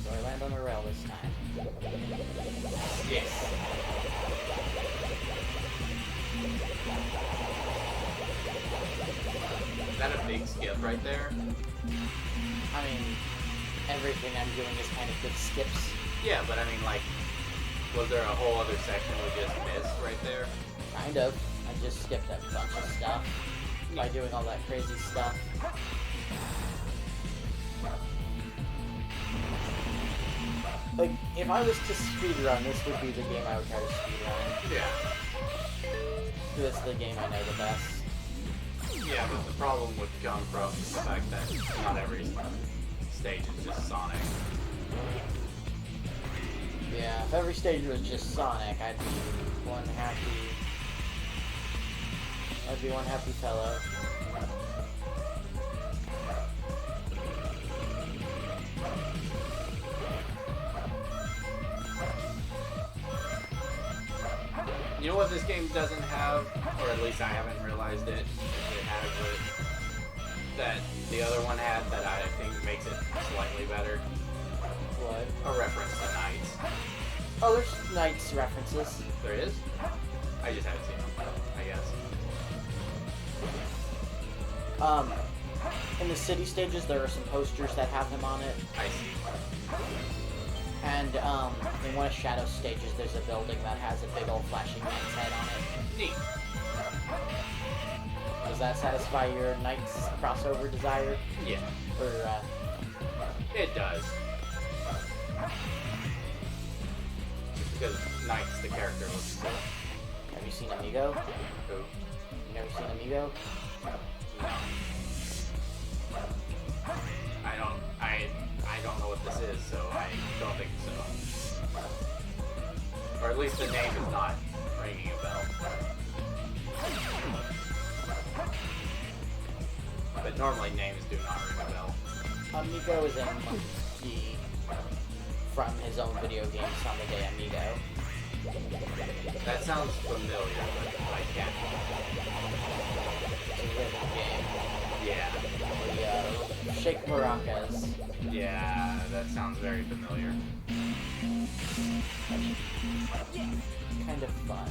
So I land on the rail this time. Yes. Is that a big skip right there? I mean, everything I'm doing is kind of good skips. Yeah, but I mean, like, was there a whole other section we just missed right there? Kind of. I just skipped a bunch of stuff by doing all that crazy stuff. Like, if I was to speedrun, this would be the game I would try to speedrun. Yeah. This is the game I know the best. Yeah, but the problem with Jumpro is the fact that not every stage is just Sonic. Yeah, if every stage was just Sonic, I'd be one happy fellow. You know what this game doesn't have, or at least I haven't realized it, it has it, that the other one had that I think makes it slightly better? What? A reference to Knights. Oh, there's Knights references. There is? I just haven't seen them, I guess. In the city stages, there are some posters that have him on it. I see. And, in one of Shadow's stages, there's a building that has a big old flashing knight's head on it. Neat. Does that satisfy your Knights crossover desire? Yeah. Or, It does. Because Knights, the character, looks cool. Have you seen Amigo? Who? You never seen Amigo? No. I don't know what this is, so I don't think so. Or at least the name is not ringing a bell. But normally names do not ring a bell. Amigo is in Monkey from his own video game, Sonic Amigo. That sounds familiar, but I can't. It's a rhythm game. Yeah. The, Shake Maracas. Yeah, that sounds very familiar. Kind of fun.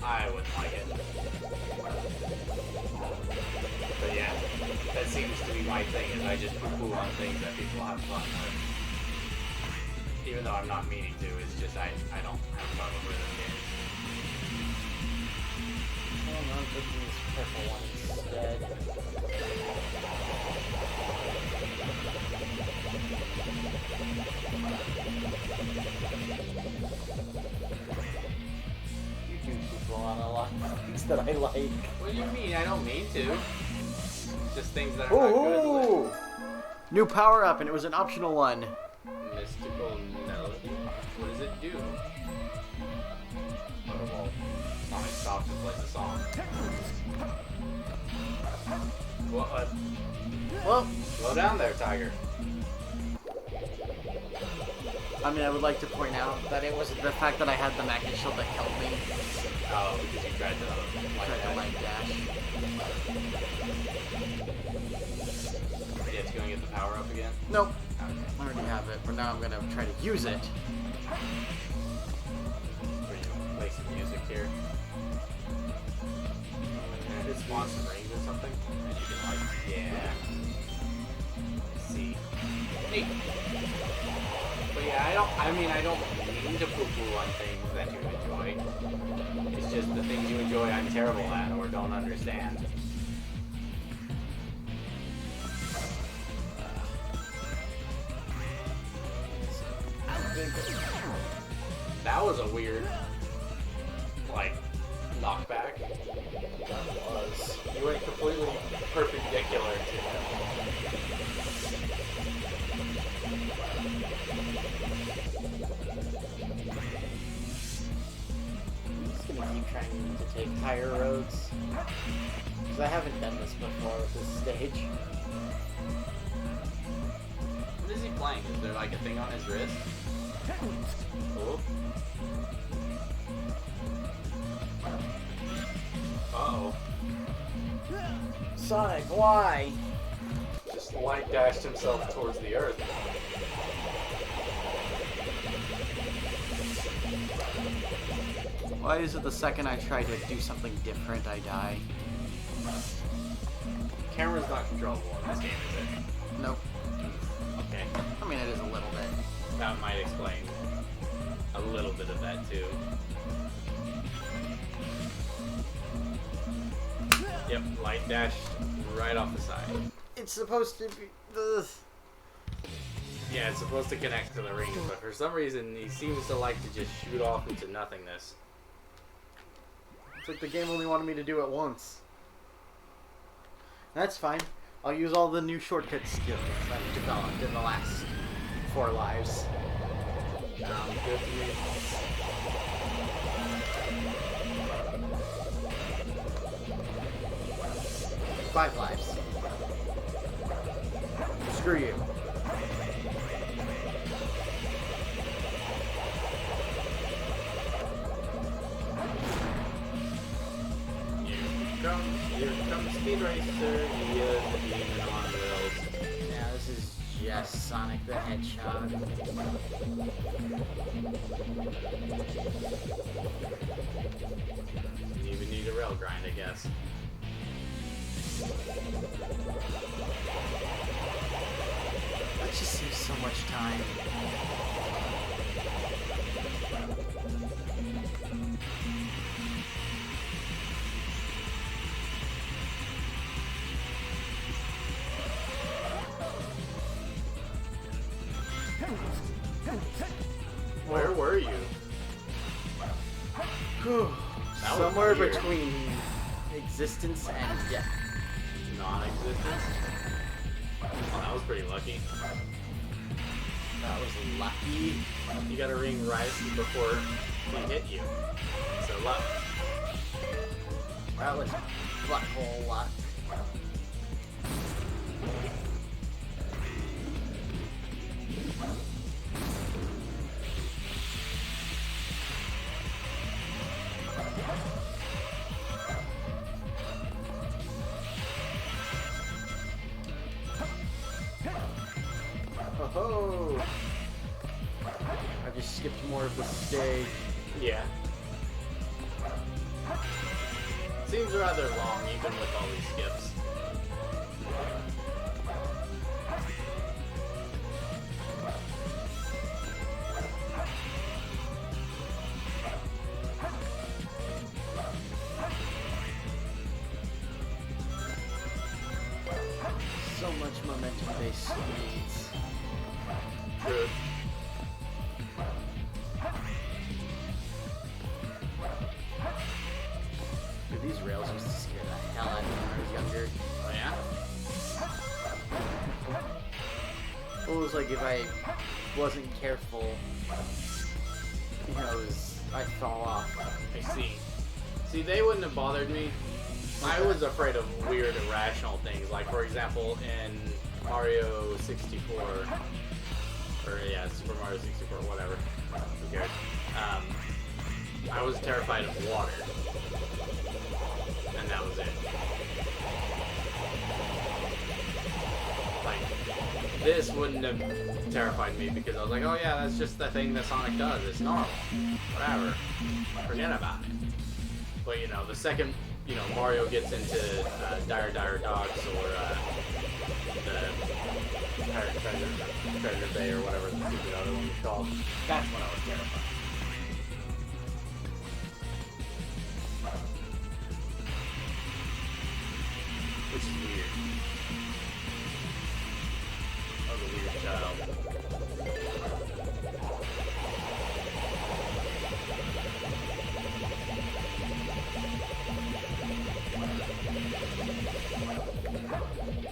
I wouldn't like it. But yeah, that seems to be my thing, is I just poo-poo on things that people have fun with. Even though I'm not meaning to, it's just I don't have fun with rhythm games. Well, no, I'm taking this purple one instead. You do people on a lot of things that I like. What do you mean? I don't mean to. Just things that are not good. Ooh! New power up, and it was an optional one. Mystical melody? What does it do? Oh, well, Sonic stops and plays a song. What? Well, slow down there, Tiger. I mean, I would like to point out that it was the fact that I had the magnet shield that killed me. Oh, because you tried to light dash. Yeah, it's going to get the power up again? Nope. Okay. I already have it, but now I'm gonna try to use it. Play some music here. And it spawns some rings or something. And you can like, yeah. See. Neat. But yeah, I don't mean to poo-poo on things that you enjoy. It's just the things you enjoy I'm terrible at or don't understand. That was a weird, like, knockback. That was. You went completely perpendicular to him. I'm just gonna keep trying to take higher roads. Because I haven't done this before with this stage. What is he playing? Is there like a thing on his wrist? Cool. Uh-oh. Sonic, why? Just light dashed himself towards the earth. Why is it the second I try to do something different, I die? Camera's not controllable in this game, is it? Nope. Okay. I mean, it is a little bit. That might explain a little bit of that, too. Yep, light dashed right off the side. It's supposed to be... Yeah, it's supposed to connect to the rings, but for some reason, he seems to like to just shoot off into nothingness. It's like the game only wanted me to do it once. That's fine. I'll use all the new shortcut skills I've developed in the last 4 lives. Sounds good to me. Five lives. Screw you. Here comes Speed Racer, he is the demon on wheels. Yeah, this is just Sonic the Hedgehog. You even need a rail grind, I guess. That just saves so much time. Where were you? Somewhere between existence and death. Non-existence? Oh, that was pretty lucky. That was lucky. You got a ring right before he hit you. So luck. That was butthole luck. Oh, I just skipped more of the stage. Yeah. Seems rather long, even with all these skips. So much momentum-based speeds. True. Dude, these rails used to scare the hell out of me when I was younger. Oh yeah? Well, it was like if I wasn't careful, you know, I'd fall off. I see. See, they wouldn't have bothered me. I was afraid of weird, irrational things. Like, for example, in Mario 64, or yeah, Super Mario 64, whatever. Who cares? I was terrified of water. And that was it. Like, this wouldn't have terrified me because I was like, oh yeah, that's just the thing that Sonic does. It's normal. Whatever. Forget about it. But, you know, the second, you know, Mario gets into Dire Dire Docks or the Pirate Treasure Bay or whatever the stupid other one was called, that's when I was terrified. Which is weird. I was a weird child.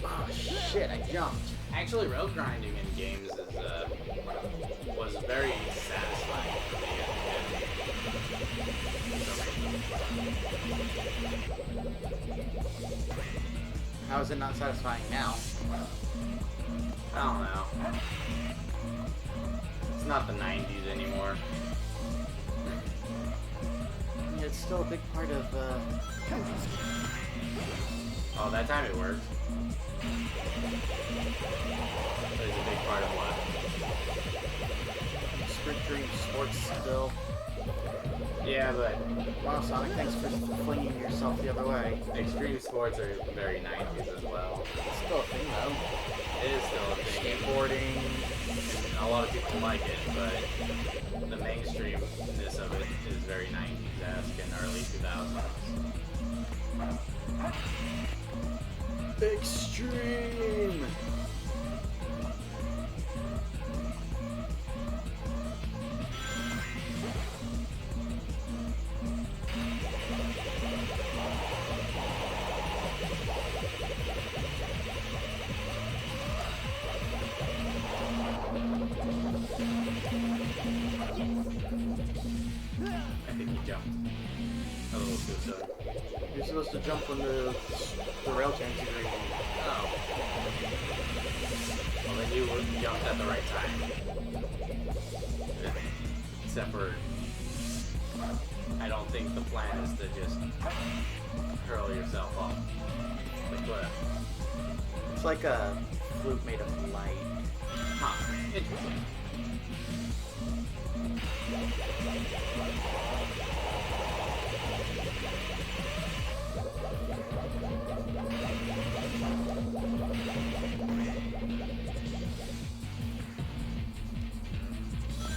Oh shit, I jumped. Actually, rail grinding in games is was very satisfying for me How is it not satisfying now? I don't know. It's not the 90s anymore. Yeah, it's still a big part of, Oh, that time it worked. That is a big part of what? Sprint Dream Sports still. Yeah, but Wow, Sonic, thanks for flinging yourself the other way. extreme sports are very 90s as well. It's still a thing, though. It is still a thing. Skateboarding. And a lot of people like it, but the mainstreamness of it is very 90s-esque and early 2000s. Extreme! I think he jumped a little too soon. You're supposed to jump when the rail turns to green. Oh. Well, then you jumped at the right time. Except for, I don't think the plan is to just hurl yourself off the cliff. It's like a flute made of light. Huh. Interesting.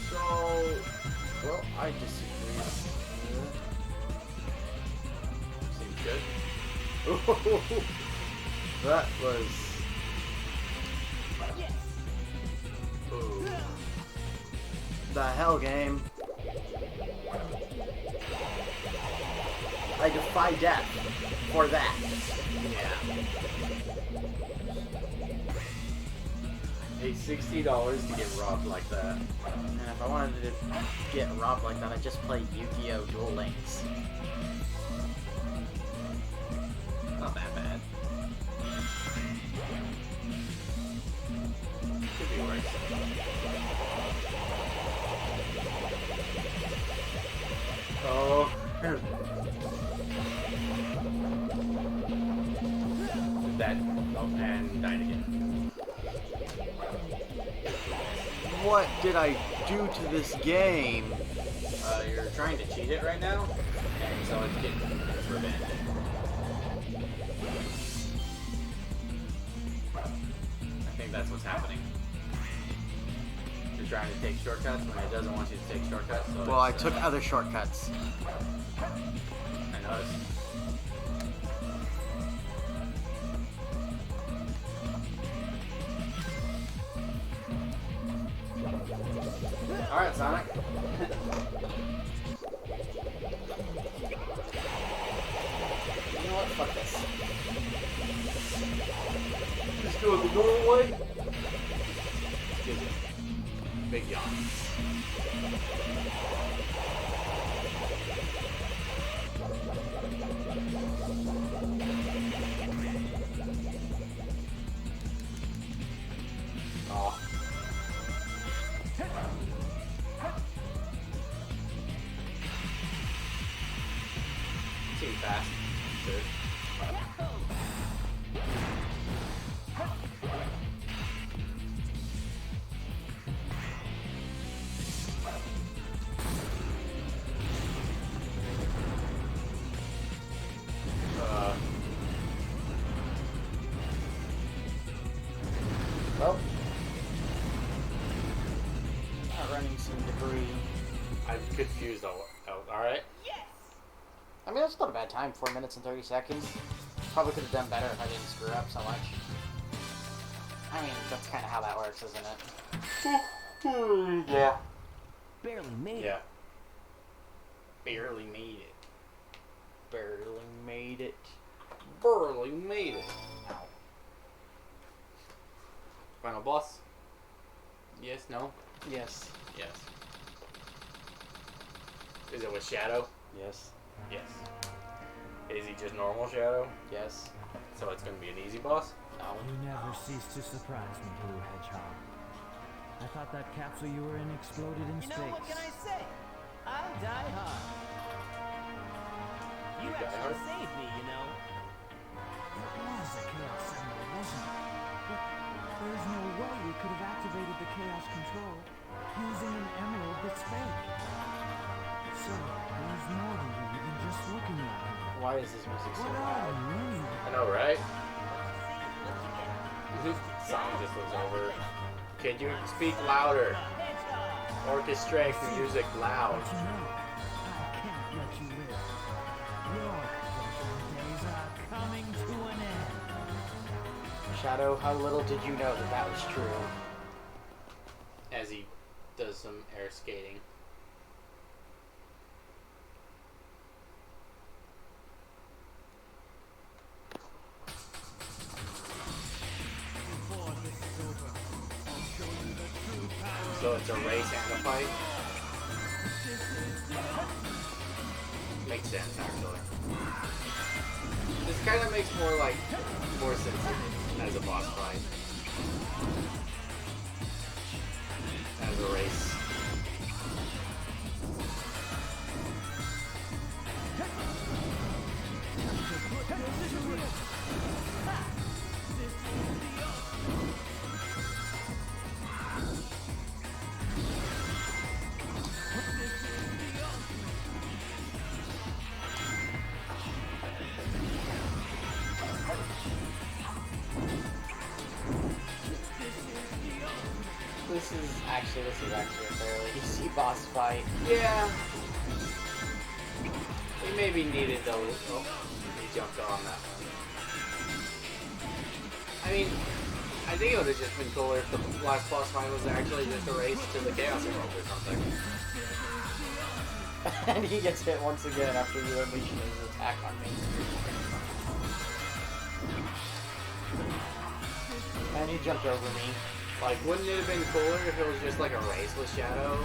So, well, I disagree. Seems good. That was... Ooh. The hell, game. I defy death for that. Yeah. Pay $60 to get robbed like that. And if I wanted to get robbed like that, I'd just play Yu-Gi-Oh! Duel Links. Not that bad. Could be worse. Oh. That. Oh, and died again. What did I do to this game? You're trying to cheat it right now, and so it's getting its revenge. I think that's what's happening. You're trying to take shortcuts when it doesn't want you to take shortcuts. So Well, I took other shortcuts. I noticed. Alright, Sonic. You know what? Fuck this. Let's go the normal way. Excuse me. Big yawn. Oh. Too fast. Sure. Well, running some debris. I'm confused. Alright. I mean, that's not a bad time. 4 minutes and 30 seconds. Probably could have done better if I didn't screw up so much. I mean, that's kind of how that works, isn't it? Yeah. Barely made Yeah. it. Barely made it. Barely made it. Barely made it. Final boss? Yes, no? Yes. Yes. Is it with Shadow? Yes. Yes. Is he just normal Shadow? Yes. So it's gonna be an easy boss? No. You never cease to surprise me, Blue Hedgehog. I thought that capsule you were in exploded in You space. know, what can I say? I'll die hard. You You die actually hard? saved me, you know. It was a Chaos Emerald, wasn't it? But there's no way you could have activated the Chaos Control using an emerald that's fake. So, there's more to you than just looking at it. Why is this music so What are loud? you anyway? I know, right? What you get? Song just looks over. Can you speak louder? Orchestrate the music loud. But you know, I can't let you live. Your adventuring days are coming to an end. Shadow, how little did you know that that was true? As he does some air skating. So it's a race and a fight? Makes sense, actually. This kind of makes more sense as a boss fight. As a race. This is actually a fairly easy boss fight. Yeah. We maybe needed the... Oh, he jumped on that one. I mean, I think it would have just been cooler if the last boss fight was actually just a race to the Chaos Emerald or something. And he gets hit once again after you unleash his attack on me. And he jumped over me. Like, wouldn't it have been cooler if it was just like a race with Shadow?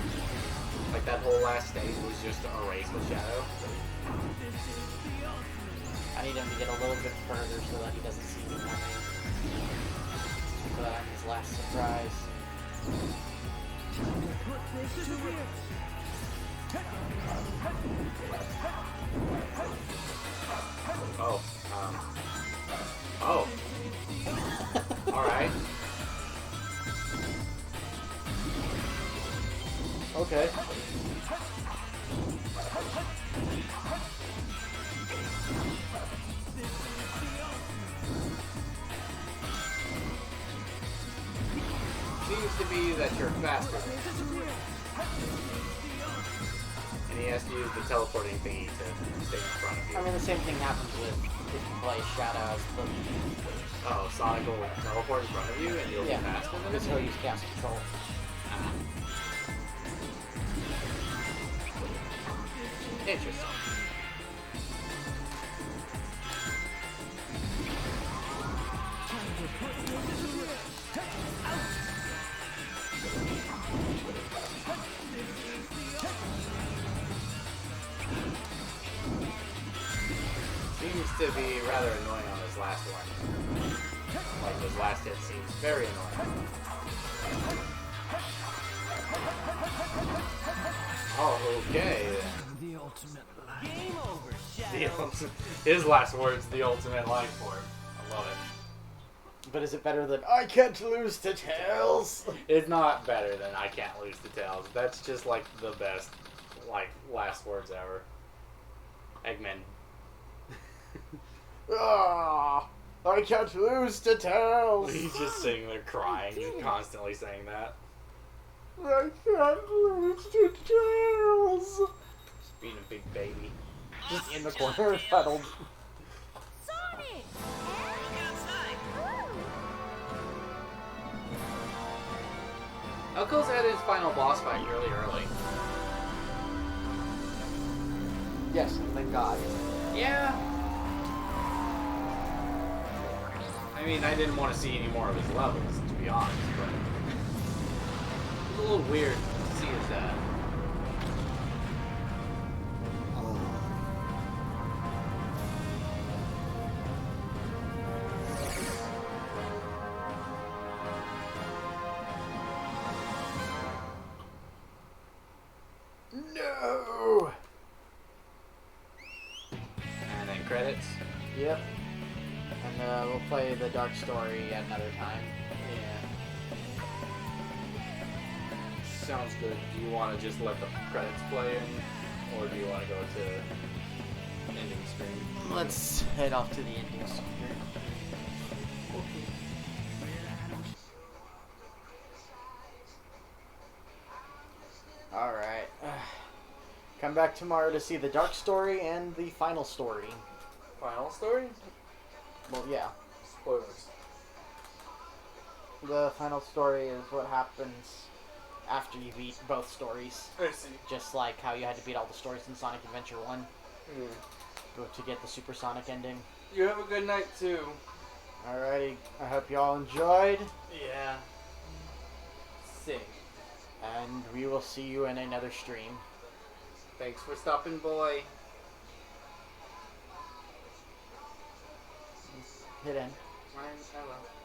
Like that whole last stage was just a race with Shadow? I need him to get a little bit further so that he doesn't see me coming. So that I'm his last surprise. Oh, oh. Alright. Okay. but you're faster. And he has to use the teleporting thingy to stay in front of you. I mean, the same thing happens with if you play Shadow as the... Oh, Sonic will teleport in front of you and you'll be faster than because him? he'll use Chaos Control. Interesting. Seems to be rather annoying on this last one. Like this last hit seems very annoying. Oh, okay. The ultimate life. Game over, The Shadow. ultimate, his last words, the ultimate life form. I love it. But is it better than I can't lose to Tails? It's not better than I can't lose to Tails. That's just like the best, like, last words ever. Eggman. Ah, I can't lose to Tails. He's just sitting there crying, constantly saying that. I can't lose to Tails. Just being a big baby. Just in the corner, huddled. Sonic! Knuckles had his final boss fight really early. Yes, thank God. Yeah. I mean, I didn't want to see any more of his levels, to be honest, but it was a little weird to see his dad. No! And then credits. Yep. And we'll play the Dark Story at another time. Yeah. Sounds good. Do you want to just let the credits play in, or do you want to go to ending screen? Let's head off to the ending screen. Alright. Come back tomorrow to see the Dark Story and the final story. Final story? Well, yeah. Spoilers. The final story is what happens after you beat both stories. I see. Just like how you had to beat all the stories in Sonic Adventure 1 to get the Supersonic ending. You have a good night, too. Alrighty, I hope you all enjoyed. Yeah. Sick. And we will see you in another stream. Thanks for stopping, boy. Hit in. I will.